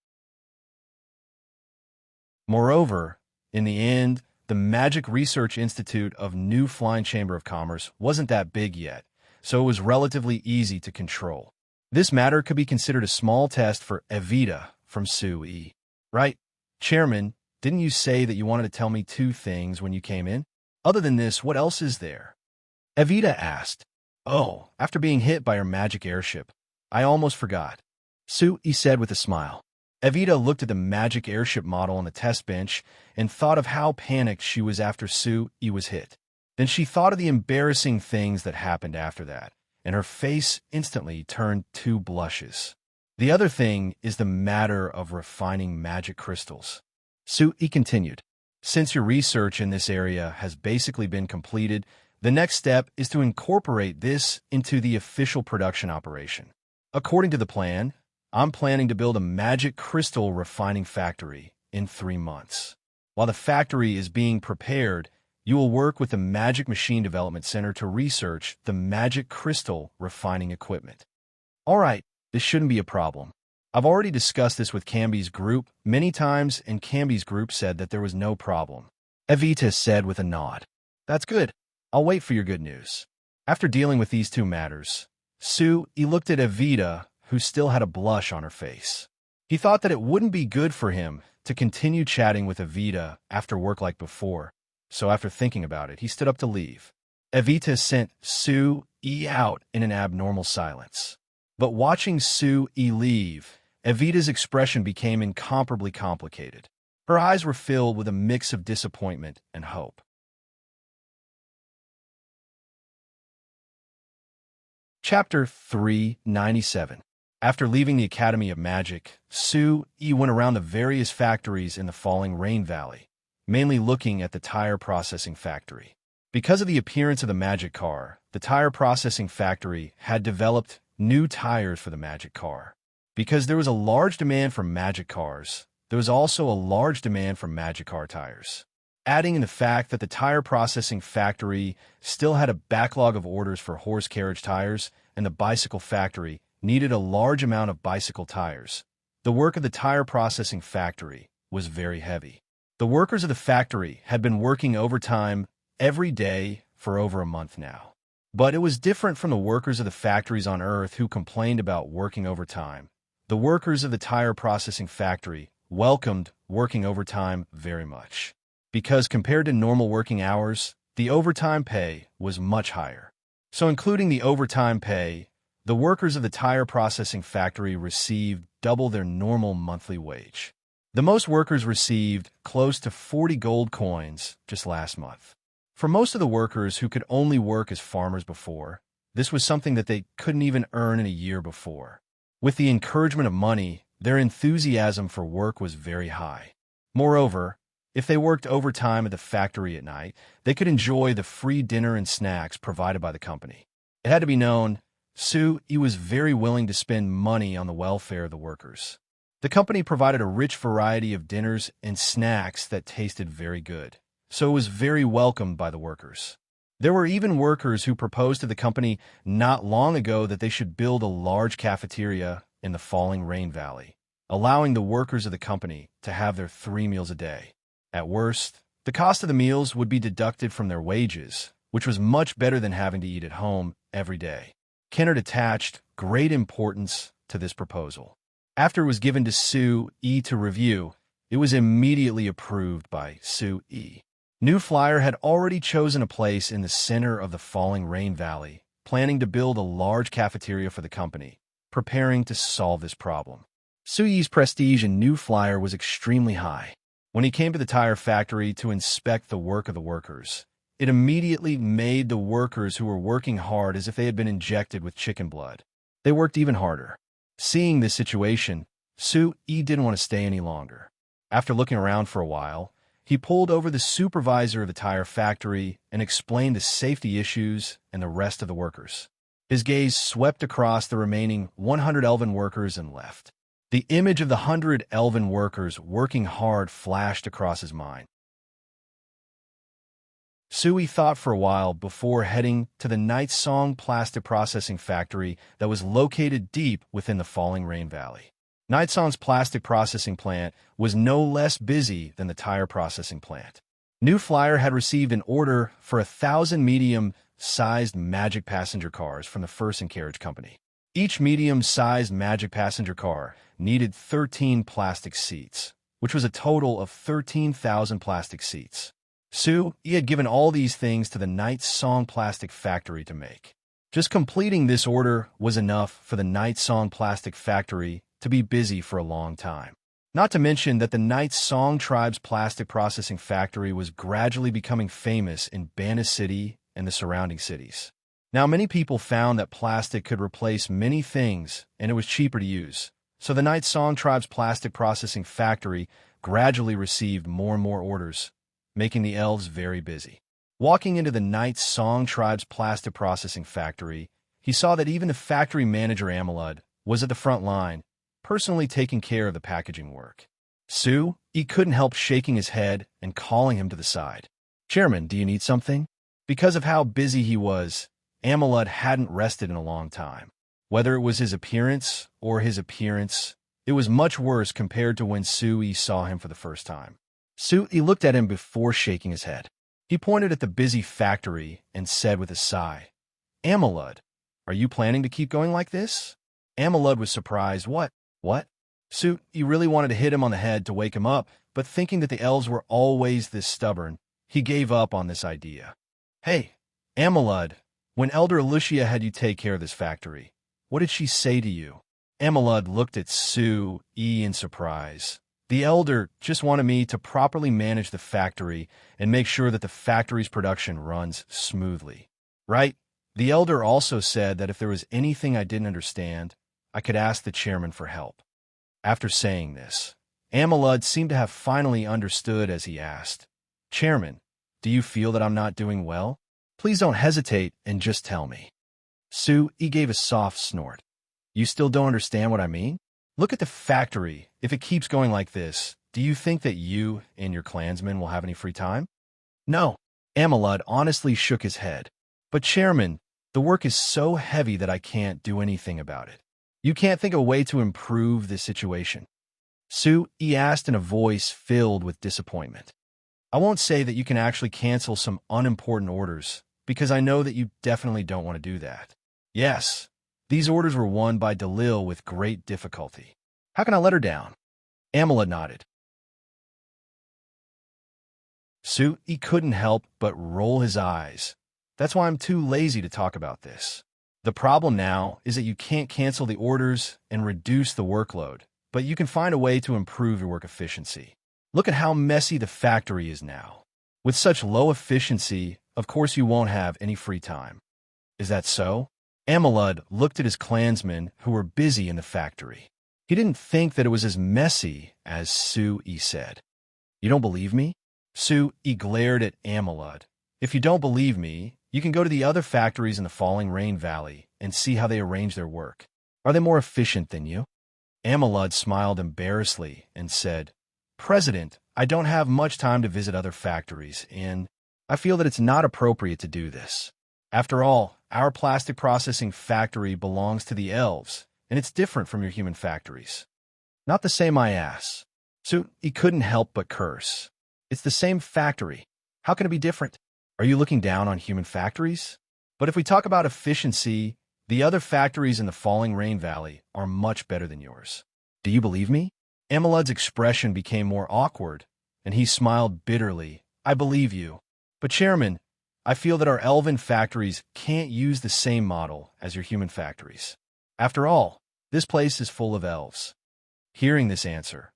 Moreover, in the end, the Magic Research Institute of New Flying Chamber of Commerce wasn't that big yet, so it was relatively easy to control. This matter could be considered a small test for Evita from Sui. Right? Chairman, didn't you say that you wanted to tell me 2 things when you came in? Other than this, what else is there? Evita asked. After being hit by her magic airship, I almost forgot. He said with a smile. Evita looked at the magic airship model on the test bench and thought of how panicked she was after Sui was hit. Then she thought of the embarrassing things that happened after that, and her face instantly turned 2 blushes. The other thing is the matter of refining magic crystals. He continued, since your research in this area has basically been completed, the next step is to incorporate this into the official production operation. According to the plan, I'm planning to build a magic crystal refining factory in 3 months. While the factory is being prepared, you will work with the Magic Machine Development Center to research the magic crystal refining equipment. All right. This shouldn't be a problem. I've already discussed this with Camby's group many times, and Camby's group said that there was no problem. Evita said with a nod. That's good. I'll wait for your good news. After dealing with these 2 matters, he looked at Evita, who still had a blush on her face. He thought that it wouldn't be good for him to continue chatting with Evita after work like before, so after thinking about it, he stood up to leave. Evita sent Sui out in an abnormal silence. But watching Sui leave, Evita's expression became incomparably complicated. Her eyes were filled with a mix of disappointment and hope. Chapter 397. After leaving the Academy of Magic, Sui went around the various factories in the Falling Rain Valley, mainly looking at the tire processing factory. Because of the appearance of the magic car, the tire processing factory had developed new tires for the magic car. Because there was a large demand for magic cars, there was also a large demand for magic car tires. Adding in the fact that the tire processing factory still had a backlog of orders for horse carriage tires, and the bicycle factory needed a large amount of bicycle tires. The work of the tire processing factory was very heavy. The workers of the factory had been working overtime every day for over a month now. But it was different from the workers of the factories on Earth who complained about working overtime. The workers of the tire processing factory welcomed working overtime very much. Because compared to normal working hours, the overtime pay was much higher. So including the overtime pay, the workers of the tire processing factory received double their normal monthly wage. The most workers received close to 40 gold coins just last month. For most of the workers who could only work as farmers before, this was something that they couldn't even earn in a year before. With the encouragement of money, their enthusiasm for work was very high. Moreover, if they worked overtime at the factory at night, they could enjoy the free dinner and snacks provided by the company. It had to be known, Sui was very willing to spend money on the welfare of the workers. The company provided a rich variety of dinners and snacks that tasted very good, so it was very welcomed by the workers. There were even workers who proposed to the company not long ago that they should build a large cafeteria in the Falling Rain Valley, allowing the workers of the company to have their 3 meals a day. At worst, The cost of the meals would be deducted from their wages, which was much better than having to eat at home every day. Kennard attached great importance to this proposal. After it was given to Sue E to review, it was immediately approved by Sue E. New Flyer had already chosen a place in the center of the falling rain valley, planning to build a large cafeteria for the company, preparing to solve this problem. Sue E's prestige in New Flyer was extremely high. When he came to the tire factory to inspect the work of the workers, it immediately made the workers who were working hard as if they had been injected with chicken blood. They worked even harder. Seeing this situation, Sue E didn't want to stay any longer. After looking around for a while, he pulled over the supervisor of the tire factory and explained the safety issues and the rest of the workers. His gaze swept across the remaining 100 elven workers and left. The image of the 100 elven workers working hard flashed across his mind. Sui thought for a while before heading to the Night Song plastic processing factory that was located deep within the falling rain valley. Night Song's plastic processing plant was no less busy than the tire processing plant. New Flyer had received an order for 1,000 medium-sized magic passenger cars from the First and Carriage Company. Each medium-sized magic passenger car needed 13 plastic seats, which was a total of 13,000 plastic seats. Sue, he had given all these things to the Night Song plastic factory to make. Just completing this order was enough for the Night Song plastic factory to be busy for a long time. Not to mention that the Night Song tribe's plastic processing factory was gradually becoming famous in Banna City and the surrounding cities. Now, many people found that plastic could replace many things and it was cheaper to use. So the Night Song tribe's plastic processing factory gradually received more and more orders, making the elves very busy. Walking into the Night Song tribe's plastic processing factory, he saw that even the factory manager Amelud was at the front line, personally taking care of the packaging work. Sue, he couldn't help shaking his head and calling him to the side. "Chairman, do you need something?" Because of how busy he was, Amelud hadn't rested in a long time. Whether it was his appearance, it was much worse compared to when Sui saw him for the first time. Sui looked at him before shaking his head. He pointed at the busy factory and said with a sigh, "Amelud, are you planning to keep going like this?" Amelud was surprised. What? Sui really wanted to hit him on the head to wake him up, but thinking that the elves were always this stubborn, he gave up on this idea. "Hey, Amelud, when Elder Alicia had you take care of this factory, what did she say to you?" Amelud looked at Sui in surprise. "The Elder just wanted me to properly manage the factory and make sure that the factory's production runs smoothly. Right? The Elder also said that if there was anything I didn't understand, I could ask the chairman for help." After saying this, Amelud seemed to have finally understood as he asked, "Chairman, do you feel that I'm not doing well? Please don't hesitate and just tell me." Sui gave a soft snort. "You still don't understand what I mean? Look at the factory. If it keeps going like this, do you think that you and your clansmen will have any free time?" "No." Amelud honestly shook his head. "But Chairman, the work is so heavy that I can't do anything about it. You can't think of a way to improve this situation?" Sui asked in a voice filled with disappointment. "I won't say that you can actually cancel some unimportant orders, because I know that you definitely don't want to do that. Yes, these orders were won by Delil with great difficulty. How can I let her down?" Amelud nodded. Sui couldn't help but roll his eyes. "That's why I'm too lazy to talk about this. The problem now is that you can't cancel the orders and reduce the workload, but you can find a way to improve your work efficiency. Look at how messy the factory is now. With such low efficiency, of course you won't have any free time." "Is that so?" Amelud looked at his clansmen who were busy in the factory. He didn't think that it was as messy as Sui said. "You don't believe me?" Sui glared at Amelud. "If you don't believe me, you can go to the other factories in the Falling Rain Valley and see how they arrange their work. Are they more efficient than you?" Amelud smiled embarrassedly and said, "President, I don't have much time to visit other factories, and I feel that it's not appropriate to do this. After all, our plastic processing factory belongs to the elves, and it's different from your human factories." "Not the same, my ass." Sui couldn't help but curse. It's the same factory. How can it be different? Are you looking down on human factories? But if we talk about efficiency, the other factories in the Falling Rain Valley are much better than yours. Do you believe me? Amelud's expression became more awkward, and he smiled bitterly. I believe you. But Chairman, I feel that our elven factories can't use the same model as your human factories. After all, this place is full of elves. Hearing this answer,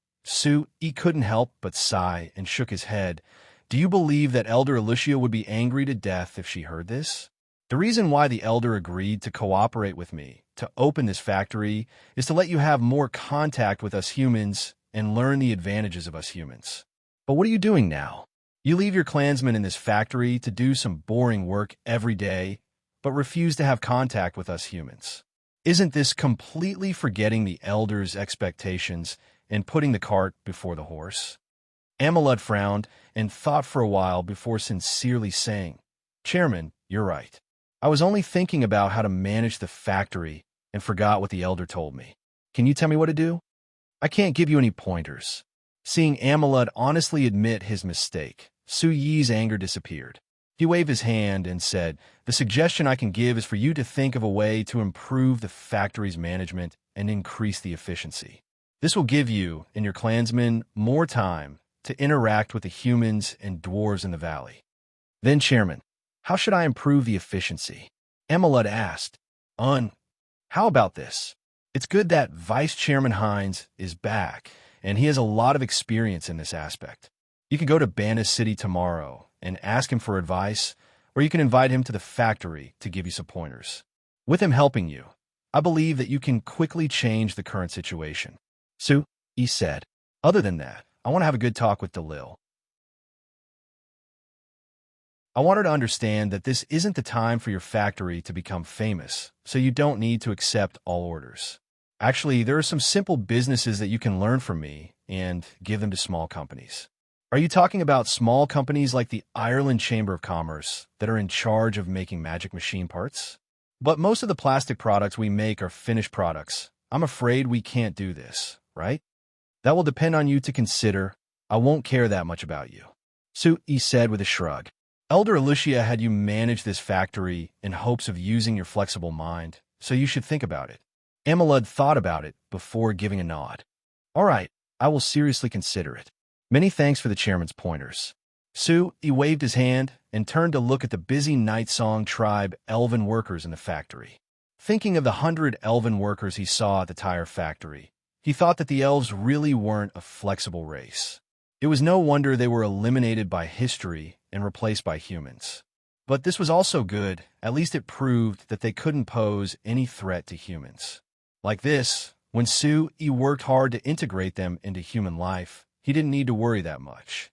he couldn't help but sigh and shook his head. Do you believe that Elder Alicia would be angry to death if she heard this? The reason why the Elder agreed to cooperate with me to open this factory is to let you have more contact with us humans and learn the advantages of us humans. But what are you doing now? You leave your clansmen in this factory to do some boring work every day, but refuse to have contact with us humans. Isn't this completely forgetting the Elder's expectations and putting the cart before the horse? Amelud frowned and thought for a while before sincerely saying, Chairman, you're right. I was only thinking about how to manage the factory and forgot what the Elder told me. Can you tell me what to do? I can't give you any pointers. Seeing Amelud honestly admit his mistake, Su Yi's anger disappeared. He waved his hand and said, the suggestion I can give is for you to think of a way to improve the factory's management and increase the efficiency. This will give you and your clansmen more time to interact with the humans and dwarves in the valley. Then, Chairman, how should I improve the efficiency? Amelud asked. How about this? It's good that Vice Chairman Hines is back, and he has a lot of experience in this aspect. You can go to Bannis City tomorrow and ask him for advice, or you can invite him to the factory to give you some pointers. With him helping you, I believe that you can quickly change the current situation. He said. Other than that, I want to have a good talk with Delil. I want her to understand that this isn't the time for your factory to become famous, so you don't need to accept all orders. Actually, there are some simple businesses that you can learn from me and give them to small companies. Are you talking about small companies like the Ireland Chamber of Commerce that are in charge of making magic machine parts? But most of the plastic products we make are finished products. I'm afraid we can't do this, right? That will depend on you to consider. I won't care that much about you. He said with a shrug. Elder Alicia had you manage this factory in hopes of using your flexible mind, so you should think about it. Amelud thought about it before giving a nod. All right, I will seriously consider it. Many thanks for the chairman's pointers. He waved his hand and turned to look at the busy Night Song tribe elven workers in the factory. Thinking of the 100 elven workers he saw at the tire factory, he thought that the elves really weren't a flexible race. It was no wonder they were eliminated by history and replaced by humans. But this was also good. At least it proved that they couldn't pose any threat to humans. Like this, when he worked hard to integrate them into human life, he didn't need to worry that much.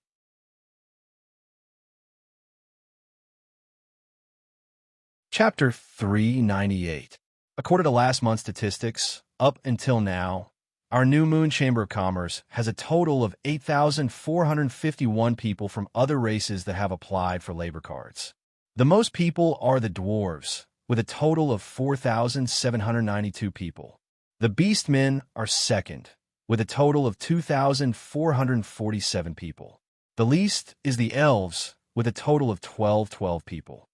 Chapter 398. According to last month's statistics, up until now, our New Moon Chamber of Commerce has a total of 8,451 people from other races that have applied for labor cards. The most people are the dwarves, with a total of 4,792 people. The beastmen are second, with a total of 2,447 people. The least is the elves, with a total of 12 people.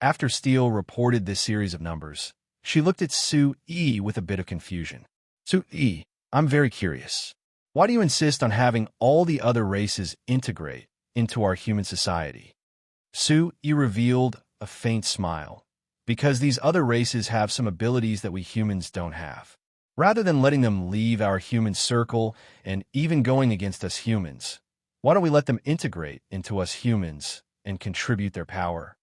After Steele reported this series of numbers, she looked at Su-E with a bit of confusion. Su-E, I'm very curious. Why do you insist on having all the other races integrate into our human society? Su-E revealed a faint smile. Because these other races have some abilities that we humans don't have. Rather than letting them leave our human circle and even going against us humans, why don't we let them integrate into us humans and contribute their power?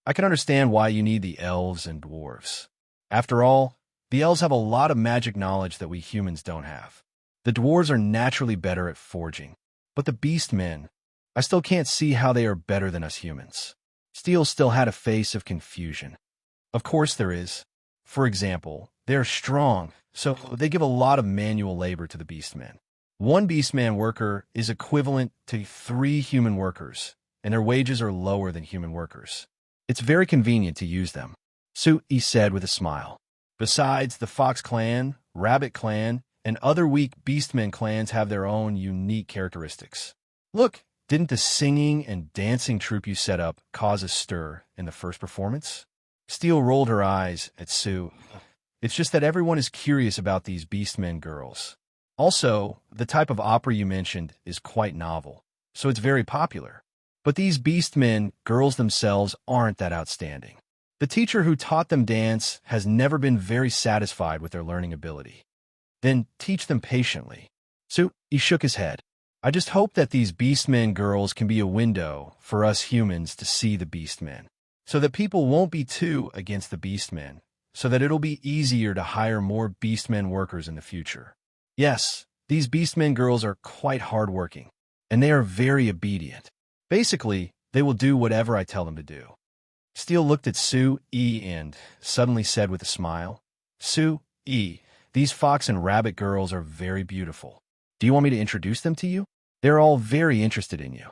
I can understand why you need the elves and dwarves. After all, the elves have a lot of magic knowledge that we humans don't have. The dwarves are naturally better at forging. But the beastmen, I still can't see how they are better than us humans. Steele still had a face of confusion. Of course there is. For example, they are strong, so they give a lot of manual labor to the beastmen. One beastman worker is equivalent to 3 human workers, and their wages are lower than human workers. It's very convenient to use them, Su-E said with a smile. Besides, the Fox Clan, Rabbit Clan, and other weak beastmen clans have their own unique characteristics. Look, Didn't the singing and dancing troupe you set up cause a stir in the first performance? Steele rolled her eyes at Sue. It's just that everyone is curious about these Beastmen girls. Also, the type of opera you mentioned is quite novel, so it's very popular. But these Beastmen girls themselves aren't that outstanding. The teacher who taught them dance has never been very satisfied with their learning ability. Then teach them patiently. So he shook his head. I just hope that these Beastmen girls can be a window for us humans to see the Beastmen, so that people won't be too against the Beastmen, so that it'll be easier to hire more Beastmen workers in the future. Yes, these Beastmen girls are quite hardworking, and they are very obedient. Basically, they will do whatever I tell them to do. Steele looked at Sue E. and suddenly said with a smile, Sue E., these fox and rabbit girls are very beautiful. Do you want me to introduce them to you? They're all very interested in you.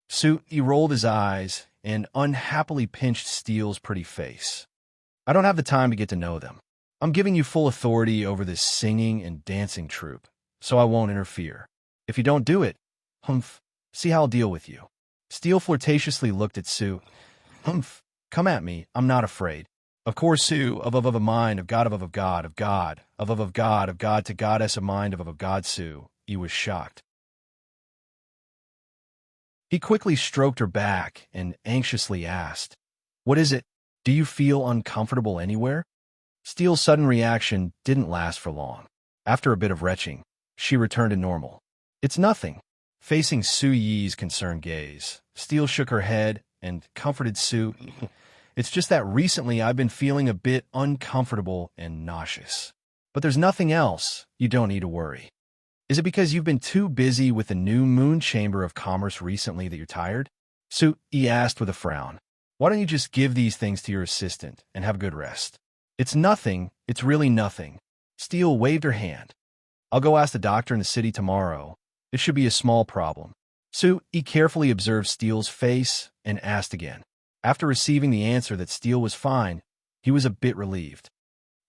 Sue E. rolled his eyes and unhappily pinched Steele's pretty face. I don't have the time to get to know them. I'm giving you full authority over this singing and dancing troupe, so I won't interfere. If you don't do it, see how I'll deal with you. Steele flirtatiously looked at Sue. Come at me, I'm not afraid. Of course, Sue, of a mind, of God, of God, of God, of God, of God to goddess, a mind of God, Sue. He was shocked. He quickly stroked her back and anxiously asked, What is it? Do you feel uncomfortable anywhere? Steele's sudden reaction didn't last for long. After a bit of retching, she returned to normal. It's nothing. Facing Sue Yi's concerned gaze, Steele shook her head and comforted Sue. It's just that recently I've been feeling a bit uncomfortable and nauseous. But there's nothing else. You don't need to worry. Is it because you've been too busy with the new Moon Chamber of Commerce recently that you're tired? Sue E asked with a frown. Why don't you just give these things to your assistant and have a good rest? It's nothing. It's really nothing. Steele waved her hand. I'll go ask the doctor in the city tomorrow. It should be a small problem. Sue E carefully observed Steele's face and asked again. After receiving the answer that Steele was fine, he was a bit relieved.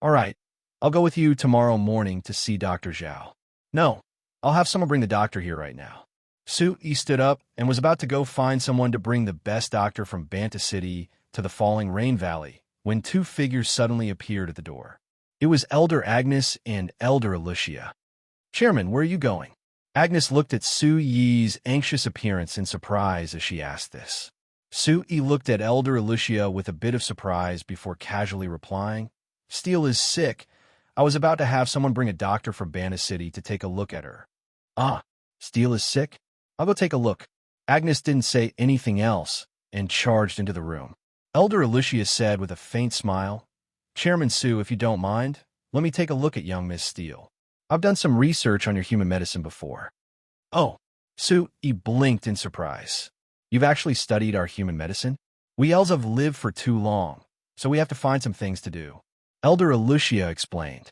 All right, I'll go with you tomorrow morning to see Dr. Zhao. No, I'll have someone bring the doctor here right now. Sue E stood up and was about to go find someone to bring the best doctor from Banta City to the falling rain valley when two figures suddenly appeared at the door. It was Elder Agnes and Elder Alicia. Chairman, where are you going? Agnes looked at Sue Yi's anxious appearance in surprise as she asked this. Sue E looked at Elder Alicia with a bit of surprise before casually replying, Steele is sick. I was about to have someone bring a doctor from Banta City to take a look at her. Ah, Steele is sick? I'll go take a look. Agnes didn't say anything else and charged into the room. Elder Alicia said with a faint smile, Chairman Sue, if you don't mind, let me take a look at young Miss Steele. I've done some research on your human medicine before. Oh, Sue E blinked in surprise. You've actually studied our human medicine? We elves have lived for too long, so we have to find some things to do. Elder Alicia explained.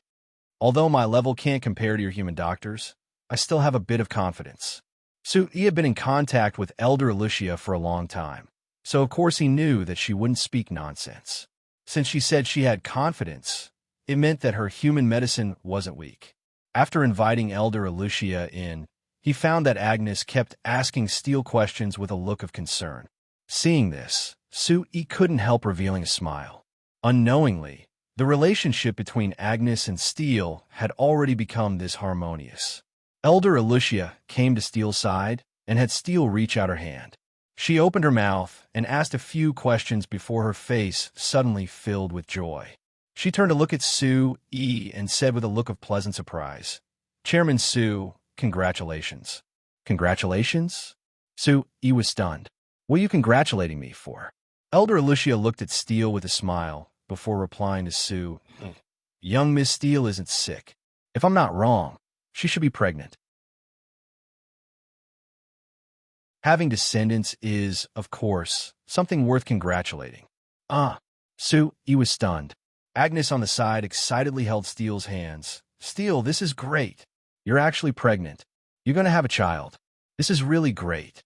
Although my level can't compare to your human doctors, I still have a bit of confidence. Sue E had been in contact with Elder Alicia for a long time, so of course he knew that she wouldn't speak nonsense. Since she said she had confidence, it meant that her human medicine wasn't weak. After inviting Elder Alicia in, he found that Agnes kept asking Steele questions with a look of concern. Seeing this, Sue E couldn't help revealing a smile. Unknowingly, the relationship between Agnes and Steele had already become this harmonious. Elder Alicia came to Steele's side and had Steele reach out her hand. She opened her mouth and asked a few questions before her face suddenly filled with joy. She turned to look at Sue E and said with a look of pleasant surprise, Chairman Sue, congratulations. Congratulations? Sue E was stunned. What are you congratulating me for? Elder Alicia looked at Steele with a smile before replying to Sue, Young Miss Steele isn't sick. If I'm not wrong, she should be pregnant. Having descendants is, of course, something worth congratulating. Sue E was stunned. Agnes on the side excitedly held Steele's hands. Steele, this is great. You're actually pregnant. You're going to have a child. This is really great.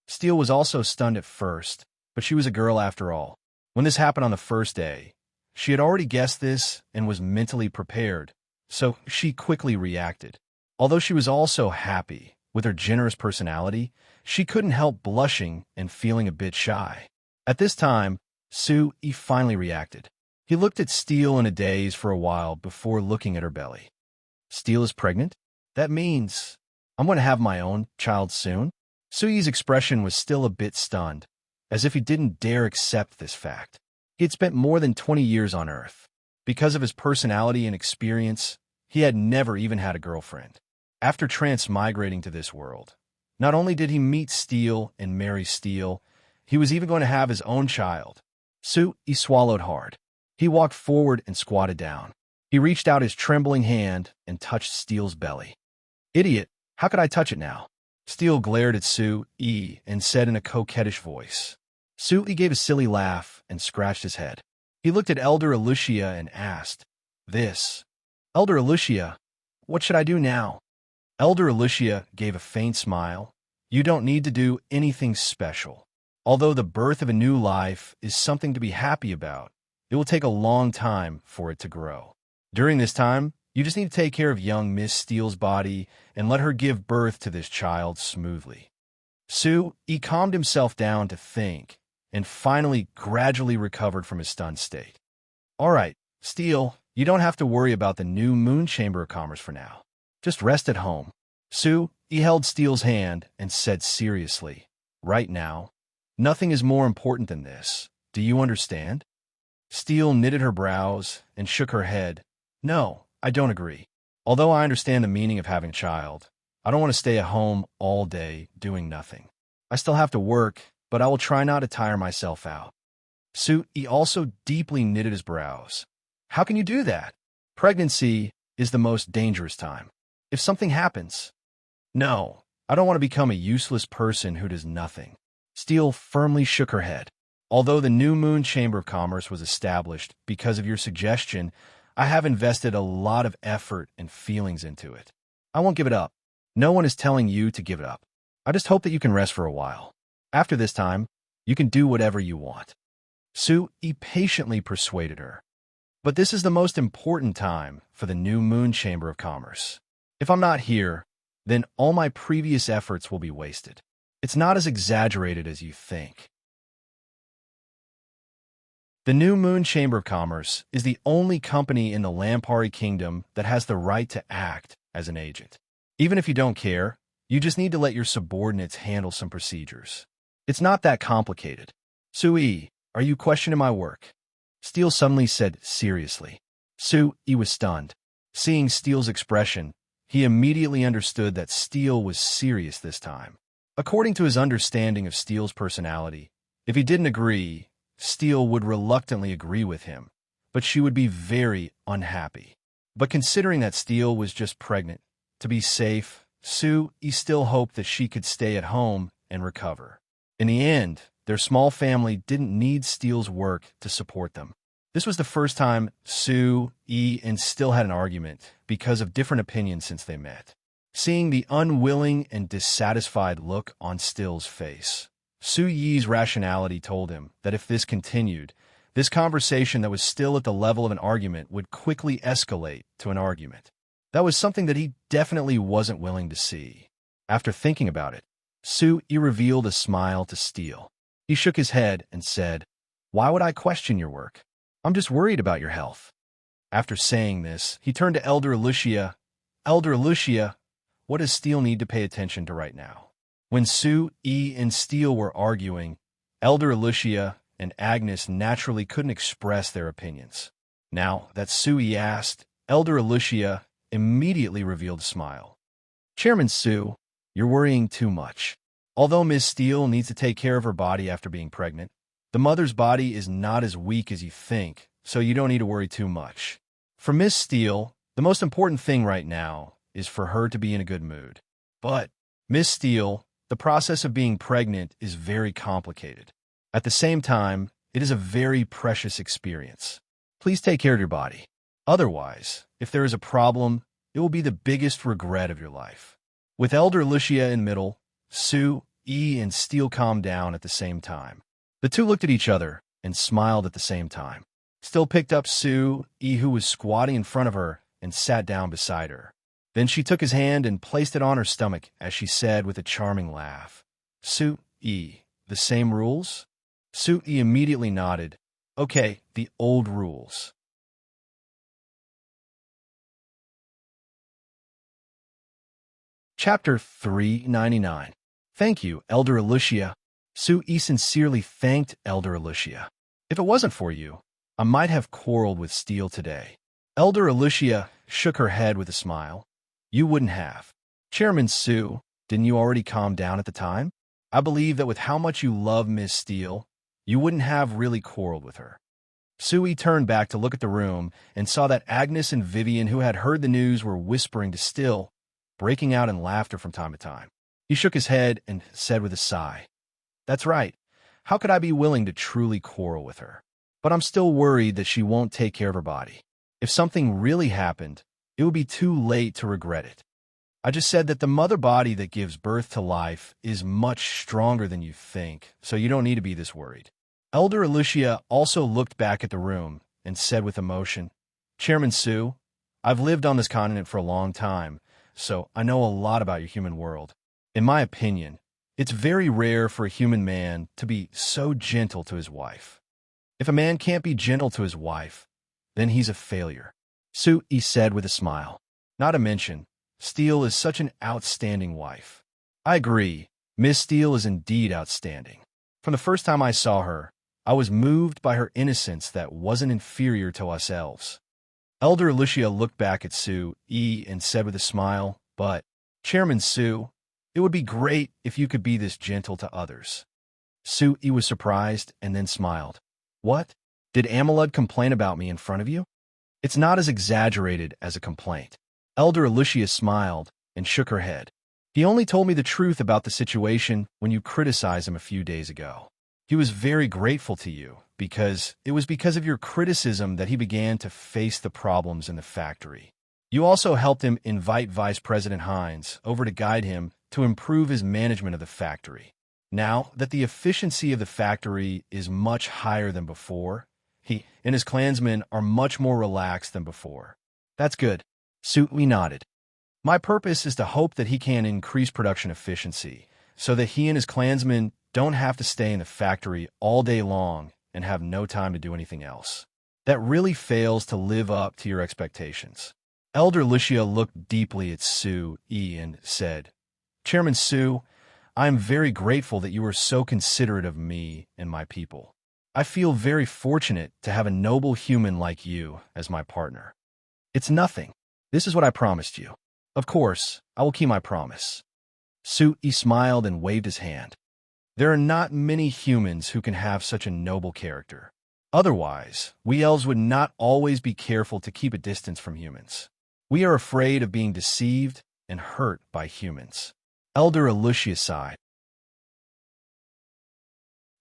Steele was also stunned at first, but she was a girl after all. When this happened on the first day, she had already guessed this and was mentally prepared, so she quickly reacted. Although she was also happy With her generous personality, she couldn't help blushing and feeling a bit shy. At this time, Sue-yi finally reacted. He looked at Steele in a daze for a while before looking at her belly. Steele is pregnant? That means I'm going to have my own child soon? Sue-yi's expression was still a bit stunned, as if he didn't dare accept this fact. He had spent more than 20 years on Earth. Because of his personality and experience, he had never even had a girlfriend. After transmigrating to this world, not only did he meet Steele and marry Steele, he was even going to have his own child. Sue-yi swallowed hard. He walked forward and squatted down. He reached out his trembling hand and touched Steele's belly. Idiot, how could I touch it now? Steele glared at Sue-yi and said in a coquettish voice. Sue-yi gave a silly laugh and scratched his head. He looked at Elder Alicia and asked, Elder Alicia, what should I do now? Elder Alicia gave a faint smile. You don't need to do anything special. Although the birth of a new life is something to be happy about, it will take a long time for it to grow. During this time, you just need to take care of young Miss Steele's body and let her give birth to this child smoothly. Sue-yi calmed himself down to think, and finally gradually recovered from his stunned state. All right, Steele, you don't have to worry about the new Moon Chamber of Commerce for now. Just rest at home. Sue-yi held Steele's hand and said seriously, right now, nothing is more important than this. Do you understand? Steele knitted her brows and shook her head. No, I don't agree. Although I understand the meaning of having a child, I don't want to stay at home all day doing nothing. I still have to work, but I will try not to tire myself out. Sue-yi also deeply knitted his brows. How can you do that? Pregnancy is the most dangerous time. If something happens... No, I don't want to become a useless person who does nothing. Steele firmly shook her head. Although the new Moon Chamber of Commerce was established because of your suggestion, I have invested a lot of effort and feelings into it. I won't give it up. No one is telling you to give it up. I just hope that you can rest for a while. After this time, you can do whatever you want. Sue-yi patiently persuaded her. But this is the most important time for the new Moon Chamber of Commerce. If I'm not here, then all my previous efforts will be wasted. It's not as exaggerated as you think. The new Moon Chamber of Commerce is the only company in the Lampari Kingdom that has the right to act as an agent. Even if you don't care, you just need to let your subordinates handle some procedures. It's not that complicated. Sue-yi, are you questioning my work? Steele suddenly said seriously. Sue-yi was stunned. Seeing Steele's expression, he immediately understood that Steele was serious this time. According to his understanding of Steele's personality, if he didn't agree, Steele would reluctantly agree with him, but she would be very unhappy. But considering that Steele was just pregnant, to be safe, Sue-yi still hoped that she could stay at home and recover. In the end, their small family didn't need Steele's work to support them. This was the first time Sue-yi and Steele had an argument because of different opinions since they met. Seeing the unwilling and dissatisfied look on Steele's face, Sue-yi's rationality told him that if this continued, this conversation that was still at the level of an argument would quickly escalate to an argument. That was something that he definitely wasn't willing to see. After thinking about it, Sue-yi revealed a smile to Steele. He shook his head and said, "Why would I question your work? I'm just worried about your health." After saying this, he turned to Elder Alicia. Elder Alicia, what does Steele need to pay attention to right now? When Sue-yi and Steele were arguing, Elder Alicia and Agnes naturally couldn't express their opinions. Now that Sue-yi asked, Elder Alicia immediately revealed a smile. Chairman Sue, you're worrying too much. Although Miss Steele needs to take care of her body after being pregnant, the mother's body is not as weak as you think, so you don't need to worry too much. For Miss Steele, the most important thing right now is for her to be in a good mood. But, Miss Steele, the process of being pregnant is very complicated. At the same time, it is a very precious experience. Please take care of your body. Otherwise, if there is a problem, it will be the biggest regret of your life. With Elder Alicia in middle, Sue-yi and Steele calmed down at the same time. The two looked at each other and smiled at the same time. Steele picked up Sue-yi, who was squatting in front of her, and sat down beside her. Then she took his hand and placed it on her stomach as she said with a charming laugh, "Suit-e, the same rules?" Suit-e immediately nodded. "Okay, the old rules." Chapter 399. Thank you, Elder Alicia. Suit-e sincerely thanked Elder Alicia. If it wasn't for you, I might have quarreled with Steele today. Elder Alicia shook her head with a smile. You wouldn't have. Chairman Sue, didn't you already calm down at the time? I believe that with how much you love Miss Steele, you wouldn't have really quarreled with her. Sue turned back to look at the room and saw that Agnes and Vivian, who had heard the news, were whispering to Steele, breaking out in laughter from time to time. He shook his head and said with a sigh, "That's right. How could I be willing to truly quarrel with her? But I'm still worried that she won't take care of her body. If something really happened, it would be too late to regret it. I just said that the mother body that gives birth to life is much stronger than you think, so you don't need to be this worried." Elder Alicia also looked back at the room and said with emotion, "Chairman Sue, I've lived on this continent for a long time, so I know a lot about your human world. In my opinion, it's very rare for a human man to be so gentle to his wife. If a man can't be gentle to his wife, then he's a failure." Suit-e said with a smile. "Not to mention, Steele is such an outstanding wife." "I agree. Miss Steele is indeed outstanding. From the first time I saw her, I was moved by her innocence that wasn't inferior to us elves." Elder Alicia looked back at Sue-e and said with a smile, "But, Chairman Sue, it would be great if you could be this gentle to others." Sue-e was surprised and then smiled. "What? Did Amelud complain about me in front of you?" "It's not as exaggerated as a complaint." Elder Alicia smiled and shook her head. "He only told me the truth about the situation when you criticized him a few days ago. He was very grateful to you because it was because of your criticism that he began to face the problems in the factory. You also helped him invite Vice President Hines over to guide him to improve his management of the factory. Now that the efficiency of the factory is much higher than before, he and his clansmen are much more relaxed than before." "That's good." Suit-e nodded. "My purpose is to hope that he can increase production efficiency so that he and his clansmen don't have to stay in the factory all day long and have no time to do anything else. That really fails to live up to your expectations." Elder Alicia looked deeply at Sue-e and said, "Chairman Sue, I am very grateful that you are so considerate of me and my people. I feel very fortunate to have a noble human like you as my partner." "It's nothing. This is what I promised you. Of course, I will keep my promise." Suit-e smiled and waved his hand. "There are not many humans who can have such a noble character. Otherwise, we elves would not always be careful to keep a distance from humans. We are afraid of being deceived and hurt by humans." Elder Alicia sighed.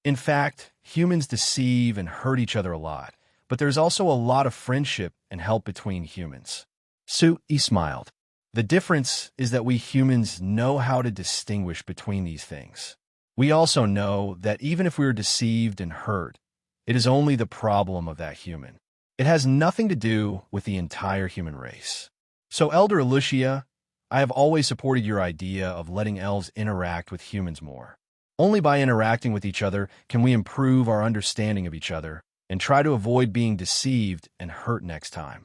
"In fact, humans deceive and hurt each other a lot, but there's also a lot of friendship and help between humans." Suit-e smiled. "The difference is that we humans know how to distinguish between these things. We also know that even if we are deceived and hurt, it is only the problem of that human. It has nothing to do with the entire human race. So, Elder Alicia, I have always supported your idea of letting elves interact with humans more. Only by interacting with each other can we improve our understanding of each other and try to avoid being deceived and hurt next time."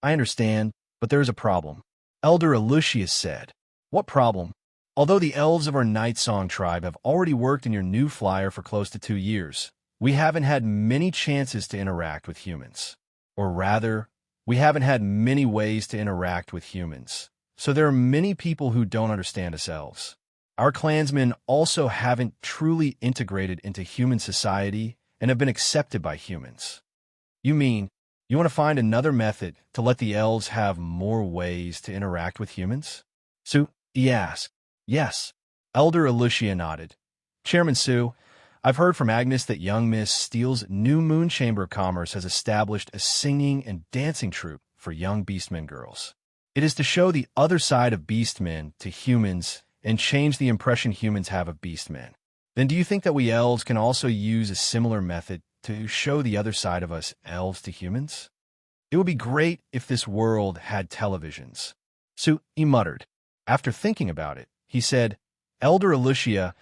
"I understand, but there is a problem." Elder Alicia said. "What problem?" "Although the elves of our Night Song tribe have already worked in your new flyer for close to 2 years, we haven't had many chances to interact with humans. Or rather, we haven't had many ways to interact with humans. So there are many people who don't understand us elves. Our clansmen also haven't truly integrated into human society and have been accepted by humans." "You mean, you want to find another method to let the elves have more ways to interact with humans?" Suit-e asked. "Yes." Elder Alicia nodded. "Chairman Sue, I've heard from Agnes that young Miss Steele's new Moon Chamber of Commerce has established a singing and dancing troupe for young Beastmen girls. It is to show the other side of Beastmen to humans and change the impression humans have of Beastmen. Then do you think that we elves can also use a similar method to show the other side of us elves to humans? It would be great if this world had televisions. He muttered. After thinking about it, he said, Elder Alicia,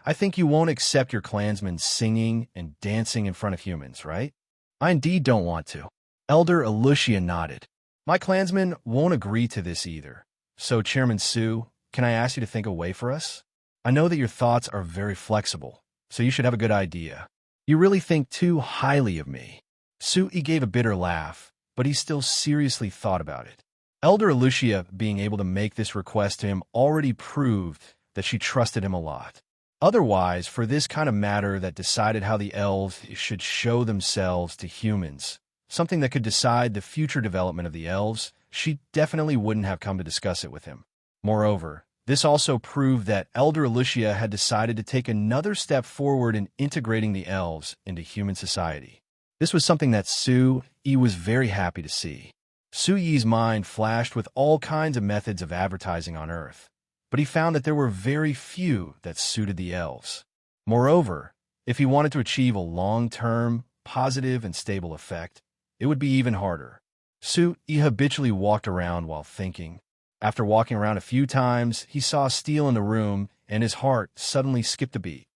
I think you won't accept your clansmen singing and dancing in front of humans, right? I indeed don't want to. Elder Alicia nodded. My clansmen won't agree to this either. So, Chairman Sue, can I ask you to think a way for us? I know that your thoughts are very flexible, so you should have a good idea. You really think too highly of me. Sue gave a bitter laugh, but he still seriously thought about it. Elder Alicia being able to make this request to him already proved that she trusted him a lot. Otherwise, for this kind of matter that decided how the elves should show themselves to humans, something that could decide the future development of the elves, she definitely wouldn't have come to discuss it with him. Moreover, this also proved that Elder Alicia had decided to take another step forward in integrating the elves into human society. This was something that Sue was very happy to see. Suyi's mind flashed with all kinds of methods of advertising on Earth, but he found that there were very few that suited the elves. Moreover, if he wanted to achieve a long-term, positive, and stable effect, it would be even harder. Sue habitually walked around while thinking. After walking around a few times, he saw Steel in the room, and his heart suddenly skipped a beat.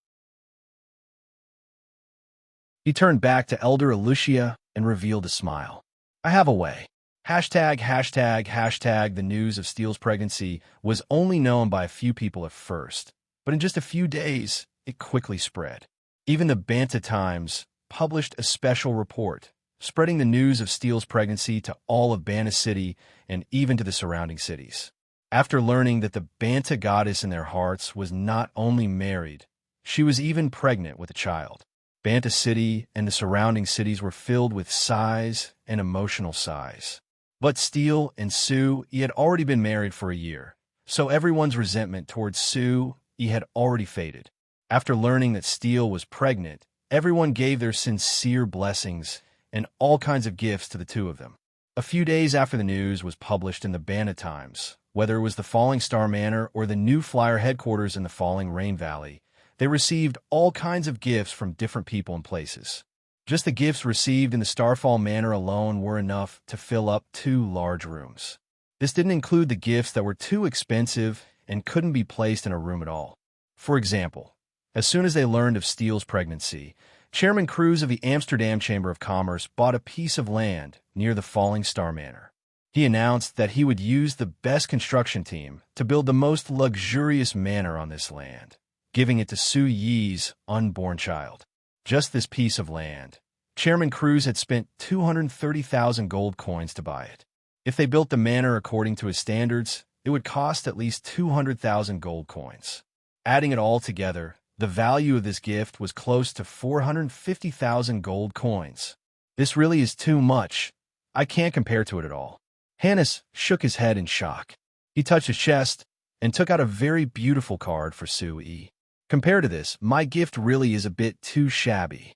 He turned back to Elder Alicia and revealed a smile. I have a way. ####. The news of Steele's pregnancy was only known by a few people at first, but in just a few days, it quickly spread. Even the Banta Times published a special report, spreading the news of Steele's pregnancy to all of Banta City and even to the surrounding cities. After learning that the Banta goddess in their hearts was not only married, she was even pregnant with a child. Banta City and the surrounding cities were filled with sighs and emotional sighs. But Steele and Sue had already been married for a year, so everyone's resentment towards Sue had already faded. After learning that Steele was pregnant, everyone gave their sincere blessings and all kinds of gifts to the two of them. A few days after the news was published in the Banta Times, whether it was the Falling Star Manor or the New Flyer headquarters in the Falling Rain Valley, they received all kinds of gifts from different people and places. Just the gifts received in the Starfall Manor alone were enough to fill up 2 large rooms. This didn't include the gifts that were too expensive and couldn't be placed in a room at all. For example, as soon as they learned of Steele's pregnancy, Chairman Cruz of the Amsterdam Chamber of Commerce bought a piece of land near the Falling Star Manor. He announced that he would use the best construction team to build the most luxurious manor on this land, giving it to Sue Yi's unborn child. Just this piece of land. Chairman Cruz had spent 230,000 gold coins to buy it. If they built the manor according to his standards, it would cost at least 200,000 gold coins. Adding it all together, the value of this gift was close to 450,000 gold coins. This really is too much. I can't compare to it at all. Hannes shook his head in shock. He touched his chest and took out a very beautiful card for Sue. Compared to this, my gift really is a bit too shabby.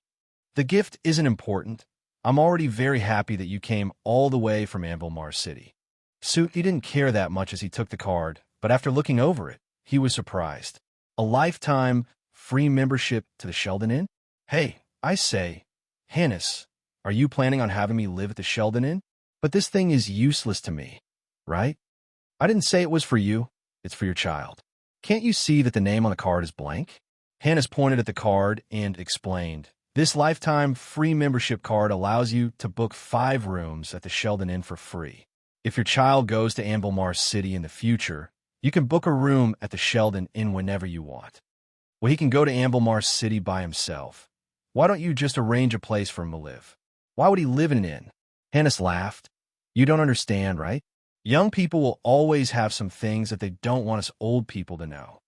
The gift isn't important. I'm already very happy that you came all the way from Anvilmar City. Sue didn't care that much as he took the card, but after looking over it, he was surprised. A lifetime free membership to the Sheldon Inn? Hey, I say, Hannes, are you planning on having me live at the Sheldon Inn? But this thing is useless to me, right? I didn't say it was for you. It's for your child. Can't you see that the name on the card is blank? Hannes pointed at the card and explained, this lifetime free membership card allows you to book 5 rooms at the Sheldon Inn for free. If your child goes to Anvilmar City in the future, you can book a room at the Sheldon Inn whenever you want. Well, he can go to Anvilmar City by himself. Why don't you just arrange a place for him to live? Why would he live in an inn? Hannes laughed. You don't understand, right? Young people will always have some things that they don't want us old people to know.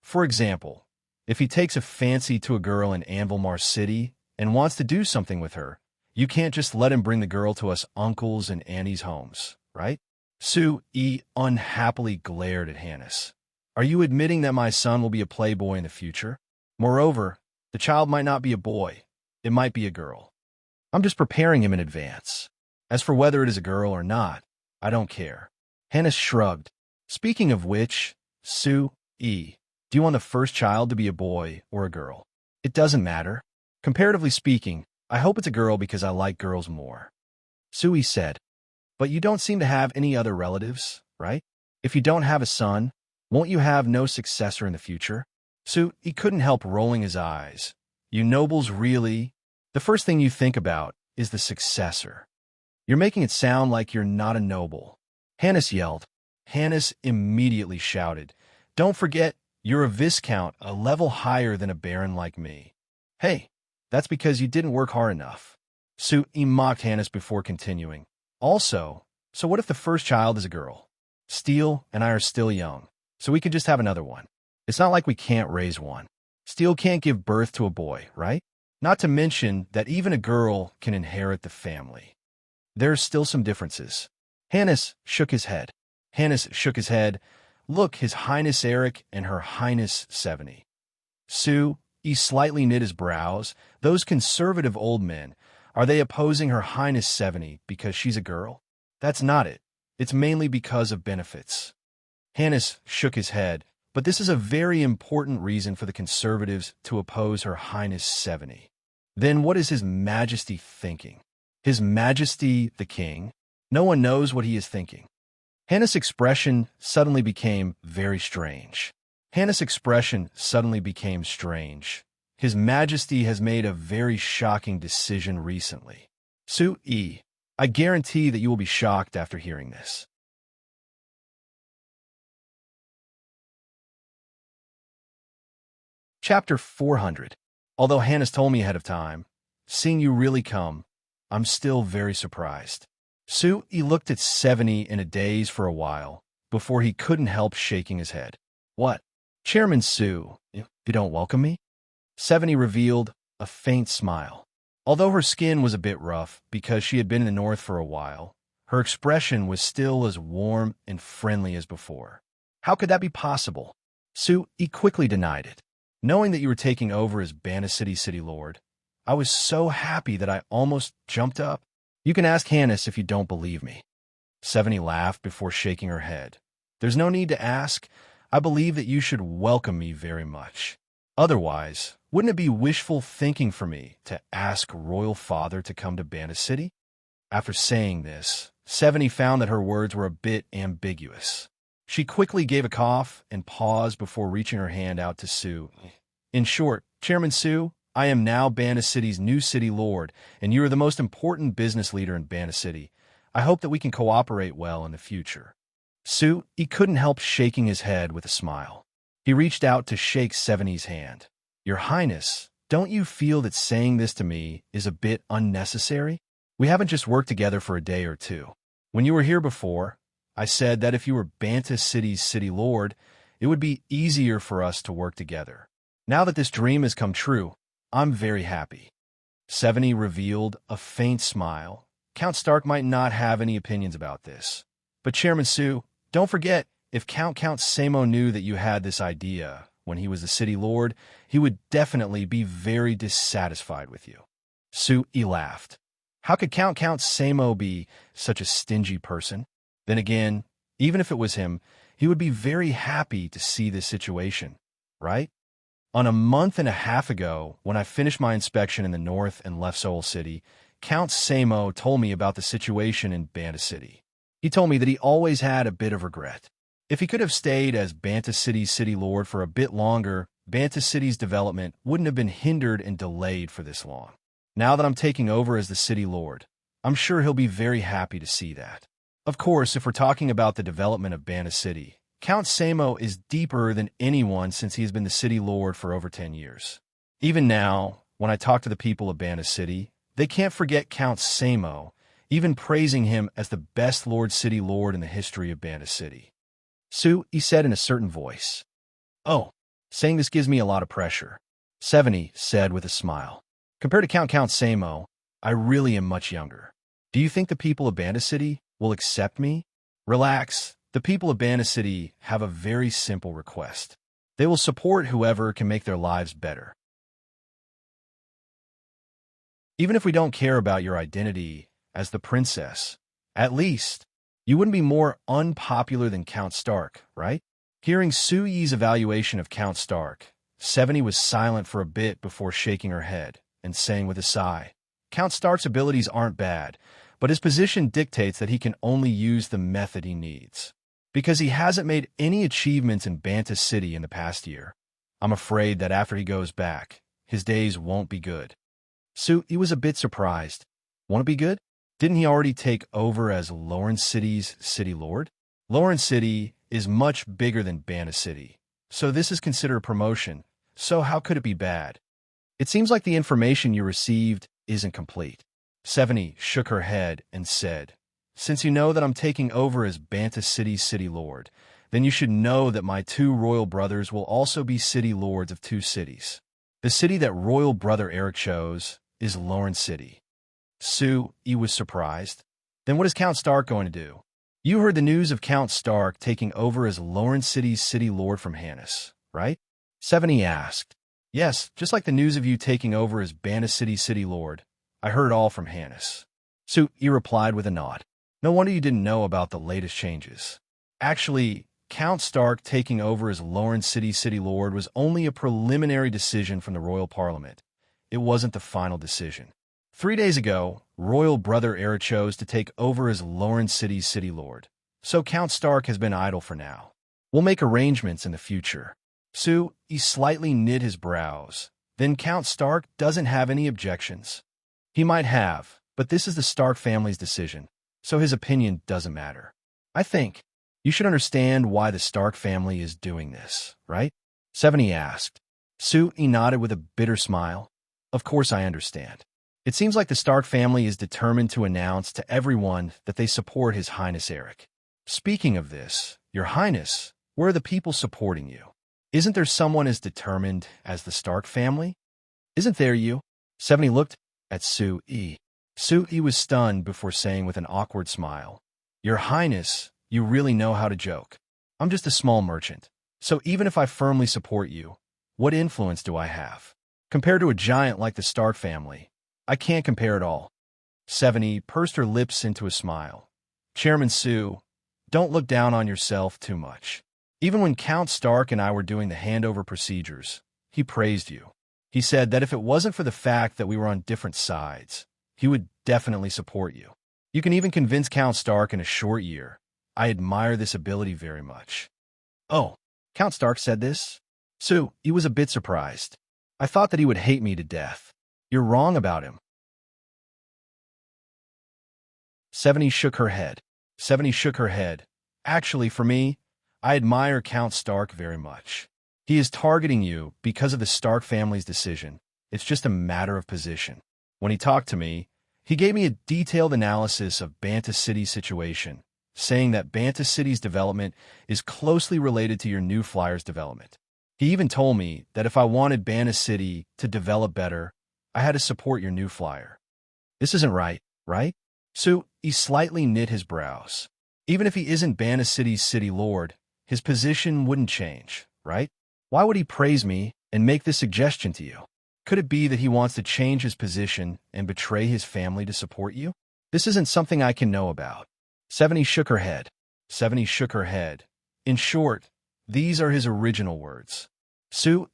For example, if he takes a fancy to a girl in Anvilmar City and wants to do something with her, you can't just let him bring the girl to us uncles and aunties' homes, right? Sue unhappily glared at Hannes. Are you admitting that my son will be a playboy in the future? Moreover, the child might not be a boy. It might be a girl. I'm just preparing him in advance. As for whether it is a girl or not, I don't care. Hannes shrugged. Speaking of which, Sue, do you want the first child to be a boy or a girl? It doesn't matter. Comparatively speaking, I hope it's a girl because I like girls more. Sue said. But you don't seem to have any other relatives, right? If you don't have a son, won't you have no successor in the future? So he couldn't help rolling his eyes. You nobles really? The first thing you think about is the successor. You're making it sound like you're not a noble. Hannes yelled. Hannes immediately shouted, don't forget, you're a viscount, a level higher than a baron like me. Hey, that's because you didn't work hard enough. He mocked Hannes before continuing. Also, so what if the first child is a girl? Steele and I are still young, so we can just have another one. It's not like we can't raise one. Steele can't give birth to a boy, right? Not to mention that even a girl can inherit the family. There are still some differences. Hannes shook his head. Look, His Highness Eric and Her Highness 70. He slightly knit his brows. Those conservative old men, are they opposing Her Highness 70 because she's a girl? That's not it. It's mainly because of benefits. Hannes shook his head, but this is a very important reason for the conservatives to oppose Her Highness 70. Then what is His Majesty thinking? His Majesty the King? No one knows what he is thinking. Hannes' expression suddenly became very strange. His Majesty has made a very shocking decision recently. I guarantee that you will be shocked after hearing this. Chapter 400. Although Hannes told me ahead of time, seeing you really come, I'm still very surprised. He looked at 70 in a daze for a while, before he couldn't help shaking his head. What? Chairman Sue, you don't welcome me? 70 revealed a faint smile. Although her skin was a bit rough because she had been in the north for a while, her expression was still as warm and friendly as before. How could that be possible? He quickly denied it. Knowing that you were taking over as Bana City Lord, I was so happy that I almost jumped up. You can ask Hannes if you don't believe me. 70 laughed before shaking her head. There's no need to ask. I believe that you should welcome me very much. Otherwise, wouldn't it be wishful thinking for me to ask Royal Father to come to Bana City? After saying this, 70 found that her words were a bit ambiguous. She quickly gave a cough and paused before reaching her hand out to Sue. In short, Chairman Sue, I am now Bana City's new city lord, and you are the most important business leader in Bana City. I hope that we can cooperate well in the future. He couldn't help shaking his head with a smile. He reached out to shake 70's hand. Your Highness, don't you feel that saying this to me is a bit unnecessary? We haven't just worked together for a day or two. When you were here before, I said that if you were Banta City's city lord, it would be easier for us to work together. Now that this dream has come true, I'm very happy. 70 revealed a faint smile. Count Stark might not have any opinions about this. But Chairman Sue, don't forget, if Count Samo knew that you had this idea when he was the city lord, he would definitely be very dissatisfied with you. He laughed. How could Count Samo be such a stingy person? Then again, even if it was him, he would be very happy to see this situation, right? On a month and a half ago, when I finished my inspection in the north and left Seoul City, Count Samo told me about the situation in Banta City. He told me that he always had a bit of regret. If he could have stayed as Banta City's city lord for a bit longer, Banta City's development wouldn't have been hindered and delayed for this long. Now that I'm taking over as the city lord, I'm sure he'll be very happy to see that. Of course, if we're talking about the development of Bana City, Count Samo is deeper than anyone since he has been the city lord for over 10 years. Even now, when I talk to the people of Bana City, they can't forget Count Samo, even praising him as the best city lord in the history of Bana City. He said in a certain voice. Oh, saying this gives me a lot of pressure, 70 said with a smile. Compared to Count Samo, I really am much younger. Do you think the people of Bana City will accept me? Relax. The people of Bana City have a very simple request. They will support whoever can make their lives better. Even if we don't care about your identity as the princess, at least you wouldn't be more unpopular than Count Stark, right? Hearing Su Yi's evaluation of Count Stark, 70 was silent for a bit before shaking her head and saying with a sigh, Count Stark's abilities aren't bad, but his position dictates that he can only use the method he needs. Because he hasn't made any achievements in Banta City in the past year, I'm afraid that after he goes back, his days won't be good. He was a bit surprised. Won't it be good? Didn't he already take over as Lawrence City's city lord? Lawrence City is much bigger than Banta City, so this is considered a promotion. So how could it be bad? It seems like the information you received isn't complete. 70 shook her head and said, since you know that I'm taking over as Banta City's city lord, then you should know that my two royal brothers will also be city lords of two cities. The city that royal brother Eric chose is Lawrence City. He was surprised. Then what is Count Stark going to do? You heard the news of Count Stark taking over as Lawrence City's city lord from Hannes, right? 70 asked. Yes, just like the news of you taking over as Banta City's city lord. I heard it all from Hannes. He replied with a nod. No wonder you didn't know about the latest changes. Actually, Count Stark taking over as Lawrence City's city lord was only a preliminary decision from the royal parliament. It wasn't the final decision. 3 days ago, royal brother Eric chose to take over as Lawrence City's city lord. So Count Stark has been idle for now. We'll make arrangements in the future. He slightly knit his brows. Then Count Stark doesn't have any objections. He might have, but this is the Stark family's decision, so his opinion doesn't matter. I think you should understand why the Stark family is doing this, right? 70 asked. He nodded with a bitter smile. Of course I understand. It seems like the Stark family is determined to announce to everyone that they support His Highness Eric. Speaking of this, Your Highness, where are the people supporting you? Isn't there someone as determined as the Stark family? Isn't there you? 70 looked at Sui. Sui was stunned before saying with an awkward smile, Your Highness, you really know how to joke. I'm just a small merchant, so even if I firmly support you, what influence do I have? Compared to a giant like the Stark family, I can't compare at all. 70 pursed her lips into a smile. Chairman Sue, don't look down on yourself too much. Even when Count Stark and I were doing the handover procedures, he praised you. He said that if it wasn't for the fact that we were on different sides, he would definitely support you. You can even convince Count Stark in a short year. I admire this ability very much. Oh, Count Stark said this? He was a bit surprised. I thought that he would hate me to death. You're wrong about him. 70 shook her head. 70 shook her head. Actually, for me, I admire Count Stark very much. He is targeting you because of the Stark family's decision. It's just a matter of position. When he talked to me, he gave me a detailed analysis of Banta City's situation, saying that Banta City's development is closely related to your new flyer's development. He even told me that if I wanted Banta City to develop better, I had to support your new flyer. This isn't right, right? He slightly knit his brows. Even if he isn't Banta City's city lord, his position wouldn't change, right? Why would he praise me and make this suggestion to you? Could it be that he wants to change his position and betray his family to support you? This isn't something I can know about. 70 shook her head. 70 shook her head. In short, these are his original words.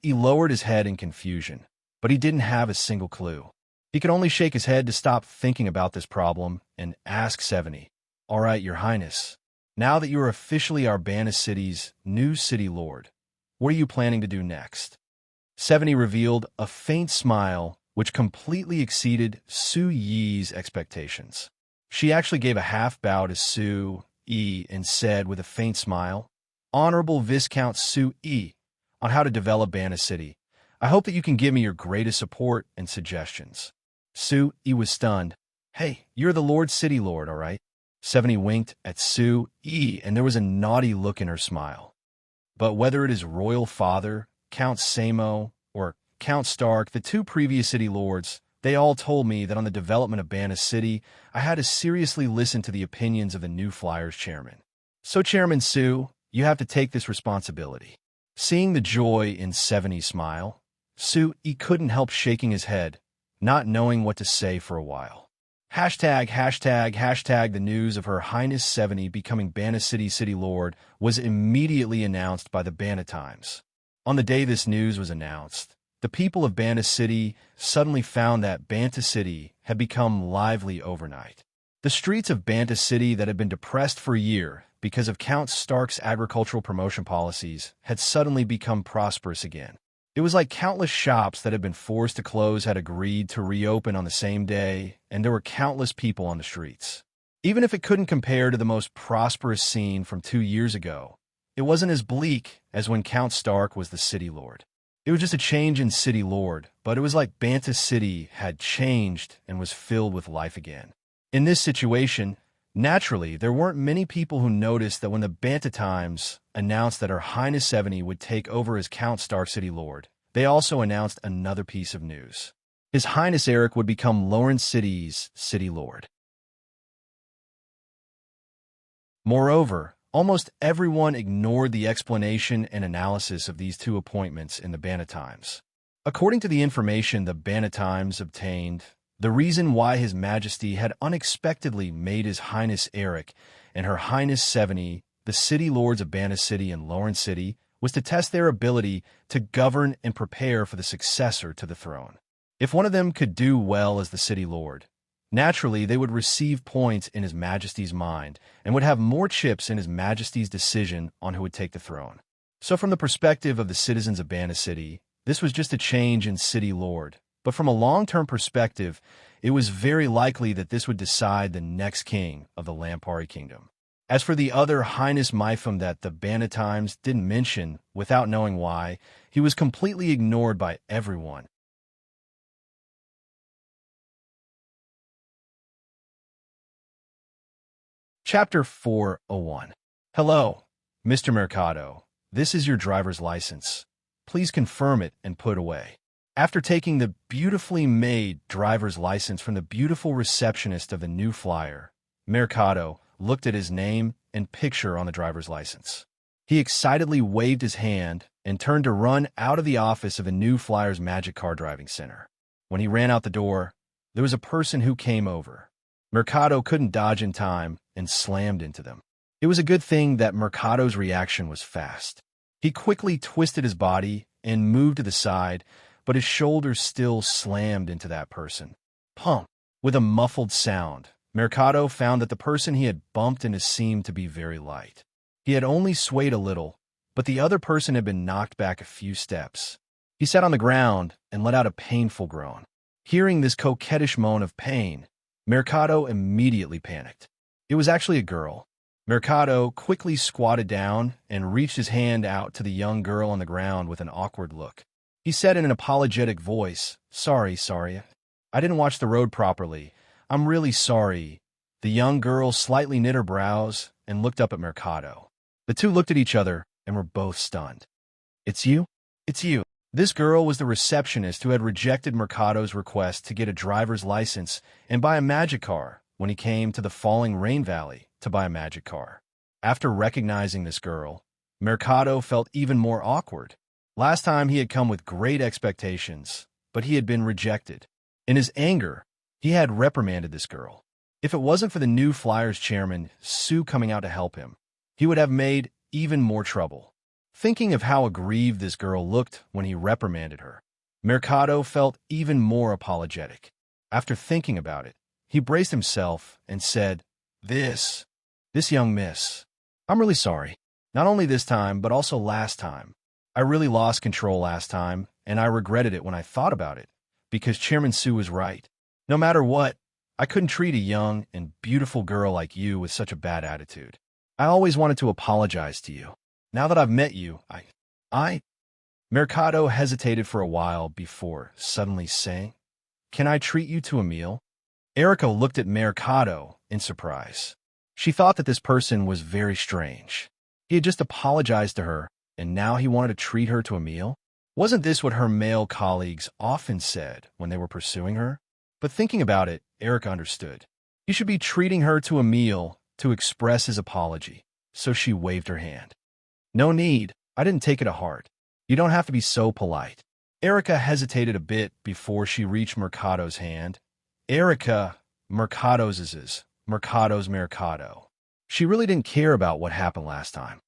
He lowered his head in confusion, but he didn't have a single clue. He could only shake his head to stop thinking about this problem and ask 70, All right, Your Highness, now that you are officially our Banta City's new city lord, what are you planning to do next? 70 revealed a faint smile which completely exceeded Su Yi's expectations. She actually gave a half bow to Su Yi and said with a faint smile, Honorable Viscount Su Yi, on how to develop Banta City, I hope that you can give me your greatest support and suggestions. Su Yi was stunned. Hey, you're the Lord City Lord, all right? 70 winked at Su Yi, and there was a naughty look in her smile. But whether it is Royal Father, Count Samo, or Count Stark, the two previous city lords, they all told me that on the development of Banta City, I had to seriously listen to the opinions of the new Flyers chairman. So Chairman Su, you have to take this responsibility. Seeing the joy in 70's smile, He couldn't help shaking his head, not knowing what to say for a while. ##### The news of Her Highness 70 becoming Banta City City Lord was immediately announced by the Banta Times. On the day this news was announced, the people of Banta City suddenly found that Banta City had become lively overnight. The streets of Banta City that had been depressed for a year because of Count Stark's agricultural promotion policies had suddenly become prosperous again. It was like countless shops that had been forced to close had agreed to reopen on the same day, and there were countless people on the streets. Even if it couldn't compare to the most prosperous scene from 2 years ago, it wasn't as bleak as when Count Stark was the city lord. It was just a change in city lord, but it was like Banta City had changed and was filled with life again. In this situation, naturally, there weren't many people who noticed that when the Banta Times announced that Her Highness 70 would take over as Count Stark City Lord, they also announced another piece of news. His Highness Eric would become Lawrence City's City Lord. Moreover, almost everyone ignored the explanation and analysis of these two appointments in the Banta Times. According to the information the Banta Times obtained, the reason why His Majesty had unexpectedly made His Highness Eric and Her Highness 70 the City Lords of Banta City and Lawrence City was to test their ability to govern and prepare for the successor to the throne. If one of them could do well as the City Lord, naturally they would receive points in His Majesty's mind and would have more chips in His Majesty's decision on who would take the throne. So from the perspective of the citizens of Banta City, this was just a change in City Lord. But from a long-term perspective, it was very likely that this would decide the next king of the Lampari Kingdom. As for the other Highness Mypham that the Banta Times didn't mention without knowing why, he was completely ignored by everyone. Chapter 401. Hello, Mr. Mercado. This is your driver's license. Please confirm it and put away. After taking the beautifully made driver's license from the beautiful receptionist of the new flyer, Mercado looked at his name and picture on the driver's license. He excitedly waved his hand and turned to run out of the office of the new flyer's Magic Car Driving Center. When he ran out the door, there was a person who came over. Mercado couldn't dodge in time and slammed into them. It was a good thing that Mercado's reaction was fast. He quickly twisted his body and moved to the side, but his shoulders still slammed into that person. Pump! With a muffled sound, Mercado found that the person he had bumped into seemed to be very light. He had only swayed a little, but the other person had been knocked back a few steps. He sat on the ground and let out a painful groan. Hearing this coquettish moan of pain, Mercado immediately panicked. It was actually a girl. Mercado quickly squatted down and reached his hand out to the young girl on the ground with an awkward look. He said in an apologetic voice, Sorry. I didn't watch the road properly. I'm really sorry." The young girl slightly knit her brows and looked up at Mercado. The two looked at each other and were both stunned. "It's you? It's you." This girl was the receptionist who had rejected Mercado's request to get a driver's license and buy a magic car when he came to the Falling Rain Valley to buy a magic car. After recognizing this girl, Mercado felt even more awkward. Last time he had come with great expectations, but he had been rejected. In his anger, he had reprimanded this girl. If it wasn't for the new Flyers chairman, Sue, coming out to help him, he would have made even more trouble. Thinking of how aggrieved this girl looked when he reprimanded her, Mercado felt even more apologetic. After thinking about it, he braced himself and said, This young miss, I'm really sorry. Not only this time, but also last time. I really lost control last time, and I regretted it when I thought about it, because Chairman Sue was right. No matter what, I couldn't treat a young and beautiful girl like you with such a bad attitude. I always wanted to apologize to you. Now that I've met you, Mercado hesitated for a while before suddenly saying, Can I treat you to a meal? Erica looked at Mercado in surprise. She thought that this person was very strange. He had just apologized to her, and now he wanted to treat her to a meal? Wasn't this what her male colleagues often said when they were pursuing her? But thinking about it, Erica understood. He should be treating her to a meal to express his apology, so she waved her hand. No need. I didn't take it to heart. You don't have to be so polite. Erica hesitated a bit before she reached Mercado's hand. Erica, Mercado's Mercado. She really didn't care about what happened last time.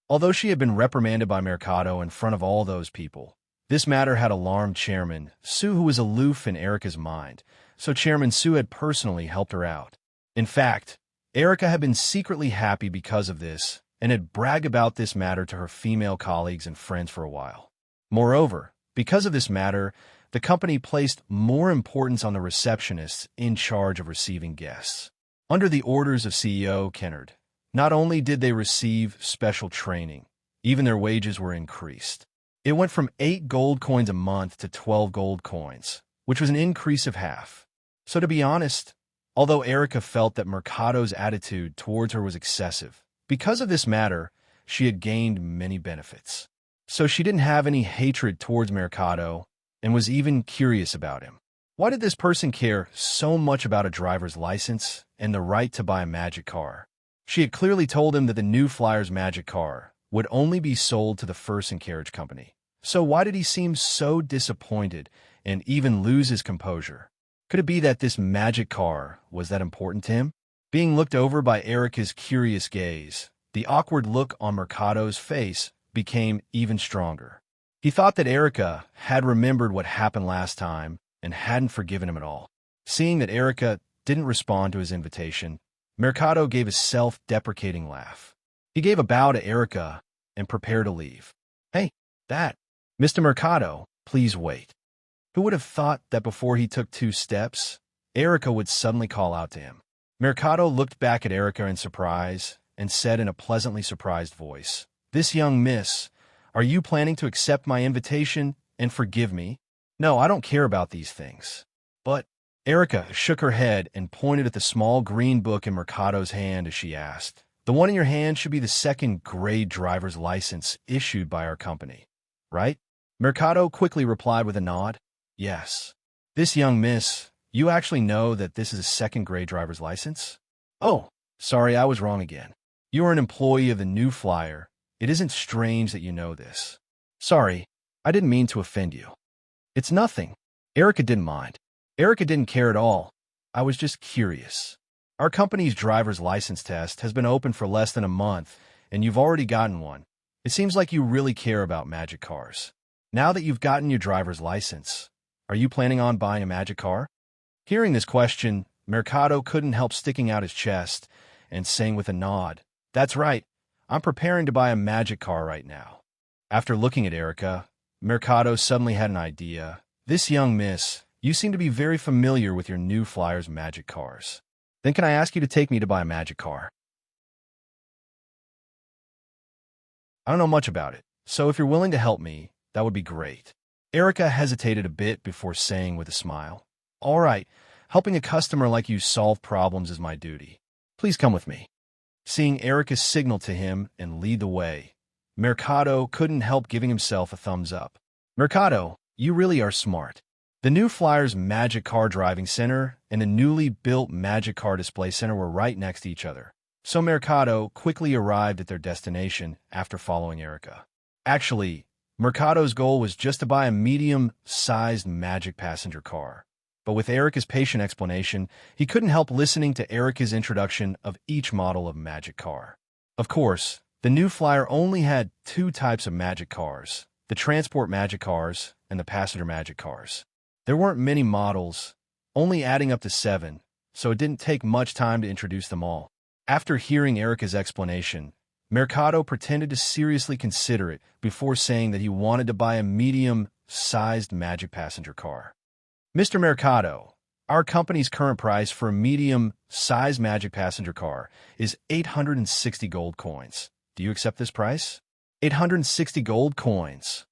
Although she had been reprimanded by Mercado in front of all those people, this matter had alarmed Chairman Sue, who was aloof in Erica's mind, so Chairman Su had personally helped her out. In fact, Erica had been secretly happy because of this and had bragged about this matter to her female colleagues and friends for a while. Moreover, because of this matter, the company placed more importance on the receptionists in charge of receiving guests. Under the orders of CEO Kennard, not only did they receive special training, even their wages were increased. It went from 8 gold coins a month to 12 gold coins, which was an increase of half. So to be honest, although Erica felt that Mercado's attitude towards her was excessive, because of this matter, she had gained many benefits. So she didn't have any hatred towards Mercado and was even curious about him. Why did this person care so much about a driver's license and the right to buy a magic car? She had clearly told him that the new Flyer's magic car would only be sold to the first and carriage company. So why did he seem so disappointed and even lose his composure? Could it be that this magic car was that important to him? Being looked over by Erica's curious gaze, the awkward look on Mercado's face became even stronger. He thought that Erica had remembered what happened last time and hadn't forgiven him at all. Seeing that Erica didn't respond to his invitation, Mercado gave a self-deprecating laugh. He gave a bow to Erica and prepared to leave. "Hey, that, Mr. Mercado, please wait." Who would have thought that before he took 2 steps, Erica would suddenly call out to him? Mercado looked back at Erica in surprise and said in a pleasantly surprised voice, "This young miss, are you planning to accept my invitation and forgive me?" "No, I don't care about these things." "But—" Erica shook her head and pointed at the small green book in Mercado's hand as she asked, "The one in your hand should be the second-grade driver's license issued by our company, right?" Mercado quickly replied with a nod, "Yes." "This young miss, you actually know that this is a second-grade driver's license?" "Oh, sorry, I was wrong again. You are an employee of the new Flyer. It isn't strange that you know this." "Sorry, I didn't mean to offend you." "It's nothing." Erica didn't mind. Erica didn't care at all. "I was just curious. Our company's driver's license test has been open for less than a month, and you've already gotten one. It seems like you really care about magic cars. Now that you've gotten your driver's license, are you planning on buying a magic car?" Hearing this question, Mercado couldn't help sticking out his chest and saying with a nod, "That's right. I'm preparing to buy a magic car right now." After looking at Erica, Mercado suddenly had an idea. "This young miss, you seem to be very familiar with your new Flyer's magic cars. Then can I ask you to take me to buy a magic car?" "I don't know much about it, so if you're willing to help me, that would be great." Erica hesitated a bit before saying with a smile, "All right, helping a customer like you solve problems is my duty. Please come with me." Seeing Erica signal to him and lead the way, Mercado couldn't help giving himself a thumbs up. "Mercado, you really are smart." The new Flyer's Magic Car Driving Center and the newly built Magic Car Display Center were right next to each other, so Mercado quickly arrived at their destination after following Erica. Actually, Mercado's goal was just to buy a medium-sized magic passenger car, but with Erica's patient explanation, he couldn't help listening to Erica's introduction of each model of magic car. Of course, the new Flyer only had 2 types of magic cars, the transport magic cars and the passenger magic cars. There weren't many models, only adding up to 7, so it didn't take much time to introduce them all. After hearing Erica's explanation, Mercado pretended to seriously consider it before saying that he wanted to buy a medium-sized magic passenger car. "Mr. Mercado, our company's current price for a medium-sized magic passenger car is 860 gold coins. Do you accept this price?" 860 gold coins.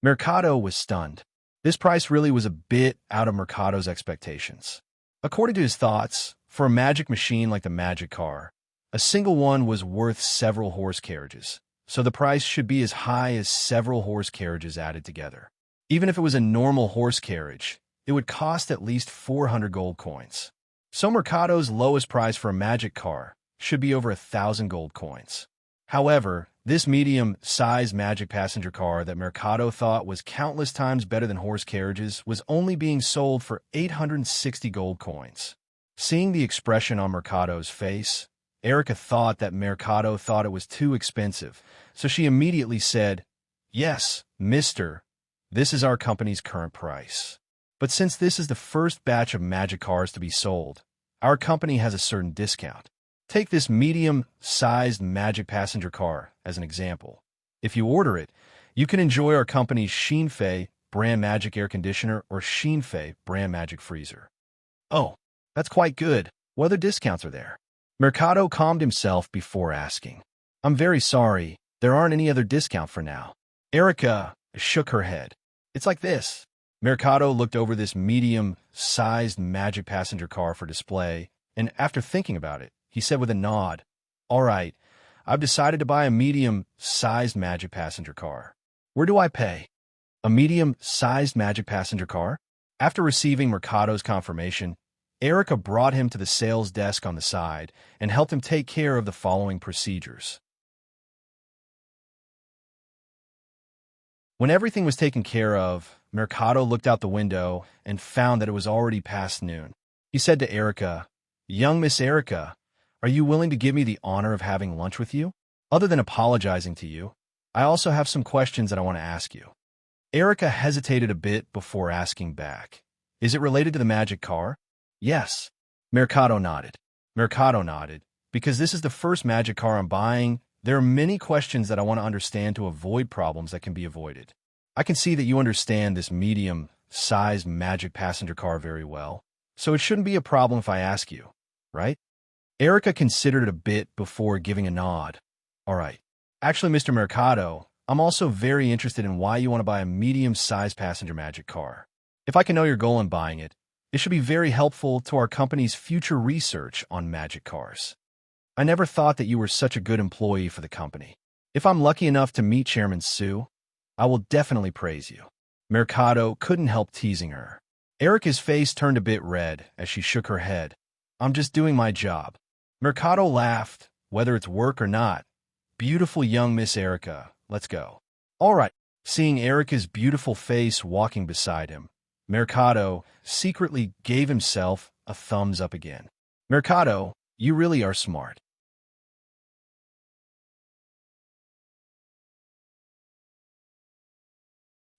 Mercado was stunned. This price really was a bit out of Mercado's expectations. According to his thoughts, for a magic machine like the magic car, a single one was worth several horse carriages, so the price should be as high as several horse carriages added together. Even if it was a normal horse carriage, it would cost at least 400 gold coins. So Mercado's lowest price for a magic car should be over 1,000 gold coins. However, this medium-sized magic passenger car that Mercado thought was countless times better than horse carriages was only being sold for 860 gold coins. Seeing the expression on Mercado's face, Erica thought that Mercado thought it was too expensive, so she immediately said, "Yes, mister, this is our company's current price." But since this is the first batch of magic cars to be sold, our company has a certain discount. Take this medium-sized magic passenger car as an example. If you order it, you can enjoy our company's Sheenfei brand magic air conditioner or Sheenfei brand magic freezer. Oh, that's quite good. What other discounts are there? Mercado calmed himself before asking. I'm very sorry, there aren't any other discount for now. Erica shook her head. It's like this. Mercado looked over this medium-sized magic passenger car for display, and after thinking about it, he said with a nod, All right, I've decided to buy a medium-sized magic passenger car. Where do I pay? A medium-sized magic passenger car? After receiving Mercado's confirmation, Erica brought him to the sales desk on the side and helped him take care of the following procedures. When everything was taken care of, Mercado looked out the window and found that it was already past noon. He said to Erica, Young Miss Erica, are you willing to give me the honor of having lunch with you? Other than apologizing to you, I also have some questions that I want to ask you. Erica hesitated a bit before asking back. Is it related to the magic car? Yes. Mercado nodded. Because this is the first magic car I'm buying, there are many questions that I want to understand to avoid problems that can be avoided. I can see that you understand this medium-sized magic passenger car very well, so it shouldn't be a problem if I ask you, right? Erica considered it a bit before giving a nod. All right. Actually, Mr. Mercado, I'm also very interested in why you want to buy a medium-sized passenger magic car. If I can know your goal in buying it, it should be very helpful to our company's future research on magic cars. I never thought that you were such a good employee for the company. If I'm lucky enough to meet Chairman Su, I will definitely praise you. Mercado couldn't help teasing her. Erica's face turned a bit red as she shook her head. I'm just doing my job. Mercado laughed, whether it's work or not. Beautiful young Miss Erica, let's go. All right. Seeing Erica's beautiful face walking beside him, Mercado secretly gave himself a thumbs up again. Mercado, you really are smart.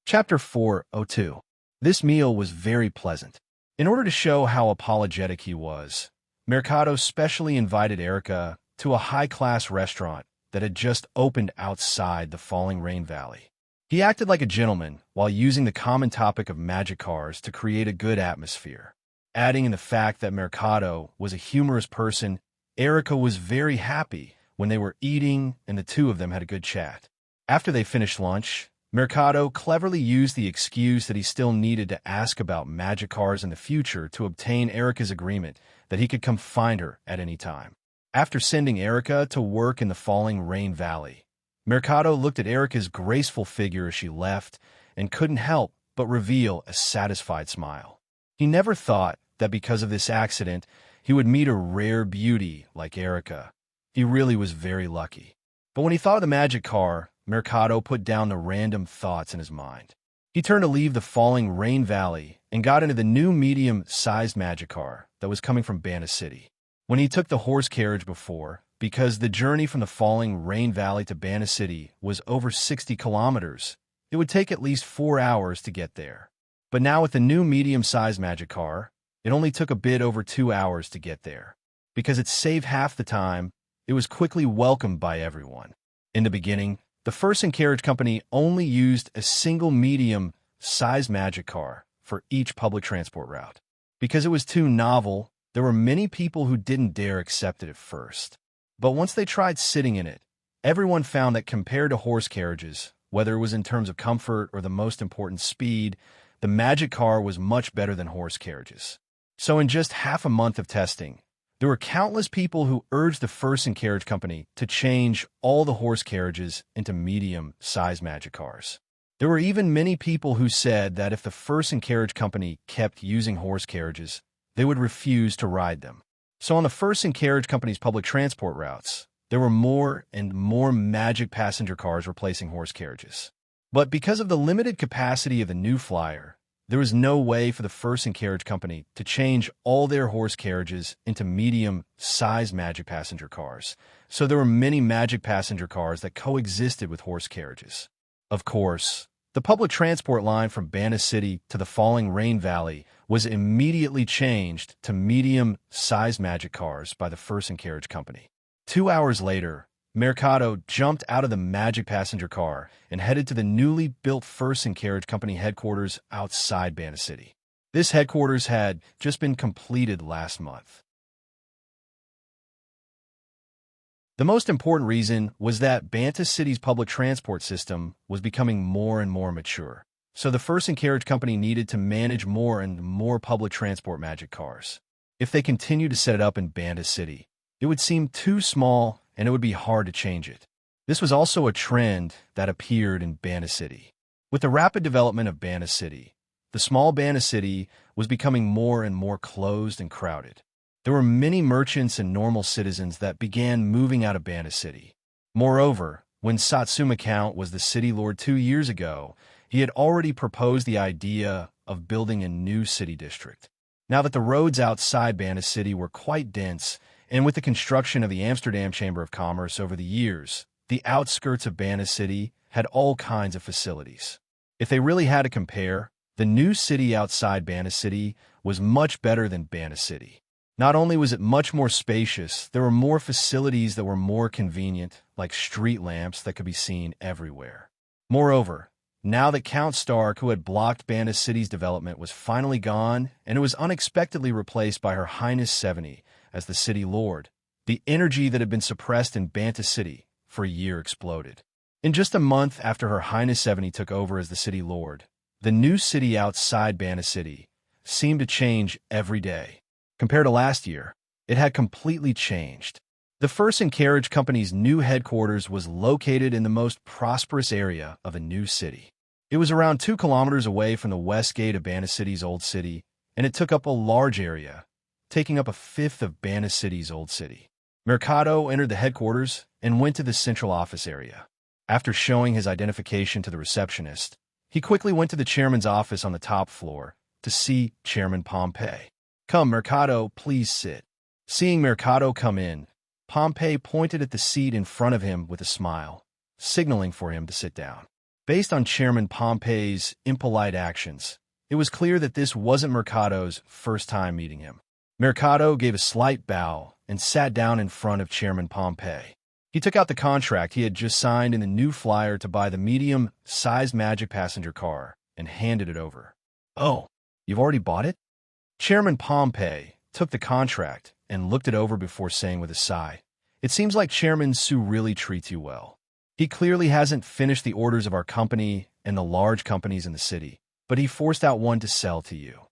Chapter 402. This meal was very pleasant. In order to show how apologetic he was, Mercado specially invited Erica to a high-class restaurant that had just opened outside the falling rain valley. He acted like a gentleman while using the common topic of magic cars to create a good atmosphere. Adding in the fact that Mercado was a humorous person, Erica was very happy when they were eating and the two of them had a good chat. After they finished lunch, Mercado cleverly used the excuse that he still needed to ask about magic cars in the future to obtain Erica's agreement that he could come find her at any time. After sending Erica to work in the falling rain valley, Mercado looked at Erica's graceful figure as she left and couldn't help but reveal a satisfied smile. He never thought that because of this accident, he would meet a rare beauty like Erica. He really was very lucky. But when he thought of the magic car, Mercado put down the random thoughts in his mind. He turned to leave the falling rain valley and got into the new medium-sized magic car that was coming from Bana City. When he took the horse carriage before, because the journey from the falling rain valley to Bana City was over 60 kilometers, it would take at least 4 hours to get there. But now with the new medium-sized magic car, it only took a bit over 2 hours to get there. Because it saved half the time, it was quickly welcomed by everyone. In the beginning, the First and Carriage Company only used a single medium-sized magic car for each public transport route. Because it was too novel, there were many people who didn't dare accept it at first. But once they tried sitting in it, everyone found that compared to horse carriages, whether it was in terms of comfort or the most important speed, the magic car was much better than horse carriages. So in just half a month of testing, there were countless people who urged the First and Carriage Company to change all the horse carriages into medium-sized magic cars. There were even many people who said that if the First and Carriage Company kept using horse carriages, they would refuse to ride them. So on the First and Carriage Company's public transport routes, there were more and more magic passenger cars replacing horse carriages. But because of the limited capacity of the new flyer, there was no way for the First and Carriage Company to change all their horse carriages into medium-sized magic passenger cars, so there were many magic passenger cars that coexisted with horse carriages. Of course, The public transport line from Bana City to the Falling Rain Valley was immediately changed to medium-sized magic cars by the First and Carriage Company. 2 hours later, Mercado jumped out of the magic passenger car and headed to the newly built First and Carriage Company headquarters outside Bana City. This headquarters had just been completed last month. The most important reason was that Banta City's public transport system was becoming more and more mature, so the First and Carriage Company needed to manage more and more public transport magic cars. If they continued to set it up in Banta City, it would seem too small and it would be hard to change it. This was also a trend that appeared in Bana City. With the rapid development of Bana City, the small Bana City was becoming more and more closed and crowded. There were many merchants and normal citizens that began moving out of Bana City. Moreover, when Satsuma Count was the city lord 2 years ago, he had already proposed the idea of building a new city district. Now that the roads outside Bana City were quite dense, and with the construction of the Amsterdam Chamber of Commerce over the years, the outskirts of Bana City had all kinds of facilities. If they really had to compare, the new city outside Bana City was much better than Bana City. Not only was it much more spacious, there were more facilities that were more convenient, like street lamps that could be seen everywhere. Moreover, now that Count Stark, who had blocked Bana City's development, was finally gone, and it was unexpectedly replaced by Her Highness 70 as the city lord, the energy that had been suppressed in Banta City for a year exploded. In just a month after Her Highness 70 took over as the city lord, the new city outside Bana City seemed to change every day. Compared to last year, it had completely changed. The First and Carriage Company's new headquarters was located in the most prosperous area of the new city. It was around 2 kilometers away from the west gate of Bana City's old city, and it took up a large area, taking up a fifth of Bana City's old city. Mercado entered the headquarters and went to the central office area. After showing his identification to the receptionist, he quickly went to the chairman's office on the top floor to see Chairman Pompey. "Come, Mercado, please sit." Seeing Mercado come in, Pompey pointed at the seat in front of him with a smile, signaling for him to sit down. Based on Chairman Pompey's impolite actions, it was clear that this wasn't Mercado's first time meeting him. Mercado gave a slight bow and sat down in front of Chairman Pompey. He took out the contract he had just signed in the new flyer to buy the medium-sized magic passenger car and handed it over. "Oh, you've already bought it?" Chairman Pompey took the contract and looked it over before saying with a sigh, "It seems like Chairman Su really treats you well. He clearly hasn't finished the orders of our company and the large companies in the city, but he forced out one to sell to you."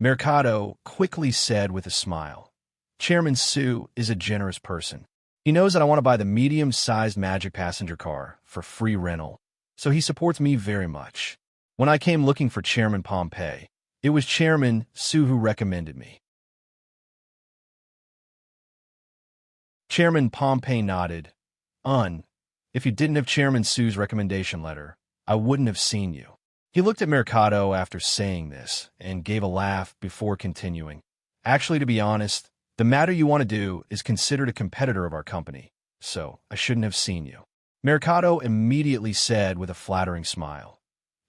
Mercado quickly said with a smile, "Chairman Su is a generous person. He knows that I want to buy the medium-sized magic passenger car for free rental, so he supports me very much. When I came looking for Chairman Pompey, it was Chairman Su who recommended me." Chairman Pompey nodded. If you didn't have Chairman Su's recommendation letter, I wouldn't have seen you." He looked at Mercado after saying this and gave a laugh before continuing. "Actually, to be honest, the matter you want to do is considered a competitor of our company, so I shouldn't have seen you." Mercado immediately said with a flattering smile,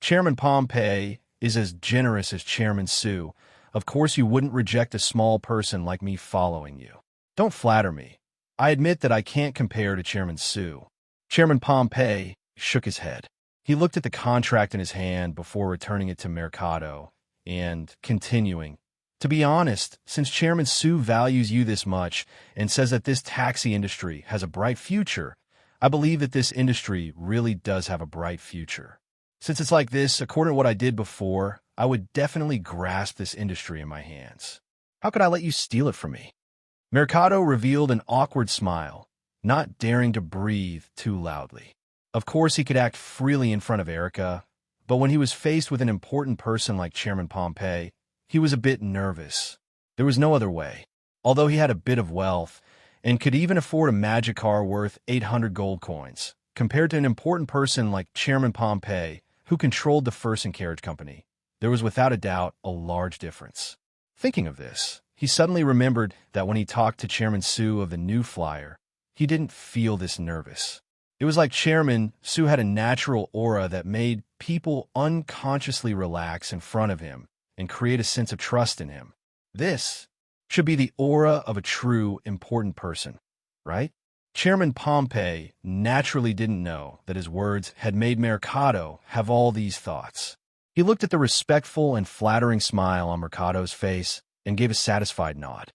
"Chairman Pompey is as generous as Chairman Su. Of course you wouldn't reject a small person like me following you. Don't flatter me. I admit that I can't compare to Chairman Su." Chairman Pompey shook his head. He looked at the contract in his hand before returning it to Mercado and continuing, "To be honest, since Chairman Su values you this much and says that this taxi industry has a bright future, I believe that this industry really does have a bright future. Since it's like this, according to what I did before, I would definitely grasp this industry in my hands. How could I let you steal it from me?" Mercado revealed an awkward smile, not daring to breathe too loudly. Of course, he could act freely in front of Erica, but when he was faced with an important person like Chairman Pompey, he was a bit nervous. There was no other way. Although he had a bit of wealth and could even afford a magic car worth 800 gold coins, compared to an important person like Chairman Pompey, who controlled the First and Carriage Company, there was without a doubt a large difference. Thinking of this, he suddenly remembered that when he talked to Chairman Su of the new flyer, he didn't feel this nervous. It was like Chairman Su had a natural aura that made people unconsciously relax in front of him and create a sense of trust in him. This should be the aura of a true, important person, right? Chairman Pompey naturally didn't know that his words had made Mercado have all these thoughts. He looked at the respectful and flattering smile on Mercado's face and gave a satisfied nod.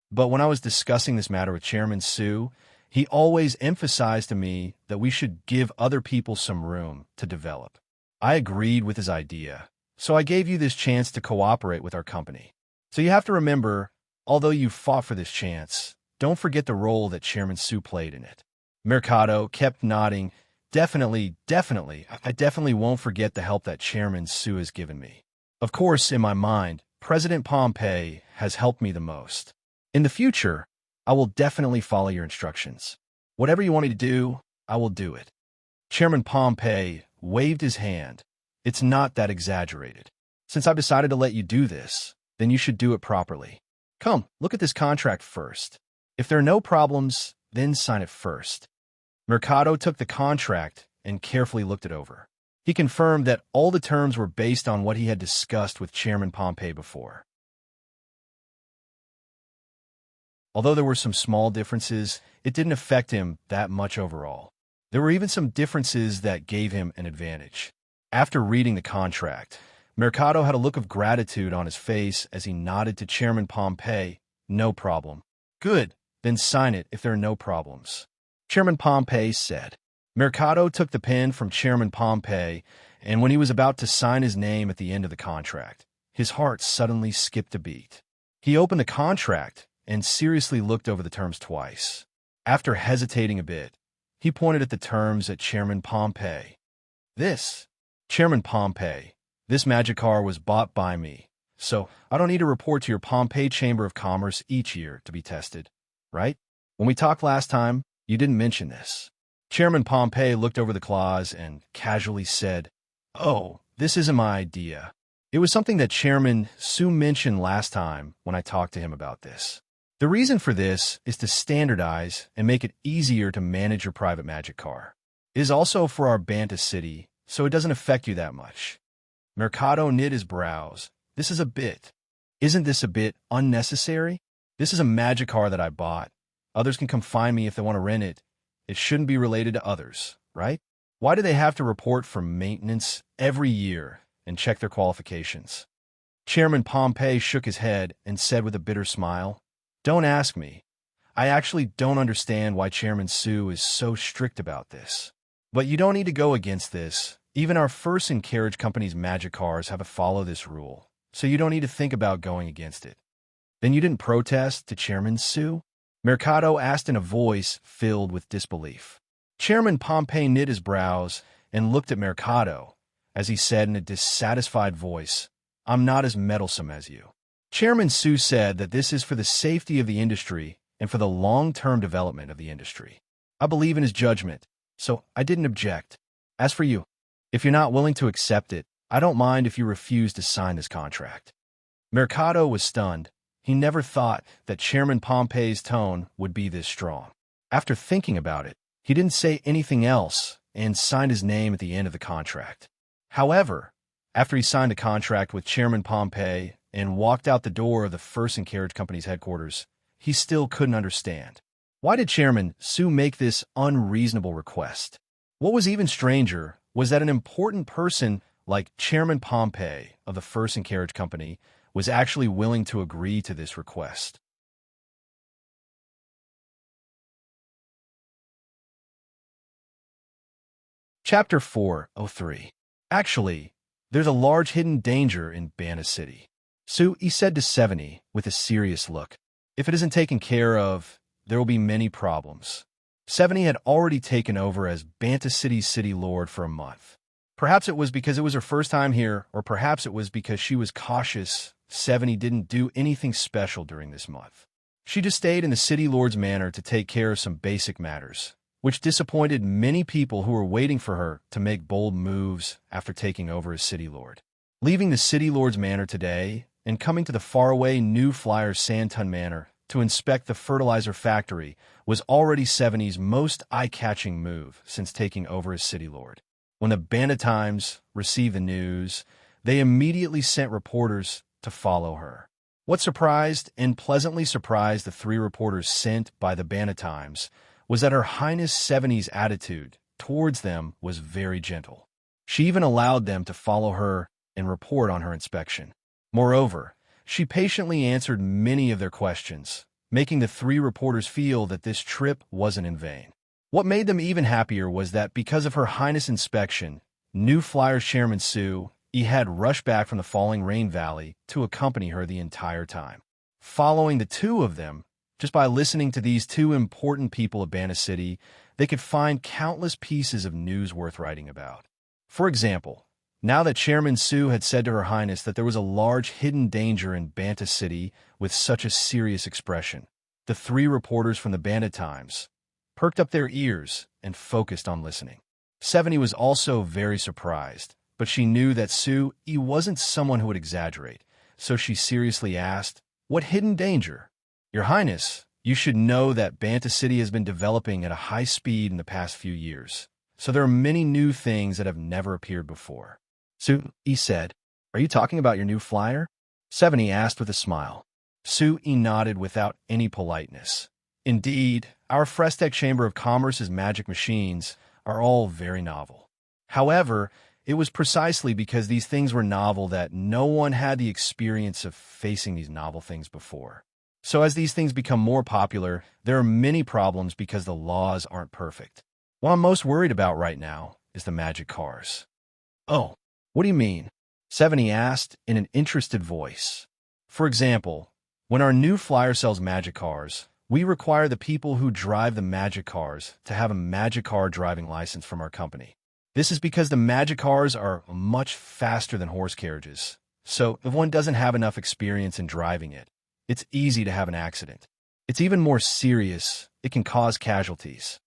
But when I was discussing this matter with Chairman Su, he always emphasized to me that we should give other people some room to develop. I agreed with his idea, so I gave you this chance to cooperate with our company. So you have to remember, although you fought for this chance, don't forget the role that Chairman Su played in it. Mercado kept nodding. Definitely, I definitely won't forget the help that Chairman Su has given me. Of course, in my mind, President Pompey has helped me the most. In the future, I will definitely follow your instructions. Whatever you want me to do, I will do it. Chairman Pompey waved his hand. It's not that exaggerated. Since I've decided to let you do this, then you should do it properly. Come, look at this contract first. If there are no problems, then sign it first. Mercado took the contract and carefully looked it over. He confirmed that all the terms were based on what he had discussed with Chairman Pompey before. Although there were some small differences, it didn't affect him that much overall. There were even some differences that gave him an advantage. After reading the contract, Mercado had a look of gratitude on his face as he nodded to Chairman Pompey. No problem. Good, then sign it if there are no problems. Chairman Pompey said. Mercado took the pen from Chairman Pompey, and when he was about to sign his name at the end of the contract, his heart suddenly skipped a beat. He opened the contract and seriously looked over the terms twice. After hesitating a bit, he pointed at the terms at Chairman Pompey. Chairman Pompey, this magic car was bought by me, so I don't need to report to your Pompey Chamber of Commerce each year to be tested, right? When we talked last time, you didn't mention this. Chairman Pompey looked over the clause and casually said, "Oh, this isn't my idea. It was something that Chairman Su mentioned last time when I talked to him about this. The reason for this is to standardize and make it easier to manage your private magic car. It is also for our Banta City, so it doesn't affect you that much." Mercado knit his brows. Isn't this a bit unnecessary? This is a magic car that I bought. Others can come find me if they want to rent it. It shouldn't be related to others, right? Why do they have to report for maintenance every year and check their qualifications? Chairman Pompey shook his head and said with a bitter smile, "Don't ask me. I actually don't understand why Chairman Su is so strict about this. But you don't need to go against this. Even our first and carriage company's magic cars have to follow this rule, so you don't need to think about going against it." "Then you didn't protest to Chairman Su?" Mercado asked in a voice filled with disbelief. Chairman Pompey knit his brows and looked at Mercado as he said in a dissatisfied voice, "I'm not as meddlesome as you." Chairman Su said that this is for the safety of the industry and for the long-term development of the industry. I believe in his judgment, so I didn't object. As for you, if you're not willing to accept it, I don't mind if you refuse to sign this contract. Mercado was stunned. He never thought that Chairman Pompey's tone would be this strong. After thinking about it, he didn't say anything else and signed his name at the end of the contract. However, after he signed a contract with Chairman Pompey and walked out the door of the First and Carriage Company's headquarters, he still couldn't understand. Why did Chairman Su make this unreasonable request? What was even stranger was that an important person like Chairman Pompey of the First and Carriage Company was actually willing to agree to this request. Chapter 403. Actually, there's a large hidden danger in Banta City. Su, he said to 70 with a serious look. If it isn't taken care of, there will be many problems. 70 had already taken over as Banta City's city lord for a month. Perhaps it was because it was her first time here, or perhaps it was because she was cautious 70 didn't do anything special during this month. She just stayed in the city lord's manor to take care of some basic matters, which disappointed many people who were waiting for her to make bold moves after taking over as city lord. Leaving the city lord's manor today and coming to the faraway New Flyers Sandton Manor, to inspect the fertilizer factory was already Seveni's most eye-catching move since taking over as city lord. When the Banatimes received the news, they immediately sent reporters to follow her. What surprised and pleasantly surprised the three reporters sent by the Banatimes was that Her Highness Seveni's attitude towards them was very gentle. She even allowed them to follow her and report on her inspection. Moreover, she patiently answered many of their questions, making the three reporters feel that this trip wasn't in vain. What made them even happier was that because of Her Highness' inspection, New Flyers Chairman Sue had rushed back from the Falling Rain Valley to accompany her the entire time. Following the two of them, just by listening to these two important people of Banna City, they could find countless pieces of news worth writing about. For example, now that Chairman Sue had said to Her Highness that there was a large hidden danger in Banta City with such a serious expression, the three reporters from the Banta Times perked up their ears and focused on listening. Seveni was also very surprised, but she knew that Sue wasn't someone who would exaggerate, so she seriously asked, "What hidden danger?" "Your Highness, you should know that Banta City has been developing at a high speed in the past few years, so there are many new things that have never appeared before." Sue said, "Are you talking about your new flyer?" Seveni asked with a smile. Sue nodded without any politeness. "Indeed, our Frestec Chamber of Commerce's magic machines are all very novel. However, it was precisely because these things were novel that no one had the experience of facing these novel things before. So as these things become more popular, there are many problems because the laws aren't perfect. What I'm most worried about right now is the magic cars." "Oh, what do you mean?" Seveni asked in an interested voice. "For example, when our new flyer sells magic cars, we require the people who drive the magic cars to have a magic car driving license from our company. This is because the magic cars are much faster than horse carriages, so if one doesn't have enough experience in driving it, it's easy to have an accident. It's even more serious, it can cause casualties."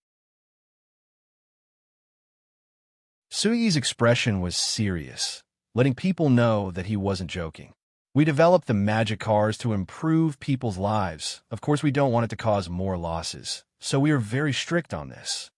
Suyi's expression was serious, letting people know that he wasn't joking. "We developed the magic cars to improve people's lives. Of course, we don't want it to cause more losses, so we are very strict on this.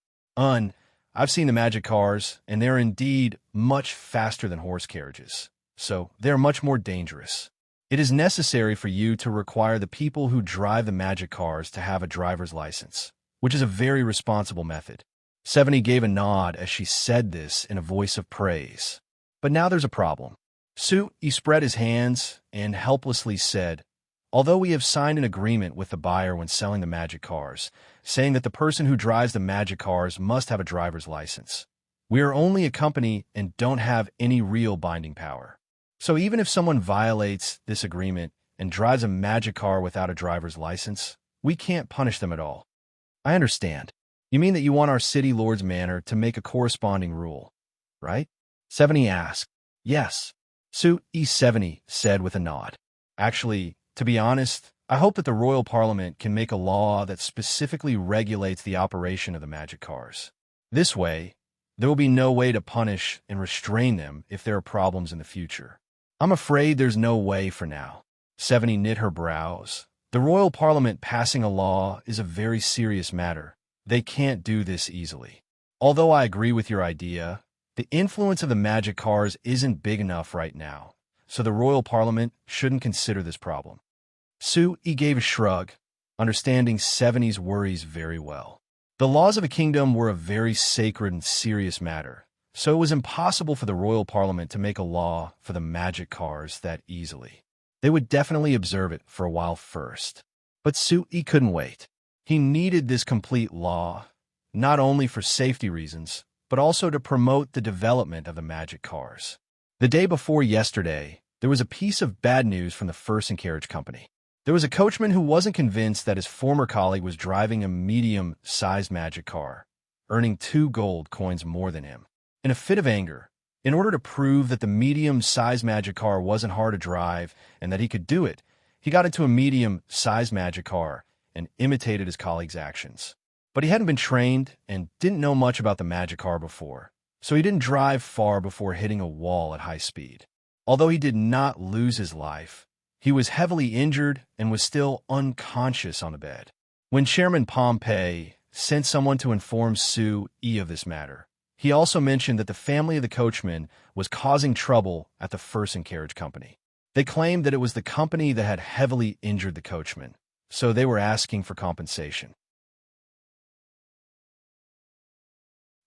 I've seen the magic cars, and they're indeed much faster than horse carriages, so they're much more dangerous. It is necessary for you to require the people who drive the magic cars to have a driver's license, which is a very responsible method." Seveni gave a nod as she said this in a voice of praise. But now there's a problem. Sue spread his hands and helplessly said, "Although we have signed an agreement with the buyer when selling the magic cars, saying that the person who drives the magic cars must have a driver's license, we are only a company and don't have any real binding power. So even if someone violates this agreement and drives a magic car without a driver's license, we can't punish them at all." "I understand. You mean that you want our city lord's manor to make a corresponding rule, right?" Seveni asked. "Yes," Sue Seveni said with a nod. "Actually, to be honest, I hope that the Royal Parliament can make a law that specifically regulates the operation of the magic cars. This way, there will be no way to punish and restrain them if there are problems in the future." "I'm afraid there's no way for now." Seveni knit her brows. "The Royal Parliament passing a law is a very serious matter. They can't do this easily. Although I agree with your idea, the influence of the magic cars isn't big enough right now, so the Royal Parliament shouldn't consider this problem." Sue gave a shrug, understanding Seveni's worries very well. The laws of a kingdom were a very sacred and serious matter, so it was impossible for the Royal Parliament to make a law for the magic cars that easily. They would definitely observe it for a while first. But Sue couldn't wait. He needed this complete law, not only for safety reasons, but also to promote the development of the magic cars. The day before yesterday, there was a piece of bad news from the First and Carriage Company. There was a coachman who wasn't convinced that his former colleague was driving a medium-sized magic car, earning 2 gold coins more than him. In a fit of anger, in order to prove that the medium-sized magic car wasn't hard to drive and that he could do it, he got into a medium-sized magic car and imitated his colleague's actions. But he hadn't been trained and didn't know much about the magic car before, so he didn't drive far before hitting a wall at high speed. Although he did not lose his life, He was heavily injured and was still unconscious on the bed. When Chairman Pompey sent someone to inform Sue E. of this matter, he also mentioned that the family of the coachman was causing trouble at the first carriage company. They claimed that it was the company that had heavily injured the coachman, so they were asking for compensation.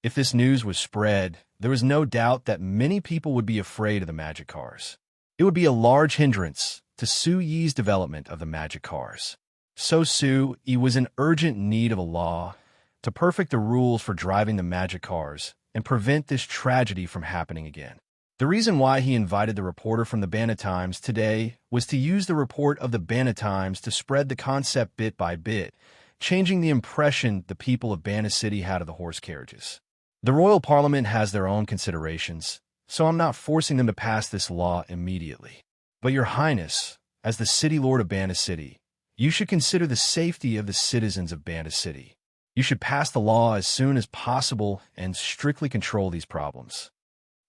If this news was spread, there was no doubt that many people would be afraid of the magic cars. It would be a large hindrance to Sue Yi's development of the magic cars. So Sue Yi was in urgent need of a law to perfect the rules for driving the magic cars and prevent this tragedy from happening again. The reason why he invited the reporter from the Banner Times today was to use the report of the Banner Times to spread the concept bit by bit, changing the impression the people of Banner City had of the horse carriages. The Royal Parliament has their own considerations, so I'm not forcing them to pass this law immediately. But Your Highness, as the City Lord of Banner City, you should consider the safety of the citizens of Banner City. You should pass the law as soon as possible and strictly control these problems.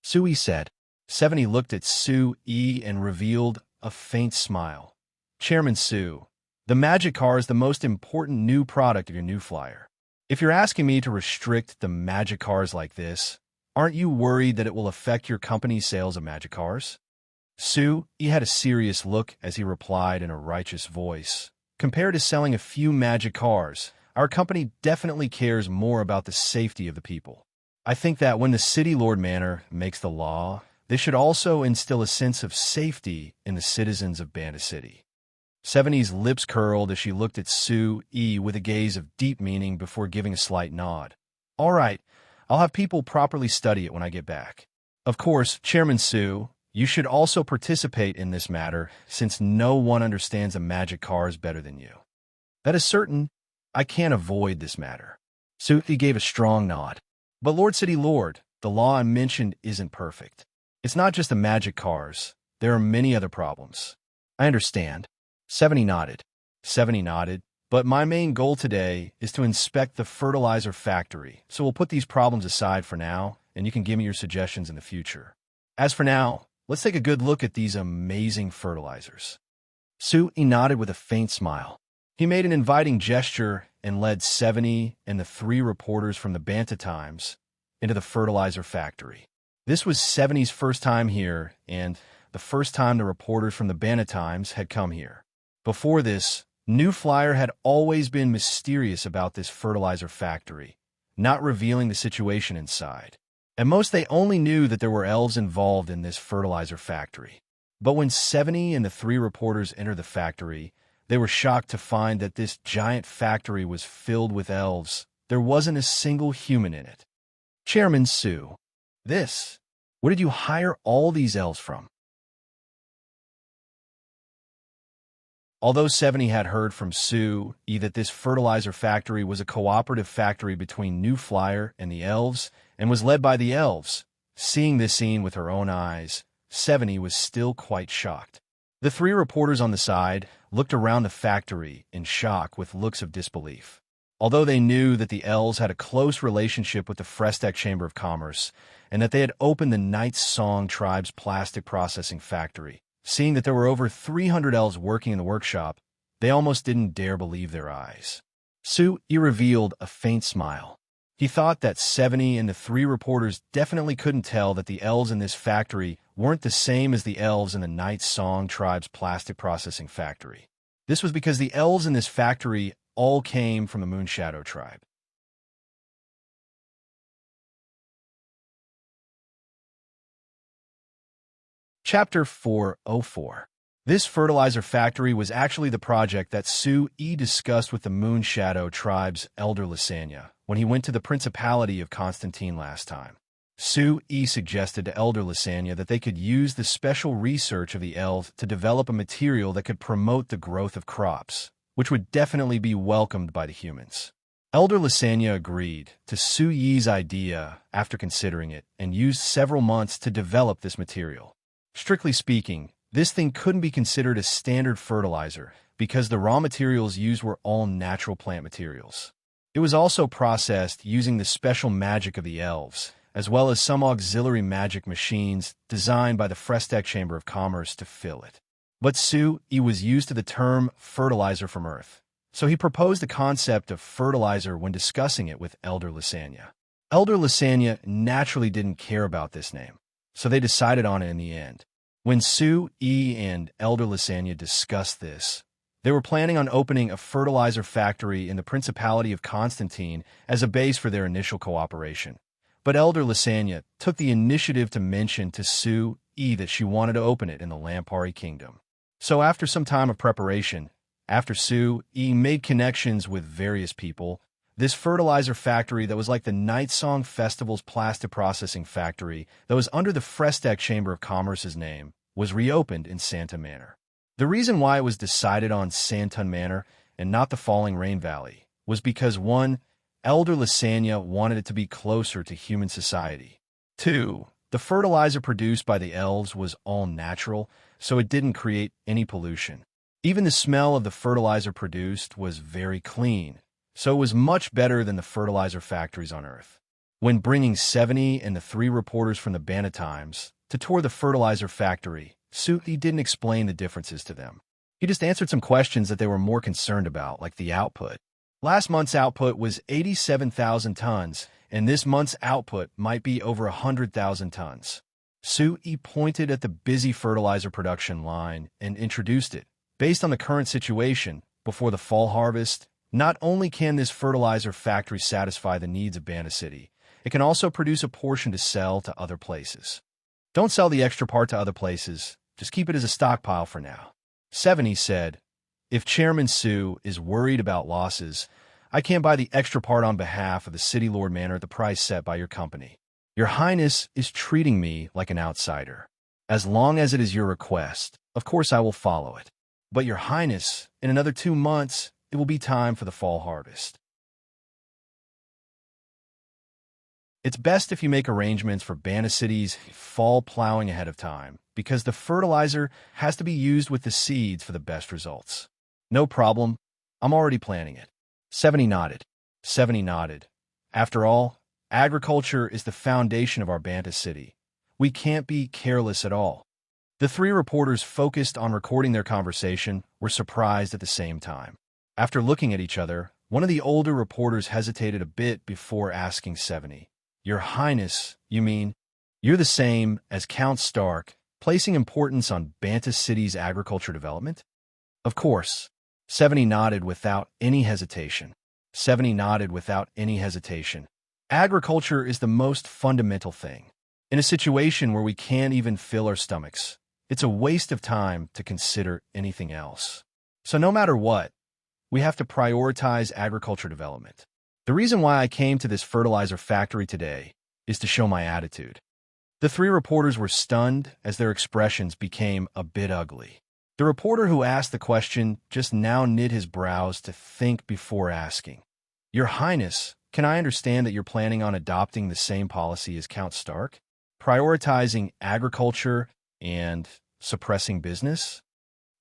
Sue E said. 70 looked at Sue E and revealed a faint smile. Chairman Sue, the magic car is the most important new product of your new flyer. If you're asking me to restrict the magic cars like this, aren't you worried that it will affect your company's sales of magic cars? Sue E had a serious look as he replied in a righteous voice. Compared to selling a few magic cars, our company definitely cares more about the safety of the people. I think that when the City Lord Manor makes the law, they should also instill a sense of safety in the citizens of Banner City. 70's lips curled as she looked at Sue E with a gaze of deep meaning before giving a slight nod. All right, I'll have people properly study it when I get back. Of course, Chairman Sue, you should also participate in this matter, since no one understands the magic cars better than you. That is certain. I can't avoid this matter. Sue E gave a strong nod. But Lord City Lord, the law I mentioned isn't perfect. It's not just the magic cars. There are many other problems. I understand. 70 nodded. 70 nodded. But my main goal today is to inspect the fertilizer factory, so we'll put these problems aside for now, and you can give me your suggestions in the future. As for now, let's take a good look at these amazing fertilizers. Sue E nodded with a faint smile. He made an inviting gesture and led 70 and the 3 reporters from the Banner Times into the fertilizer factory. This was 70's first time here, and the first time the reporters from the Banner Times had come here. Before this, New Flyer had always been mysterious about this fertilizer factory, not revealing the situation inside. At most, they only knew that there were elves involved in this fertilizer factory. But when 70 and the 3 reporters entered the factory, they were shocked to find that this giant factory was filled with elves. There wasn't a single human in it. Chairman Sue, where did you hire all these elves from? Although 70 had heard from Sue E that this fertilizer factory was a cooperative factory between New Flyer and the elves, and was led by the elves, seeing this scene with her own eyes, 70 was still quite shocked. The 3 reporters on the side looked around the factory in shock with looks of disbelief. Although they knew that the elves had a close relationship with the Frestac Chamber of Commerce and that they had opened the Night Song Tribe's plastic processing factory, seeing that there were over 300 elves working in the workshop, they almost didn't dare believe their eyes. Sue E revealed a faint smile. He thought that 70 and the 3 reporters definitely couldn't tell that the elves in this factory weren't the same as the elves in the Night Song Tribe's plastic processing factory. This was because the elves in this factory all came from the Moonshadow tribe. Chapter 404. This fertilizer factory was actually the project that Sue E discussed with the Moonshadow tribe's elder Lysania when he went to the Principality of Constantine last time. Sue E suggested to Elder Lysania that they could use the special research of the elves to develop a material that could promote the growth of crops, which would definitely be welcomed by the humans. Elder Lysania agreed to Sue Yi's idea after considering it and used several months to develop this material. Strictly speaking, this thing couldn't be considered a standard fertilizer because the raw materials used were all natural plant materials. It was also processed using the special magic of the elves, as well as some auxiliary magic machines designed by the Frestac Chamber of Commerce to fill it. But Su-e was used to the term fertilizer from Earth, so he proposed the concept of fertilizer when discussing it with Elder Lysania. Elder Lysania naturally didn't care about this name, so they decided on it in the end. When Su-e and Elder Lysania discussed this, they were planning on opening a fertilizer factory in the Principality of Constantine as a base for their initial cooperation. But Elder Lysania took the initiative to mention to Su-e that she wanted to open it in the Lampari Kingdom. So after some time of preparation, after Su-e made connections with various people, this fertilizer factory that was like the Night Song Festival's plastic processing factory that was under the Frestec Chamber of Commerce's name was reopened in Santa Manor. The reason why it was decided on Santun Manor and not the Falling Rain Valley was because 1. Elder Lysania wanted it to be closer to human society. 2. The fertilizer produced by the elves was all natural, so it didn't create any pollution. Even the smell of the fertilizer produced was very clean, so it was much better than the fertilizer factories on Earth. When bringing 70 and the 3 reporters from the Banner Times to tour the fertilizer factory, Su-e didn't explain the differences to them. He just answered some questions that they were more concerned about, like the output. Last month's output was 87,000 tons, and this month's output might be over 100,000 tons. Su-e pointed at the busy fertilizer production line and introduced it. Based on the current situation, before the fall harvest, not only can this fertilizer factory satisfy the needs of Banner City, it can also produce a portion to sell to other places. Don't sell the extra part to other places, just keep it as a stockpile for now. 70 said, if Chairman Su is worried about losses, I can't buy the extra part on behalf of the City Lord Manor at the price set by your company. Your Highness is treating me like an outsider. As long as it is your request, of course I will follow it. But Your Highness, in another 2 months, it will be time for the fall harvest. It's best if you make arrangements for Banner City's fall plowing ahead of time, because the fertilizer has to be used with the seeds for the best results. No problem. I'm already planning it. 70 nodded. 70 nodded. After all, agriculture is the foundation of our Banner City. We can't be careless at all. The 3 reporters focused on recording their conversation were surprised at the same time. After looking at each other, one of the older reporters hesitated a bit before asking 70. Your Highness, you mean, you're the same as Count Stark, placing importance on Banner City's agriculture development? Of course. 70 nodded without any hesitation. 70 nodded without any hesitation. Agriculture is the most fundamental thing. In a situation where we can't even fill our stomachs, it's a waste of time to consider anything else. So no matter what, we have to prioritize agriculture development. The reason why I came to this fertilizer factory today is to show my attitude. The 3 reporters were stunned as their expressions became a bit ugly. The reporter who asked the question just now knit his brows to think before asking. Your Highness, can I understand that you're planning on adopting the same policy as Count Stark? Prioritizing agriculture and suppressing business?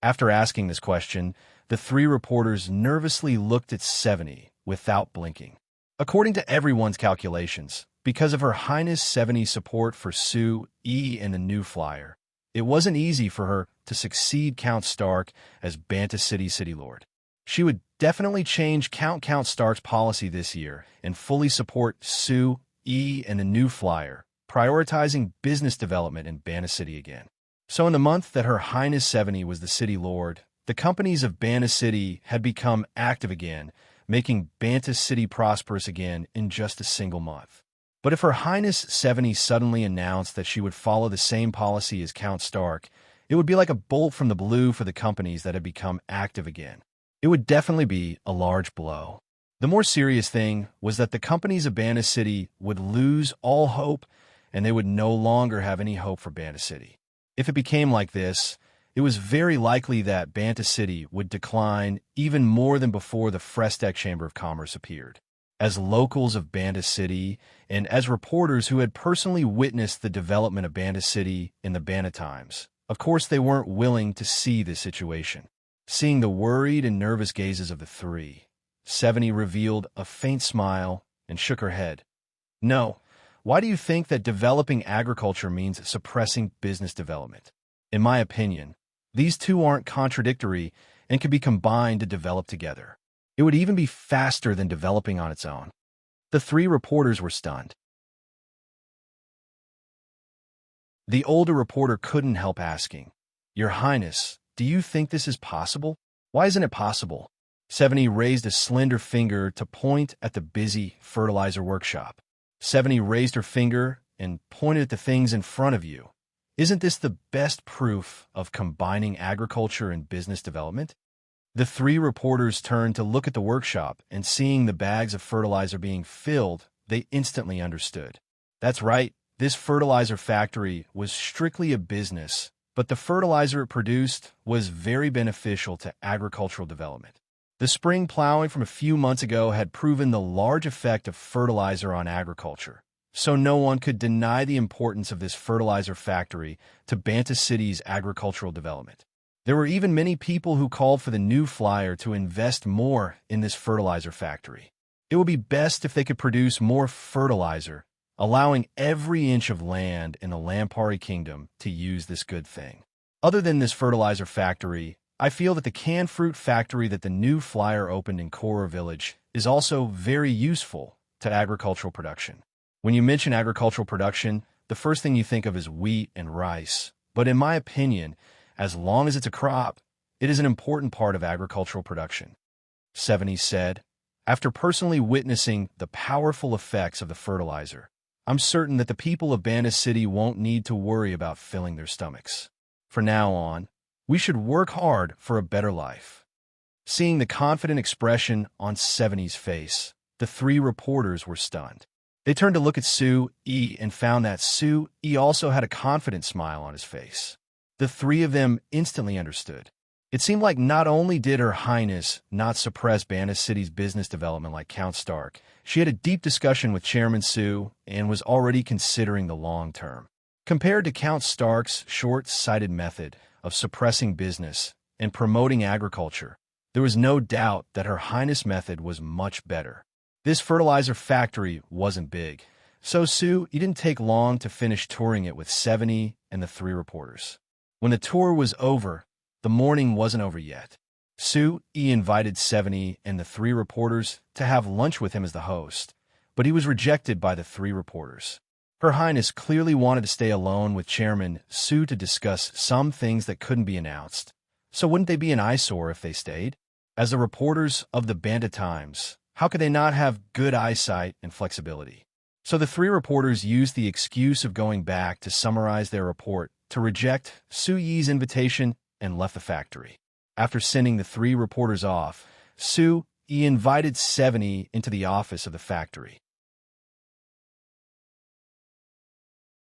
After asking this question, the 3 reporters nervously looked at 70 without blinking. According to everyone's calculations, because of Her Highness 70's support for Su-e and the new flyer, it wasn't easy for her to succeed Count Stark as Banner City City Lord. She would definitely change Count Stark's policy this year and fully support Su-e and the new flyer, prioritizing business development in Banner City again. So in the month that Her Highness 70 was the City Lord, the companies of Banner City had become active again, making Banner City prosperous again in just a single month. But if Her Highness 70 suddenly announced that she would follow the same policy as Count Stark, it would be like a bolt from the blue for the companies that had become active again. It would definitely be a large blow. The more serious thing was that the companies of Banner City would lose all hope, and they would no longer have any hope for Banner City. If it became like this, it was very likely that Banner City would decline even more than before the Frestec Chamber of Commerce appeared. As locals of Banner City and as reporters who had personally witnessed the development of Banner City in the Banner Times, of course they weren't willing to see this situation. Seeing the worried and nervous gazes of the 3, 70 revealed a faint smile and shook her head. No, why do you think that developing agriculture means suppressing business development? In my opinion, These two aren't contradictory and can be combined to develop together. It would even be faster than developing on its own. The three reporters were stunned. The older reporter couldn't help asking, "Your Highness, do you think this is possible? Why isn't it possible?" 70 raised a slender finger to point at the busy fertilizer workshop. 70 raised her finger and pointed at the things in front of you. Isn't this the best proof of combining agriculture and business development? The three reporters turned to look at the workshop, and seeing the bags of fertilizer being filled, they instantly understood. That's right, this fertilizer factory was strictly a business, but the fertilizer it produced was very beneficial to agricultural development. The spring plowing from a few months ago had proven the large effect of fertilizer on agriculture, so no one could deny the importance of this fertilizer factory to Banta City's agricultural development. There were even many people who called for the new flyer to invest more in this fertilizer factory. It would be best if they could produce more fertilizer, allowing every inch of land in the Lampari Kingdom to use this good thing. Other than this fertilizer factory, I feel that the canned fruit factory that the new flyer opened in Kora Village is also very useful to agricultural production. When you mention agricultural production, the first thing you think of is wheat and rice. But in my opinion, as long as it's a crop, it is an important part of agricultural production. 70 said, after personally witnessing the powerful effects of the fertilizer, I'm certain that the people of Banta City won't need to worry about filling their stomachs. From now on, we should work hard for a better life. Seeing the confident expression on 70's face, the three reporters were stunned. They turned to look at Sue E and found that Sue E also had a confident smile on his face. The three of them instantly understood. It seemed like not only did Her Highness not suppress Banta City's business development like Count Stark, she had a deep discussion with Chairman Sue and was already considering the long term. Compared to Count Stark's short-sighted method of suppressing business and promoting agriculture, there was no doubt that Her Highness' method was much better. This fertilizer factory wasn't big, so Sue, it didn't take long to finish touring it with 70 and the three reporters. When the tour was over, the morning wasn't over yet. Sue E invited 70 and the three reporters to have lunch with him as the host, but he was rejected by the three reporters. Her Highness clearly wanted to stay alone with Chairman Sue to discuss some things that couldn't be announced, so wouldn't they be an eyesore if they stayed? As the reporters of the Banta Times, how could they not have good eyesight and flexibility? So the three reporters used the excuse of going back to summarize their report to reject Sue Yi's invitation and left the factory. After sending the three reporters off, Sue Yi invited 70 into the office of the factory.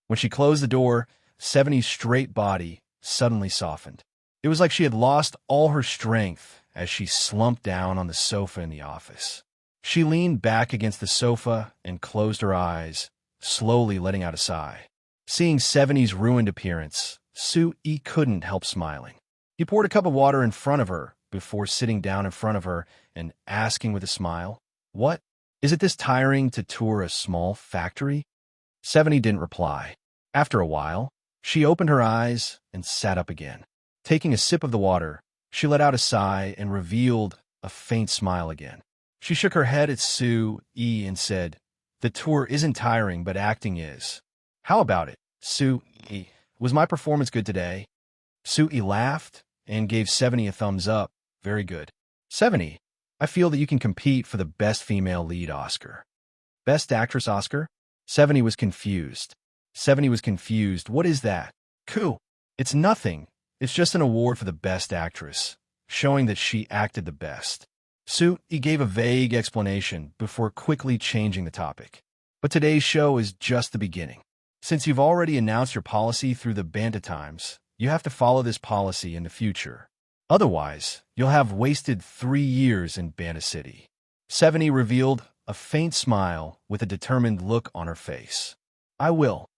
When she closed the door, 70's straight body suddenly softened. It was like she had lost all her strength as she slumped down on the sofa in the office. She leaned back against the sofa and closed her eyes, slowly letting out a sigh. Seeing 70's ruined appearance, Sue E couldn't help smiling. He poured a cup of water in front of her before sitting down in front of her and asking with a smile, "What? Is it this tiring to tour a small factory?" 70 didn't reply. After a while, she opened her eyes and sat up again. Taking a sip of the water, she let out a sigh and revealed a faint smile again. She shook her head at Sue E and said, "The tour isn't tiring, but acting is. How about it, Sue E? Was my performance good today?" Sue E laughed and gave 70 a thumbs up. "Very good. 70, I feel that you can compete for the Best Female Lead Oscar." "Best Actress Oscar?" 70 was confused. 70 was confused. "What is that?" "Cool. It's nothing. It's just an award for the Best Actress, showing that she acted the best." Sue E gave a vague explanation before quickly changing the topic. "But today's show is just the beginning. Since you've already announced your policy through the Banta Times, you have to follow this policy in the future. Otherwise, you'll have wasted 3 years in Banta City." 70 revealed a faint smile with a determined look on her face. "I will."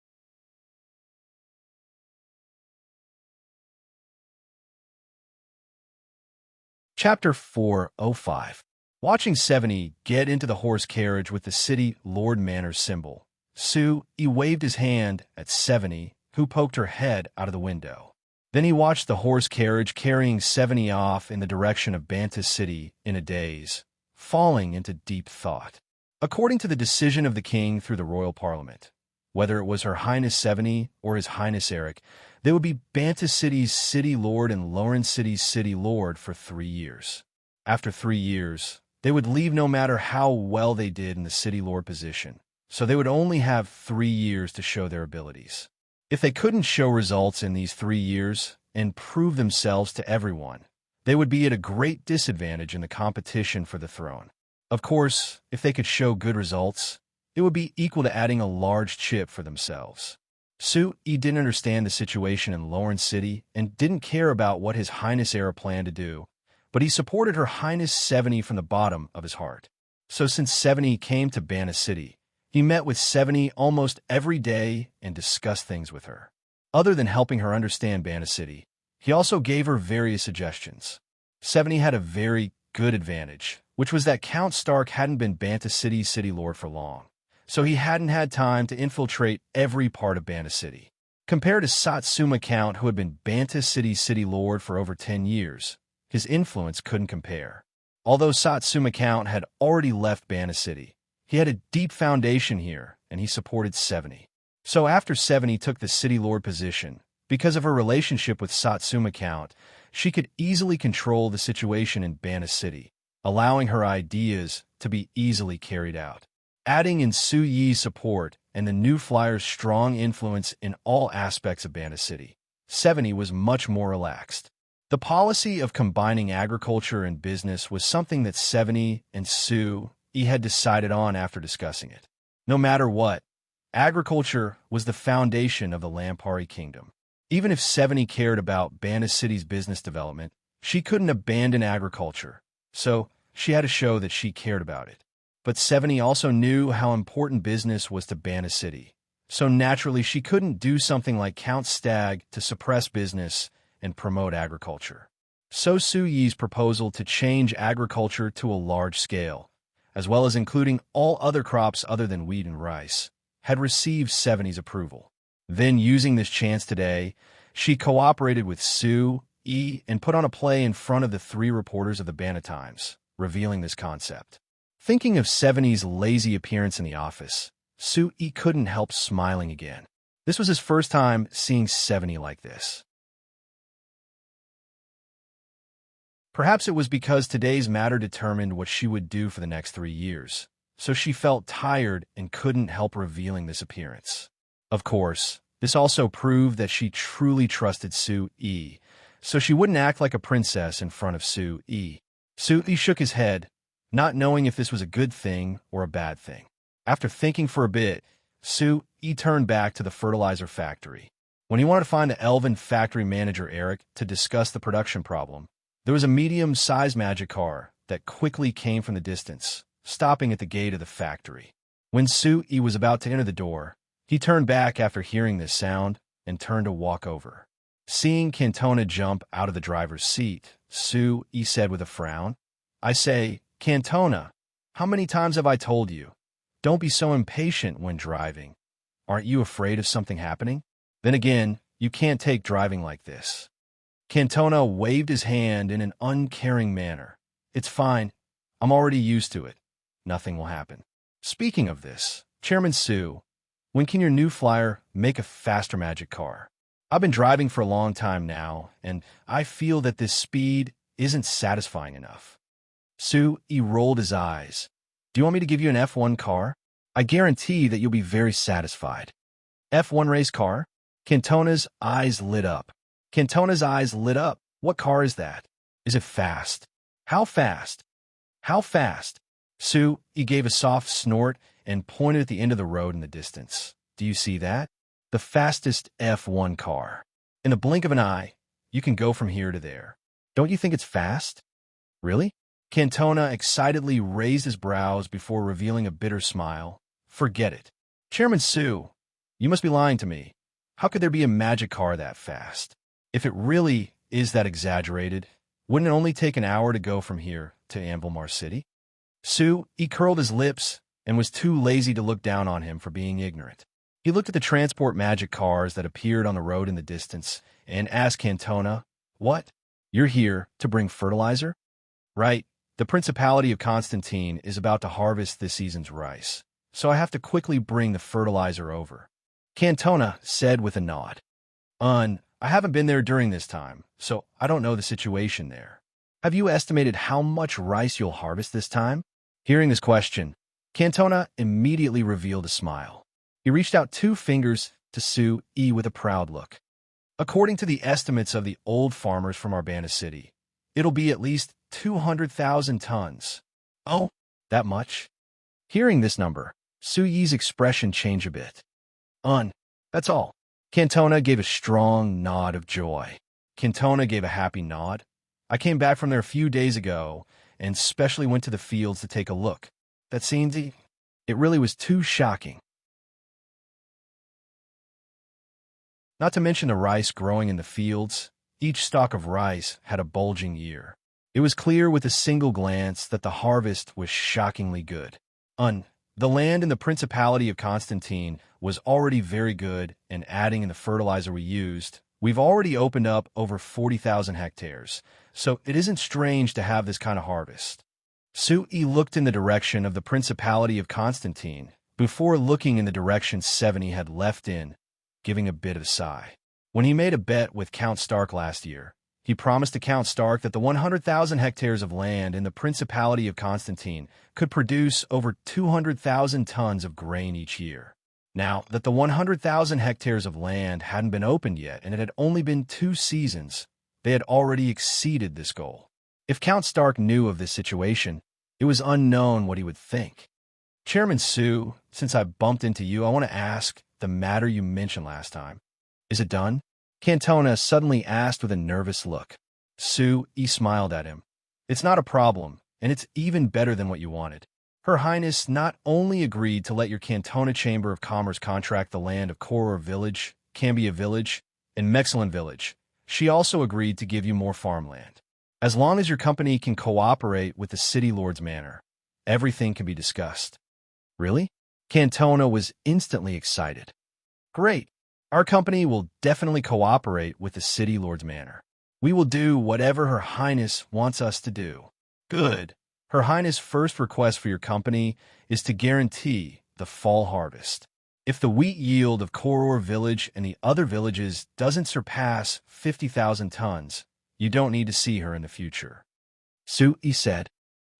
Chapter 405. Watching 70 get into the horse carriage with the city Lord Manor's symbol, Sue E waved his hand at 70, who poked her head out of the window. Then he watched the horse carriage carrying 70 off in the direction of Banta City in a daze, falling into deep thought. According to the decision of the king through the royal parliament, whether it was Her Highness 70 or His Highness Eric, they would be Banta City's city lord and Lauren City's city lord for 3 years. After 3 years, they would leave no matter how well they did in the city lord position, so they would only have 3 years to show their abilities. If they couldn't show results in these 3 years and prove themselves to everyone, they would be at a great disadvantage in the competition for the throne. Of course, if they could show good results, it would be equal to adding a large chip for themselves. Su-yi didn't understand the situation in Lauren City and didn't care about what His Highness Era planned to do, but he supported Her Highness 70 from the bottom of his heart. So since 70 came to Banta City, he met with 70 almost every day and discussed things with her. Other than helping her understand Banta City, he also gave her various suggestions. 70 had a very good advantage, which was that Count Stark hadn't been Banta City's city lord for long, so he hadn't had time to infiltrate every part of Banta City. Compared to Satsuma Count, who had been Banta City's city lord for over 10 years, his influence couldn't compare. Although Satsuma Count had already left Banta City, he had a deep foundation here, and he supported 70. So after 70 took the city lord position, because of her relationship with Satsuma Count, she could easily control the situation in Banta City, allowing her ideas to be easily carried out. Adding in Su-yi's support and the new flyer's strong influence in all aspects of Banta City, 70 was much more relaxed. The policy of combining agriculture and business was something that 70 and Su-yi had decided on after discussing it. No matter what, agriculture was the foundation of the Lampari Kingdom. Even if 70 cared about Banta City's business development, she couldn't abandon agriculture, so she had to show that she cared about it. But 70 also knew how important business was to Banta City, so naturally she couldn't do something like Count Stag to suppress business and promote agriculture. So Su-yi's proposal to change agriculture to a large scale, as well as including all other crops other than wheat and rice, had received 70's approval. Then, using this chance today, she cooperated with Su-yi and put on a play in front of the 3 reporters of the Banta Times, revealing this concept. Thinking of 70's lazy appearance in the office, Su-yi couldn't help smiling again. This was his first time seeing 70 like this. Perhaps it was because today's matter determined what she would do for the next 3 years, so she felt tired and couldn't help revealing this appearance. Of course, this also proved that she truly trusted Su-yi, so she wouldn't act like a princess in front of Su-yi. Su-yi shook his head, not knowing if this was a good thing or a bad thing. After thinking for a bit, Su-yi turned back to the fertilizer factory. When he wanted to find the elven factory manager Eric to discuss the production problem, there was a medium-sized magic car that quickly came from the distance, stopping at the gate of the factory. When Su-yi was about to enter the door, he turned back after hearing this sound and turned to walk over. Seeing Cantona jump out of the driver's seat, Su-yi said with a frown, "I say, Cantona, how many times have I told you? Don't be so impatient when driving. Aren't you afraid of something happening? Then again, you can't take driving like this." Cantona waved his hand in an uncaring manner. "It's fine. I'm already used to it. Nothing will happen." Speaking of this, Chairman Su, when can your new flyer make a faster magic car? I've been driving for a long time now, and I feel that this speed isn't satisfying enough. Su-yi rolled his eyes. "Do you want me to give you an F1 car? I guarantee that you'll be very satisfied." "F1 race car?" Cantona's eyes lit up. What car is that? Is it fast? How fast? How fast? Su-yi gave a soft snort and pointed at the end of the road in the distance. "Do you see that? The fastest F1 car. In the blink of an eye, you can go from here to there. Don't you think it's fast?" "Really?" Cantona excitedly raised his brows before revealing a bitter smile. "Forget it. Chairman Su, you must be lying to me. How could there be a magic car that fast? If it really is that exaggerated, wouldn't it only take an hour to go from here to Ambilmar City?" Su-yi curled his lips and was too lazy to look down on him for being ignorant. He looked at the transport magic cars that appeared on the road in the distance and asked Cantona, "What? You're here to bring fertilizer?" "Right. The Principality of Constantine is about to harvest this season's rice, so I have to quickly bring the fertilizer over," Cantona said with a nod. I haven't been there during this time, so I don't know the situation there. Have you estimated how much rice you'll harvest this time?" Hearing this question, Cantona immediately revealed a smile. He reached out 2 fingers to Sue E with a proud look. "According to the estimates of the old farmers from Urbana City, it'll be at least 200,000 tons. "Oh, that much?" Hearing this number, Sue Yi's expression changed a bit. That's all." Cantona gave a strong nod of joy. Cantona gave a happy nod. "I came back from there a few days ago and specially went to the fields to take a look. That seemed it really was too shocking. Not to mention the rice growing in the fields, each stalk of rice had a bulging ear. It was clear with a single glance that the harvest was shockingly good. The land in the Principality of Constantine was already very good, and adding in the fertilizer we used, we've already opened up over 40,000 hectares, so it isn't strange to have this kind of harvest." Sue E looked in the direction of the Principality of Constantine before looking in the direction 70 had left in, giving a bit of a sigh. When he made a bet with Count Stark last year, he promised to Count Stark that the 100,000 hectares of land in the Principality of Constantine could produce over 200,000 tons of grain each year. Now that the 100,000 hectares of land hadn't been opened yet and it had only been 2 seasons, they had already exceeded this goal. If Count Stark knew of this situation, it was unknown what he would think. "Chairman Sue, since I bumped into you, I want to ask the matter you mentioned last time. Is it done?" Cantona suddenly asked with a nervous look. Sue E smiled at him. "It's not a problem, and it's even better than what you wanted. Her Highness not only agreed to let your Cantona Chamber of Commerce contract the land of Koror Village, Cambia Village, and Mexilin Village, she also agreed to give you more farmland. As long as your company can cooperate with the City Lord's Manor, everything can be discussed." "Really?" Cantona was instantly excited. "Great. Our company will definitely cooperate with the City Lord's Manor. We will do whatever Her Highness wants us to do." "Good. Her Highness' first request for your company is to guarantee the fall harvest. If the wheat yield of Koror Village and the other villages doesn't surpass 50,000 tons, you don't need to see her in the future." Sue E said.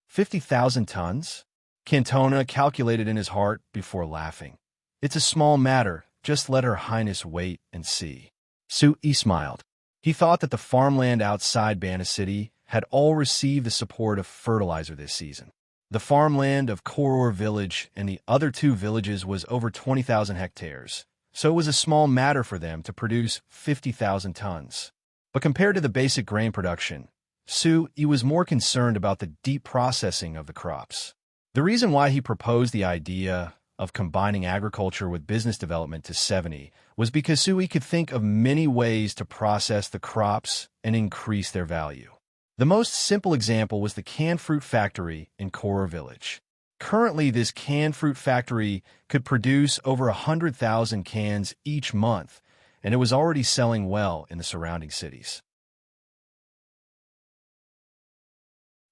50,000 tons? Cantona calculated in his heart before laughing. "It's a small matter. Just let Her Highness wait and see." Sue E smiled. He thought that the farmland outside Bana City had all received the support of fertilizer this season. The farmland of Koror Village and the other 2 villages was over 20,000 hectares, so it was a small matter for them to produce 50,000 tons. But compared to the basic grain production, Sue E was more concerned about the deep processing of the crops. The reason why he proposed the idea of combining agriculture with business development to 70 was because Sue E could think of many ways to process the crops and increase their value. The most simple example was the canned fruit factory in Koror Village. Currently, this canned fruit factory could produce over 100,000 cans each month, and it was already selling well in the surrounding cities.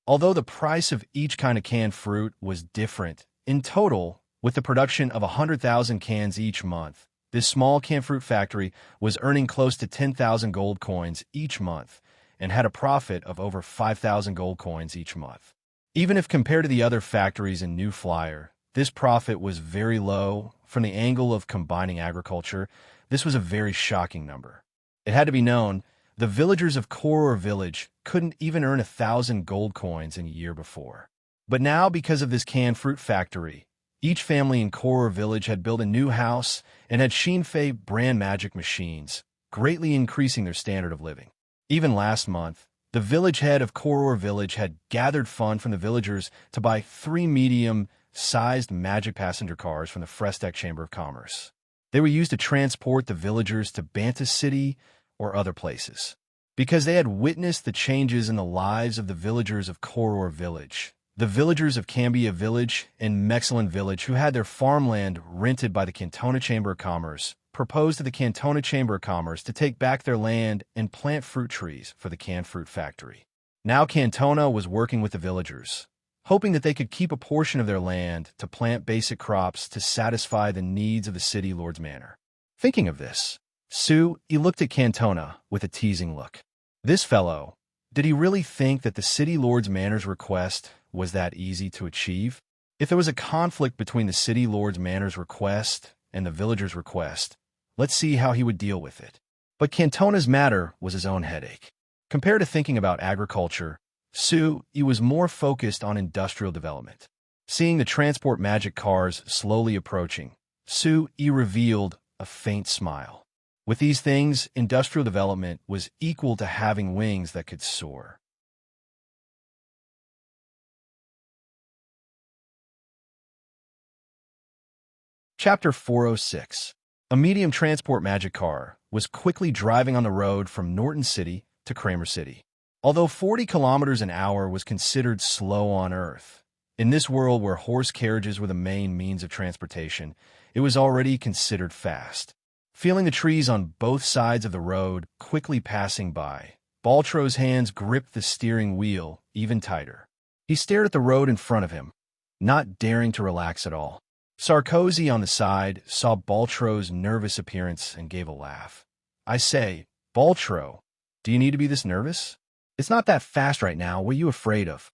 Although the price of each kind of canned fruit was different, in total, with the production of 100,000 cans each month, this small canned fruit factory was earning close to 10,000 gold coins each month and had a profit of over 5,000 gold coins each month. Even if compared to the other factories in New Flyer, this profit was very low. From the angle of combining agriculture, this was a very shocking number. It had to be known, the villagers of Koror Village couldn't even earn 1,000 gold coins in a year before. But now, because of this canned fruit factory, each family in Koror Village had built a new house and had Shinfei brand magic machines, greatly increasing their standard of living. Even last month, the village head of Koror Village had gathered funds from the villagers to buy 3 medium-sized magic passenger cars from the Frestec Chamber of Commerce. They were used to transport the villagers to Banta City or other places. Because they had witnessed the changes in the lives of the villagers of Koror Village, the villagers of Cambia Village and Mexilin Village, who had their farmland rented by the Cantona Chamber of Commerce, proposed to the Cantona Chamber of Commerce to take back their land and plant fruit trees for the canned fruit factory. Now Cantona was working with the villagers, hoping that they could keep a portion of their land to plant basic crops to satisfy the needs of the city lord's manor. Thinking of this, he looked at Cantona with a teasing look. This fellow, did he really think that the city lord's manor's request was that easy to achieve? If there was a conflict between the city lord's manor's request and the villager's request, let's see how he would deal with it. But Cantona's matter was his own headache. Compared to thinking about agriculture, he was more focused on industrial development. Seeing the transport magic cars slowly approaching, he revealed a faint smile. With these things, industrial development was equal to having wings that could soar. Chapter 406. A medium transport magic car was quickly driving on the road from Norton City to Kramer City. Although 40 kilometers an hour was considered slow on Earth, in this world where horse carriages were the main means of transportation, it was already considered fast. Feeling the trees on both sides of the road quickly passing by, Baltro's hands gripped the steering wheel even tighter. He stared at the road in front of him, not daring to relax at all. Sarkozy on the side saw Baltro's nervous appearance and gave a laugh. "I say, Baltro, do you need to be this nervous? It's not that fast right now. What are you afraid of?"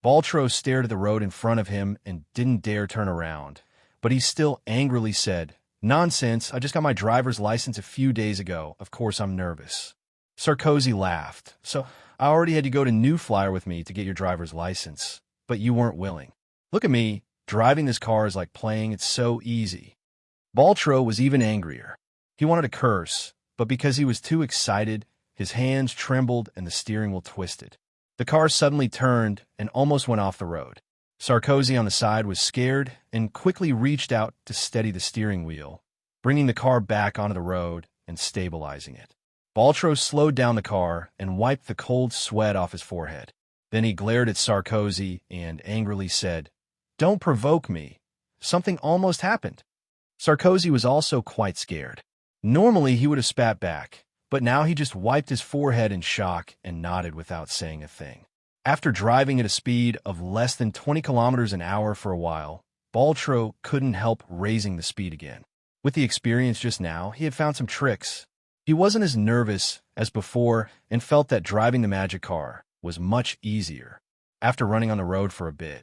Baltro stared at the road in front of him and didn't dare turn around, but he still angrily said, "Nonsense, I just got my driver's license a few days ago. Of course I'm nervous." Sarkozy laughed. "So, I already had you go to New Flyer with me to get your driver's license, but you weren't willing. Look at me, driving this car is like playing, it's so easy." Baltro was even angrier. He wanted to curse, but because he was too excited, his hands trembled and the steering wheel twisted. The car suddenly turned and almost went off the road. Sarkozy on the side was scared and quickly reached out to steady the steering wheel, bringing the car back onto the road and stabilizing it. Baltro slowed down the car and wiped the cold sweat off his forehead. Then he glared at Sarkozy and angrily said, "Don't provoke me. Something almost happened." Sarkozy was also quite scared. Normally he would have spat back, but now he just wiped his forehead in shock and nodded without saying a thing. After driving at a speed of less than 20 kilometers an hour for a while, Baltro couldn't help raising the speed again. With the experience just now, he had found some tricks. He wasn't as nervous as before and felt that driving the magic car was much easier. After running on the road for a bit,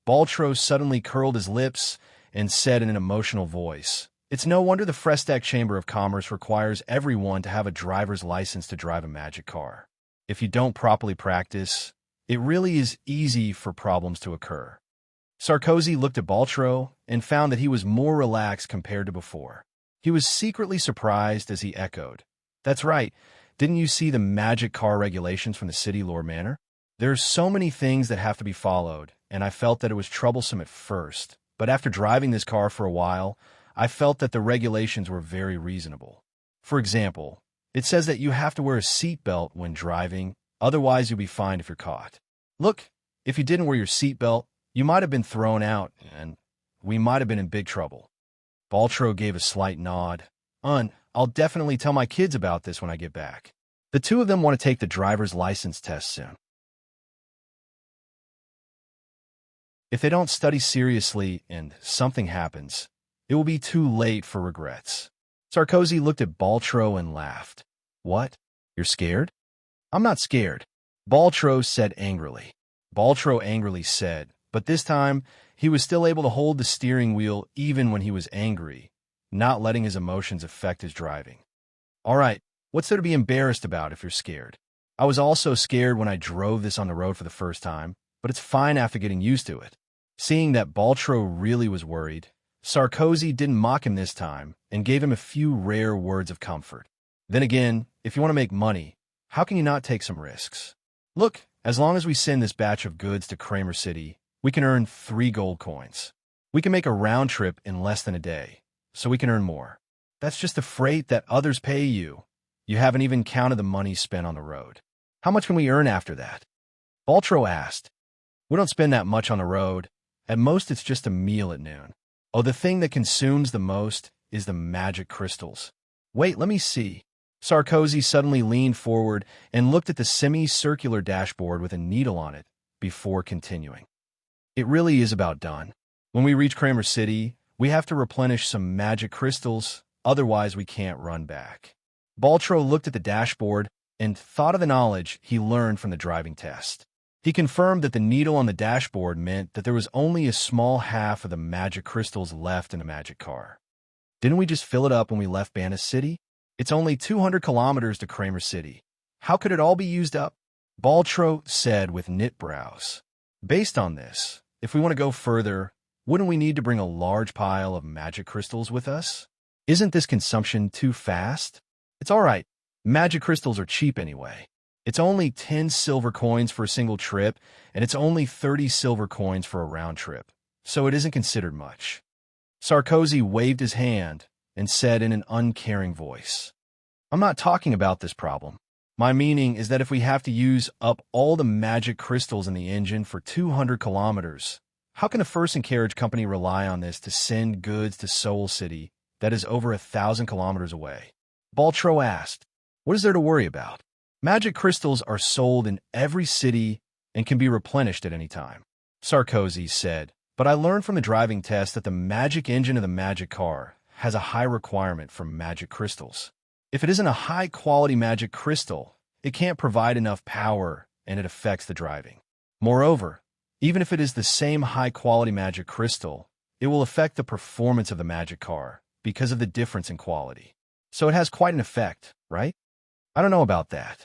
Baltro suddenly curled his lips and said in an emotional voice, "It's no wonder the Frestac Chamber of Commerce requires everyone to have a driver's license to drive a magic car. If you don't properly practice, it really is easy for problems to occur." Sarkozy looked at Baltro and found that he was more relaxed compared to before. He was secretly surprised as he echoed, "That's right. Didn't you see the magic car regulations from the city lord manor? There's so many things that have to be followed, and I felt that it was troublesome at first, but after driving this car for a while, I felt that the regulations were very reasonable. For example, it says that you have to wear a seatbelt when driving, otherwise you'll be fined if you're caught. Look, if you didn't wear your seatbelt, you might have been thrown out, and we might have been in big trouble." Baltro gave a slight nod. I'll definitely tell my kids about this when I get back. The two of them want to take the driver's license test soon. If they don't study seriously and something happens, it will be too late for regrets." Sarkozy looked at Baltro and laughed. "What? You're scared?" "I'm not scared," Baltro said angrily. Baltro angrily said, but this time he was still able to hold the steering wheel even when he was angry, not letting his emotions affect his driving. "All right, what's there to be embarrassed about if you're scared? I was also scared when I drove this on the road for the first time, but it's fine after getting used to it." Seeing that Baltro really was worried, Sarkozy didn't mock him this time and gave him a few rare words of comfort. "Then again, if you want to make money, how can you not take some risks? Look, as long as we send this batch of goods to Kramer City, we can earn 3 gold coins. We can make a round trip in less than a day, so we can earn more. That's just the freight that others pay you. You haven't even counted the money spent on the road. How much can we earn after that?" Baltro asked. "We don't spend that much on the road. At most, it's just a meal at noon. Oh, the thing that consumes the most is the magic crystals. Wait, let me see. Sarkozy suddenly leaned forward and looked at the semicircular dashboard with a needle on it before continuing. It really is about done. When we reach Kramer City, we have to replenish some magic crystals, otherwise we can't run back. Baltro looked at the dashboard and thought of the knowledge he learned from the driving test. He confirmed that the needle on the dashboard meant that there was only a small half of the magic crystals left in the magic car. Didn't we just fill it up when we left Banna City? It's only 200 kilometers to Kramer City. How could it all be used up? Baltro said with knit brows. Based on this, if we want to go further, wouldn't we need to bring a large pile of magic crystals with us? Isn't this consumption too fast? It's all right. Magic crystals are cheap anyway. It's only 10 silver coins for a single trip, and it's only 30 silver coins for a round trip, so it isn't considered much. Sarkozy waved his hand and said in an uncaring voice, I'm not talking about this problem. My meaning is that if we have to use up all the magic crystals in the engine for 200 kilometers, how can a first and carriage company rely on this to send goods to Seoul City that is over 1,000 kilometers away? Baltro asked, what is there to worry about? Magic crystals are sold in every city and can be replenished at any time. Sarkozy said, but I learned from the driving test that the magic engine of the magic car has a high requirement for magic crystals. If it isn't a high-quality magic crystal, it can't provide enough power and it affects the driving. Moreover, even if it is the same high-quality magic crystal, it will affect the performance of the magic car because of the difference in quality. So it has quite an effect, right? I don't know about that.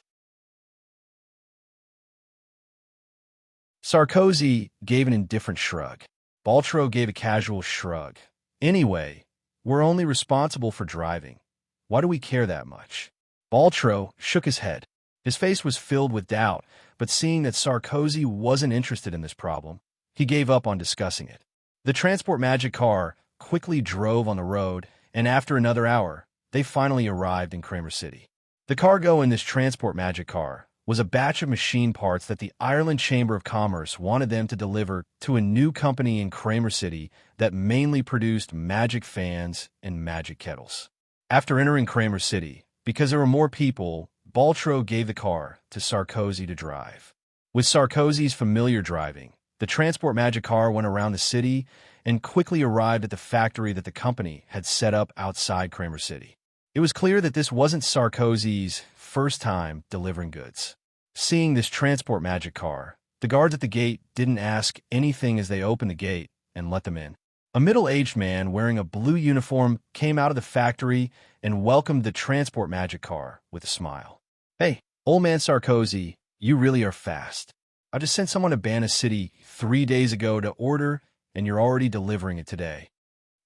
Sarkozy gave an indifferent shrug. Baltro gave a casual shrug. Anyway, we're only responsible for driving. Why do we care that much? Baltro shook his head. His face was filled with doubt, but seeing that Sarkozy wasn't interested in this problem, he gave up on discussing it. The transport magic car quickly drove on the road, and after another hour, they finally arrived in Kramer City. The cargo in this transport magic car was a batch of machine parts that the Ireland Chamber of Commerce wanted them to deliver to a new company in Kramer City that mainly produced magic fans and magic kettles. After entering Kramer City, because there were more people, Baltro gave the car to Sarkozy to drive. With Sarkozy's familiar driving, the transport magic car went around the city and quickly arrived at the factory that the company had set up outside Kramer City. It was clear that this wasn't Sarkozy's first time delivering goods. Seeing this transport magic car, the guards at the gate didn't ask anything as they opened the gate and let them in. A middle-aged man wearing a blue uniform came out of the factory and welcomed the transport magic car with a smile. Hey, old man Sarkozy, you really are fast. I just sent someone to Banna City 3 days ago to order, and you're already delivering it today.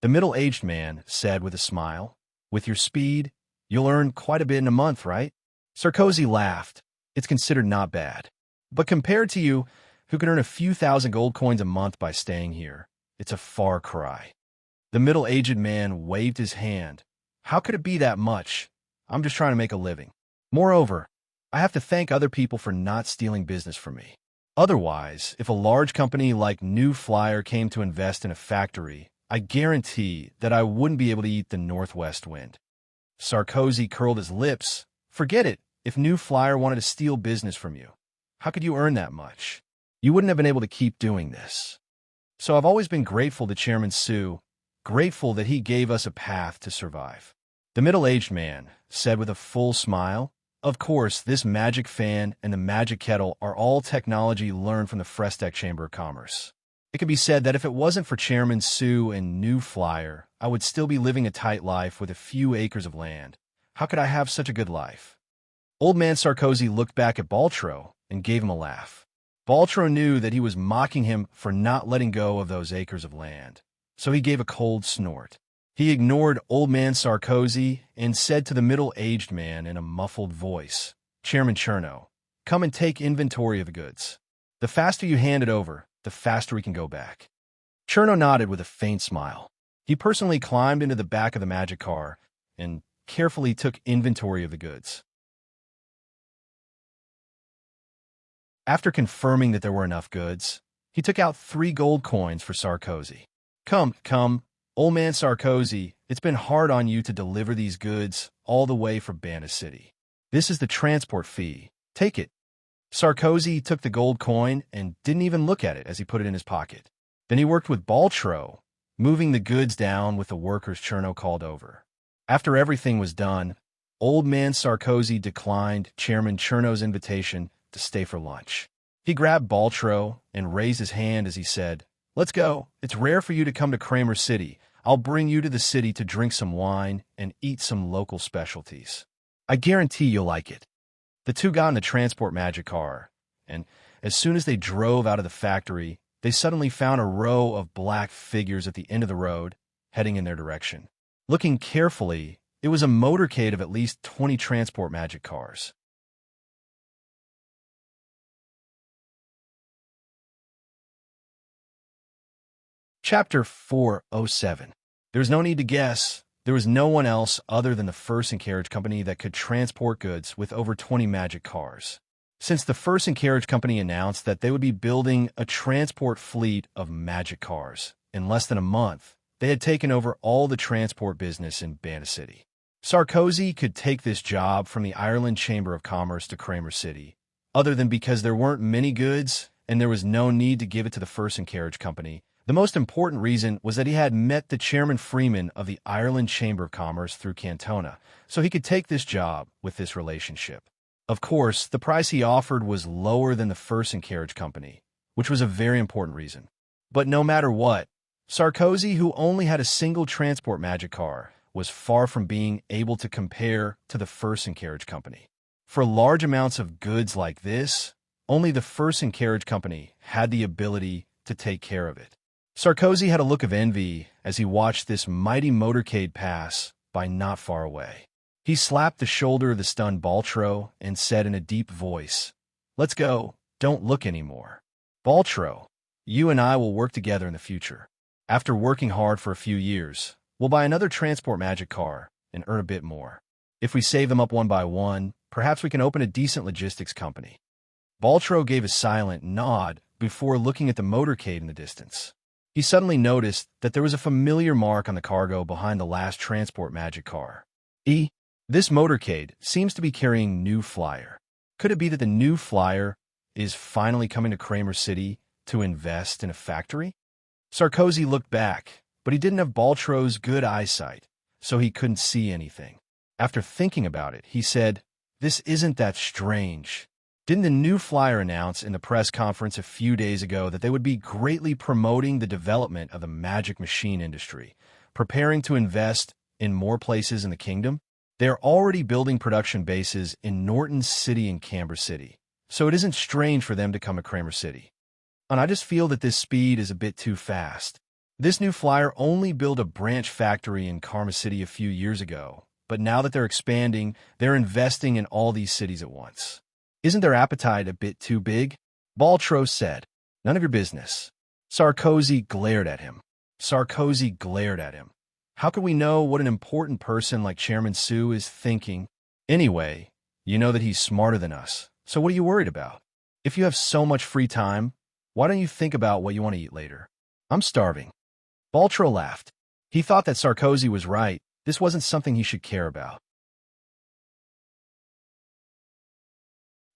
The middle-aged man said with a smile, with your speed, you'll earn quite a bit in a month, right? Sarkozy laughed. It's considered not bad. But compared to you, who can earn a few thousand gold coins a month by staying here, it's a far cry. The middle-aged man waved his hand. How could it be that much? I'm just trying to make a living. Moreover, I have to thank other people for not stealing business from me. Otherwise, if a large company like New Flyer came to invest in a factory, I guarantee that I wouldn't be able to eat the northwest wind. Sarkozy curled his lips. Forget it. If New Flyer wanted to steal business from you, how could you earn that much? You wouldn't have been able to keep doing this. So I've always been grateful to Chairman Su, grateful that he gave us a path to survive. The middle-aged man said with a full smile, of course, this magic fan and the magic kettle are all technology learned from the Frestec Chamber of Commerce. It could be said that if it wasn't for Chairman Su and New Flyer, I would still be living a tight life with a few acres of land. How could I have such a good life? Old man Sarkozy looked back at Baltro and gave him a laugh. Baltro knew that he was mocking him for not letting go of those acres of land, so he gave a cold snort. He ignored old man Sarkozy and said to the middle-aged man in a muffled voice, Chairman Cherno, come and take inventory of the goods. The faster you hand it over, the faster we can go back. Cherno nodded with a faint smile. He personally climbed into the back of the magic car and carefully took inventory of the goods. After confirming that there were enough goods, he took out 3 gold coins for Sarkozy. Come, "Old man Sarkozy, it's been hard on you to deliver these goods all the way from Bana City. This is the transport fee. Take it." Sarkozy took the gold coin and didn't even look at it as he put it in his pocket. Then he worked with Baltro, moving the goods down with the workers Cherno called over. After everything was done, old man Sarkozy declined Chairman Cherno's invitation to stay for lunch. He grabbed Baltro and raised his hand as he said, "Let's go. It's rare for you to come to Kramer City. I'll bring you to the city to drink some wine and eat some local specialties. I guarantee you'll like it." The two got in the transport magic car, and as soon as they drove out of the factory, they suddenly found a row of black figures at the end of the road, heading in their direction. Looking carefully, it was a motorcade of at least 20 transport magic cars. Chapter 407. There was no need to guess. There was no one else other than the First and Carriage Company that could transport goods with over 20 magic cars. Since the First and Carriage Company announced that they would be building a transport fleet of magic cars, in less than a month, they had taken over all the transport business in Bana City. Sarkozy could take this job from the Ireland Chamber of Commerce to Kramer City, other than because there weren't many goods and there was no need to give it to the First and Carriage Company. The most important reason was that he had met the Chairman Freeman of the Ireland Chamber of Commerce through Cantona, so he could take this job with this relationship. Of course, the price he offered was lower than the First and Carriage Company, which was a very important reason. But no matter what, Sarkozy, who only had a single transport magic car, was far from being able to compare to the First and Carriage Company. For large amounts of goods like this, only the First and Carriage Company had the ability to take care of it. Sarkozy had a look of envy as he watched this mighty motorcade pass by not far away. He slapped the shoulder of the stunned Baltro and said in a deep voice, "Let's go, don't look anymore. Baltro, you and I will work together in the future. After working hard for a few years, we'll buy another transport magic car and earn a bit more. If we save them up one by one, perhaps we can open a decent logistics company." Baltro gave a silent nod before looking at the motorcade in the distance. He suddenly noticed that there was a familiar mark on the cargo behind the last transport magic car. This motorcade seems to be carrying New Flyer. Could it be that the New Flyer is finally coming to Kramer City to invest in a factory? Sarkozy looked back, but he didn't have Baltro's good eyesight, so he couldn't see anything. After thinking about it, he said, "This isn't that strange. Didn't the New Flyer announce in the press conference a few days ago that they would be greatly promoting the development of the magic machine industry, preparing to invest in more places in the kingdom? They are already building production bases in Norton City and Canberra City, so it isn't strange for them to come to Kramer City. And I just feel that this speed is a bit too fast. This New Flyer only built a branch factory in Karma City a few years ago, but now that they're expanding, they're investing in all these cities at once. Isn't their appetite a bit too big?" Baltro said, "None of your business." Sarkozy glared at him. How could we know what an important person like Chairman Su is thinking? Anyway, you know that he's smarter than us, so what are you worried about? If you have so much free time, why don't you think about what you want to eat later? I'm starving. Baltro laughed. He thought that Sarkozy was right. This wasn't something he should care about.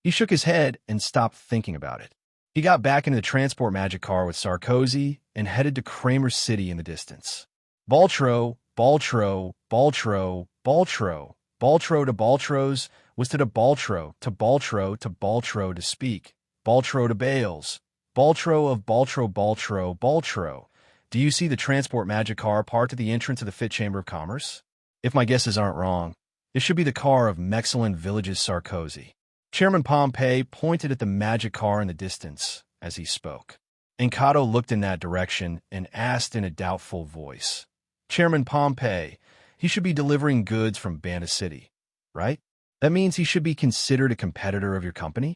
He shook his head and stopped thinking about it. He got back into the transport magic car with Sarkozy and headed to Kramer City in the distance. Baltro to Baltro's was to Baltro to speak. Baltro to Bales. Baltro of Baltro. Do you see the transport magic car parked at the entrance of the Fit Chamber of Commerce? If my guesses aren't wrong, it should be the car of Mexilin Village's Sarkozy. Chairman Pompey pointed at the magic car in the distance as he spoke. Encato looked in that direction and asked in a doubtful voice, "Chairman Pompey, he should be delivering goods from Bana City, right? That means he should be considered a competitor of your company?"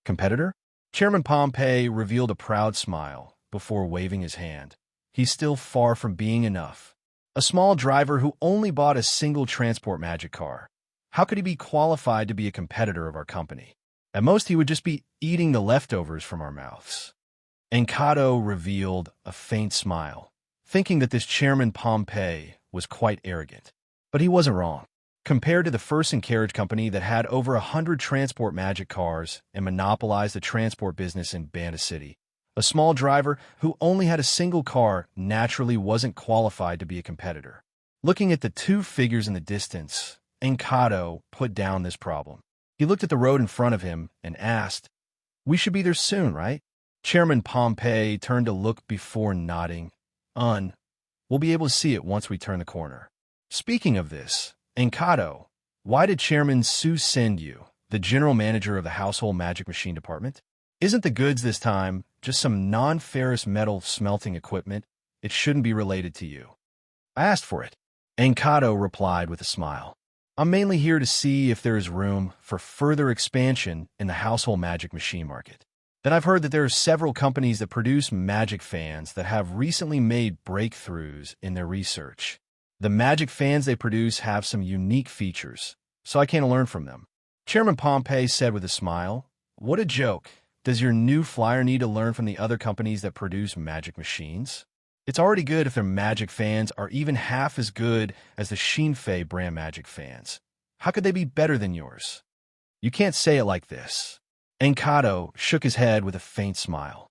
"Competitor?" Chairman Pompey revealed a proud smile before waving his hand. He's still far from being enough. A small driver who only bought a single transport magic car. How could he be qualified to be a competitor of our company? At most, he would just be eating the leftovers from our mouths. Encato revealed a faint smile, thinking that this Chairman Pompey was quite arrogant. But he wasn't wrong. Compared to the first and carriage company that had over 100 transport magic cars and monopolized the transport business in Bandit City, a small driver who only had a single car naturally wasn't qualified to be a competitor. Looking at the two figures in the distance, Encanto put down this problem. He looked at the road in front of him and asked, "We should be there soon, right?" Chairman Pompey turned to look before nodding. We'll be able to see it once we turn the corner." Speaking of this, Encanto, why did Chairman Sue send you, the general manager of the household magic machine department? Isn't the goods this time just some non-ferrous metal smelting equipment? It shouldn't be related to you. I asked for it. Encanto replied with a smile. I'm mainly here to see if there is room for further expansion in the household magic machine market. Then I've heard that there are several companies that produce magic fans that have recently made breakthroughs in their research. The magic fans they produce have some unique features, so I can learn from them. Chairman Pompey said with a smile, "What a joke. Does your new flyer need to learn from the other companies that produce magic machines? It's already good if their magic fans are even half as good as the Shinfei brand magic fans. How could they be better than yours?" You can't say it like this. Encanto shook his head with a faint smile.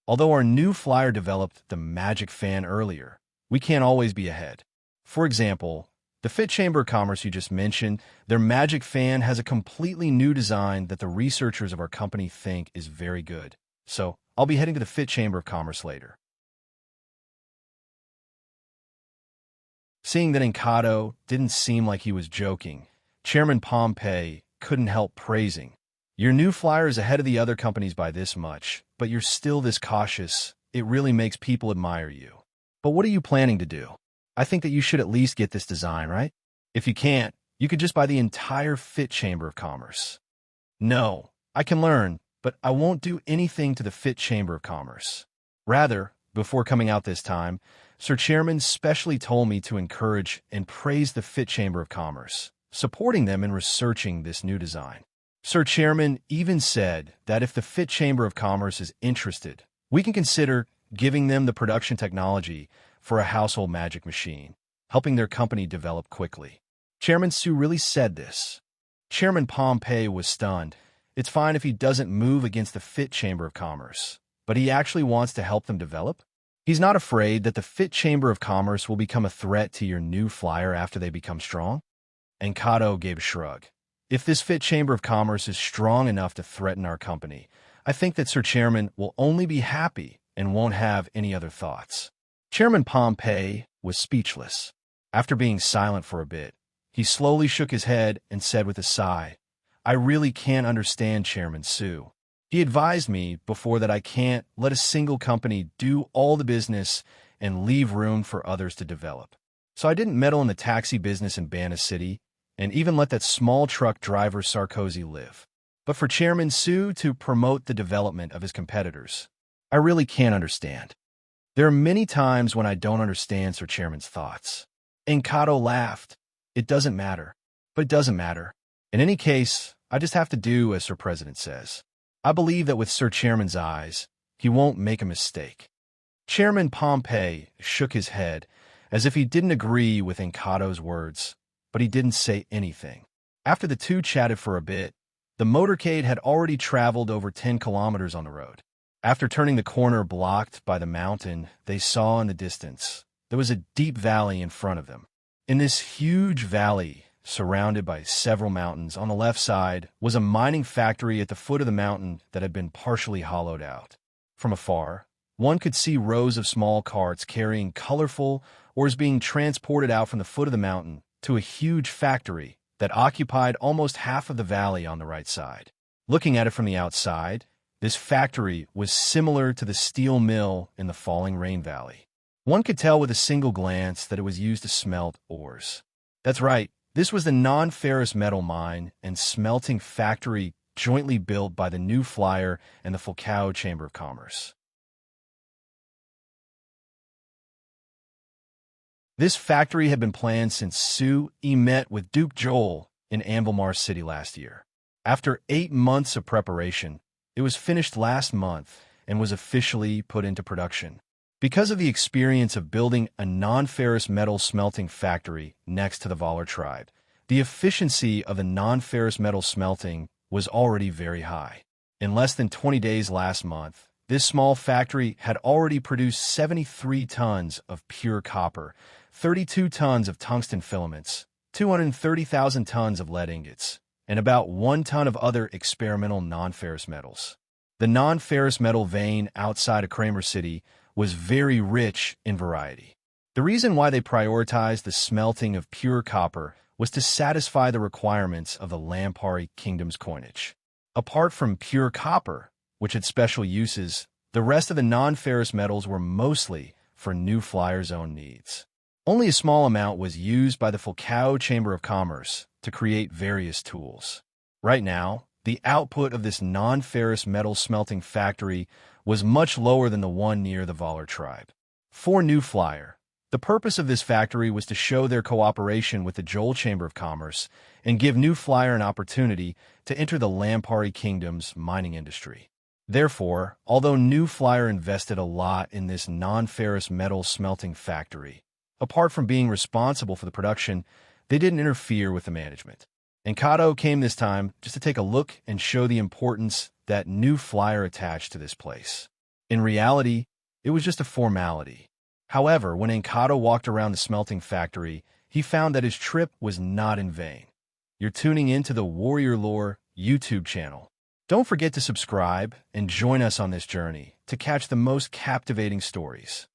Although our new flyer developed the magic fan earlier, we can't always be ahead. For example, the Fit Chamber of Commerce you just mentioned, their magic fan has a completely new design that the researchers of our company think is very good. So I'll be heading to the Fit Chamber of Commerce later. Seeing that Encanto didn't seem like he was joking, Chairman Pompey couldn't help praising. Your new flyer is ahead of the other companies by this much, but you're still this cautious. It really makes people admire you. But what are you planning to do? I think that you should at least get this design, right? If you can't, you could just buy the entire Fit Chamber of Commerce. No, I can learn, but I won't do anything to the Fit Chamber of Commerce. Rather, before coming out this time, Sir Chairman specially told me to encourage and praise the Fit Chamber of Commerce, supporting them in researching this new design. Sir Chairman even said that if the Fit Chamber of Commerce is interested, we can consider giving them the production technology for a household magic machine, helping their company develop quickly. Chairman Sue really said this. Chairman Pompey was stunned. It's fine if he doesn't move against the Fit Chamber of Commerce, but he actually wants to help them develop? He's not afraid that the Fit Chamber of Commerce will become a threat to your new flyer after they become strong? Encanto gave a shrug. If this Fit Chamber of Commerce is strong enough to threaten our company, I think that Sir Chairman will only be happy and won't have any other thoughts. Chairman Pompey was speechless. After being silent for a bit, he slowly shook his head and said with a sigh, "I really can't understand Chairman Sue. He advised me before that I can't let a single company do all the business and leave room for others to develop. So I didn't meddle in the taxi business in Bandit City and even let that small truck driver Sarkozy live. But for Chairman Sue to promote the development of his competitors, I really can't understand. There are many times when I don't understand Sir Chairman's thoughts." Encanto laughed. "It doesn't matter. But it doesn't matter. In any case, I just have to do as Sir President says. I believe that with Sir Chairman's eyes, he won't make a mistake." Chairman Pompey shook his head as if he didn't agree with Encanto's words, but he didn't say anything. After the two chatted for a bit, the motorcade had already traveled over 10 kilometers on the road. After turning the corner blocked by the mountain, they saw in the distance there was a deep valley in front of them. In this huge valley, surrounded by several mountains, on the left side was a mining factory at the foot of the mountain that had been partially hollowed out. From afar, one could see rows of small carts carrying colorful ores being transported out from the foot of the mountain to a huge factory that occupied almost half of the valley on the right side. Looking at it from the outside, this factory was similar to the steel mill in the Falling Rain Valley. One could tell with a single glance that it was used to smelt ores. That's right, this was the non-ferrous metal mine and smelting factory jointly built by the New Flyer and the Falcao Chamber of Commerce. This factory had been planned since Sue met with Duke Joel in Anvilmar City last year. After 8 months of preparation, it was finished last month and was officially put into production. Because of the experience of building a non-ferrous metal smelting factory next to the Valar tribe, the efficiency of the non-ferrous metal smelting was already very high. In less than 20 days last month, this small factory had already produced 73 tons of pure copper, 32 tons of tungsten filaments, 230,000 tons of lead ingots, and about 1 ton of other experimental non-ferrous metals. The non-ferrous metal vein outside of Kramer City was very rich in variety. The reason why they prioritized the smelting of pure copper was to satisfy the requirements of the Lampari Kingdom's coinage. Apart from pure copper, which had special uses, the rest of the non-ferrous metals were mostly for New Flyer's own needs. Only a small amount was used by the Fulcao Chamber of Commerce to create various tools. Right now, the output of this non-ferrous metal smelting factory was much lower than the one near the Valar tribe. For New Flyer, the purpose of this factory was to show their cooperation with the Joel Chamber of Commerce and give New Flyer an opportunity to enter the Lampari Kingdom's mining industry. Therefore, although New Flyer invested a lot in this non-ferrous metal smelting factory, apart from being responsible for the production, they didn't interfere with the management. And Kato came this time just to take a look and show the importance that New Flyer attached to this place. In reality, it was just a formality. However, when Enkato walked around the smelting factory, he found that his trip was not in vain. You're tuning into the Warrior Lore YouTube channel. Don't forget to subscribe and join us on this journey to catch the most captivating stories.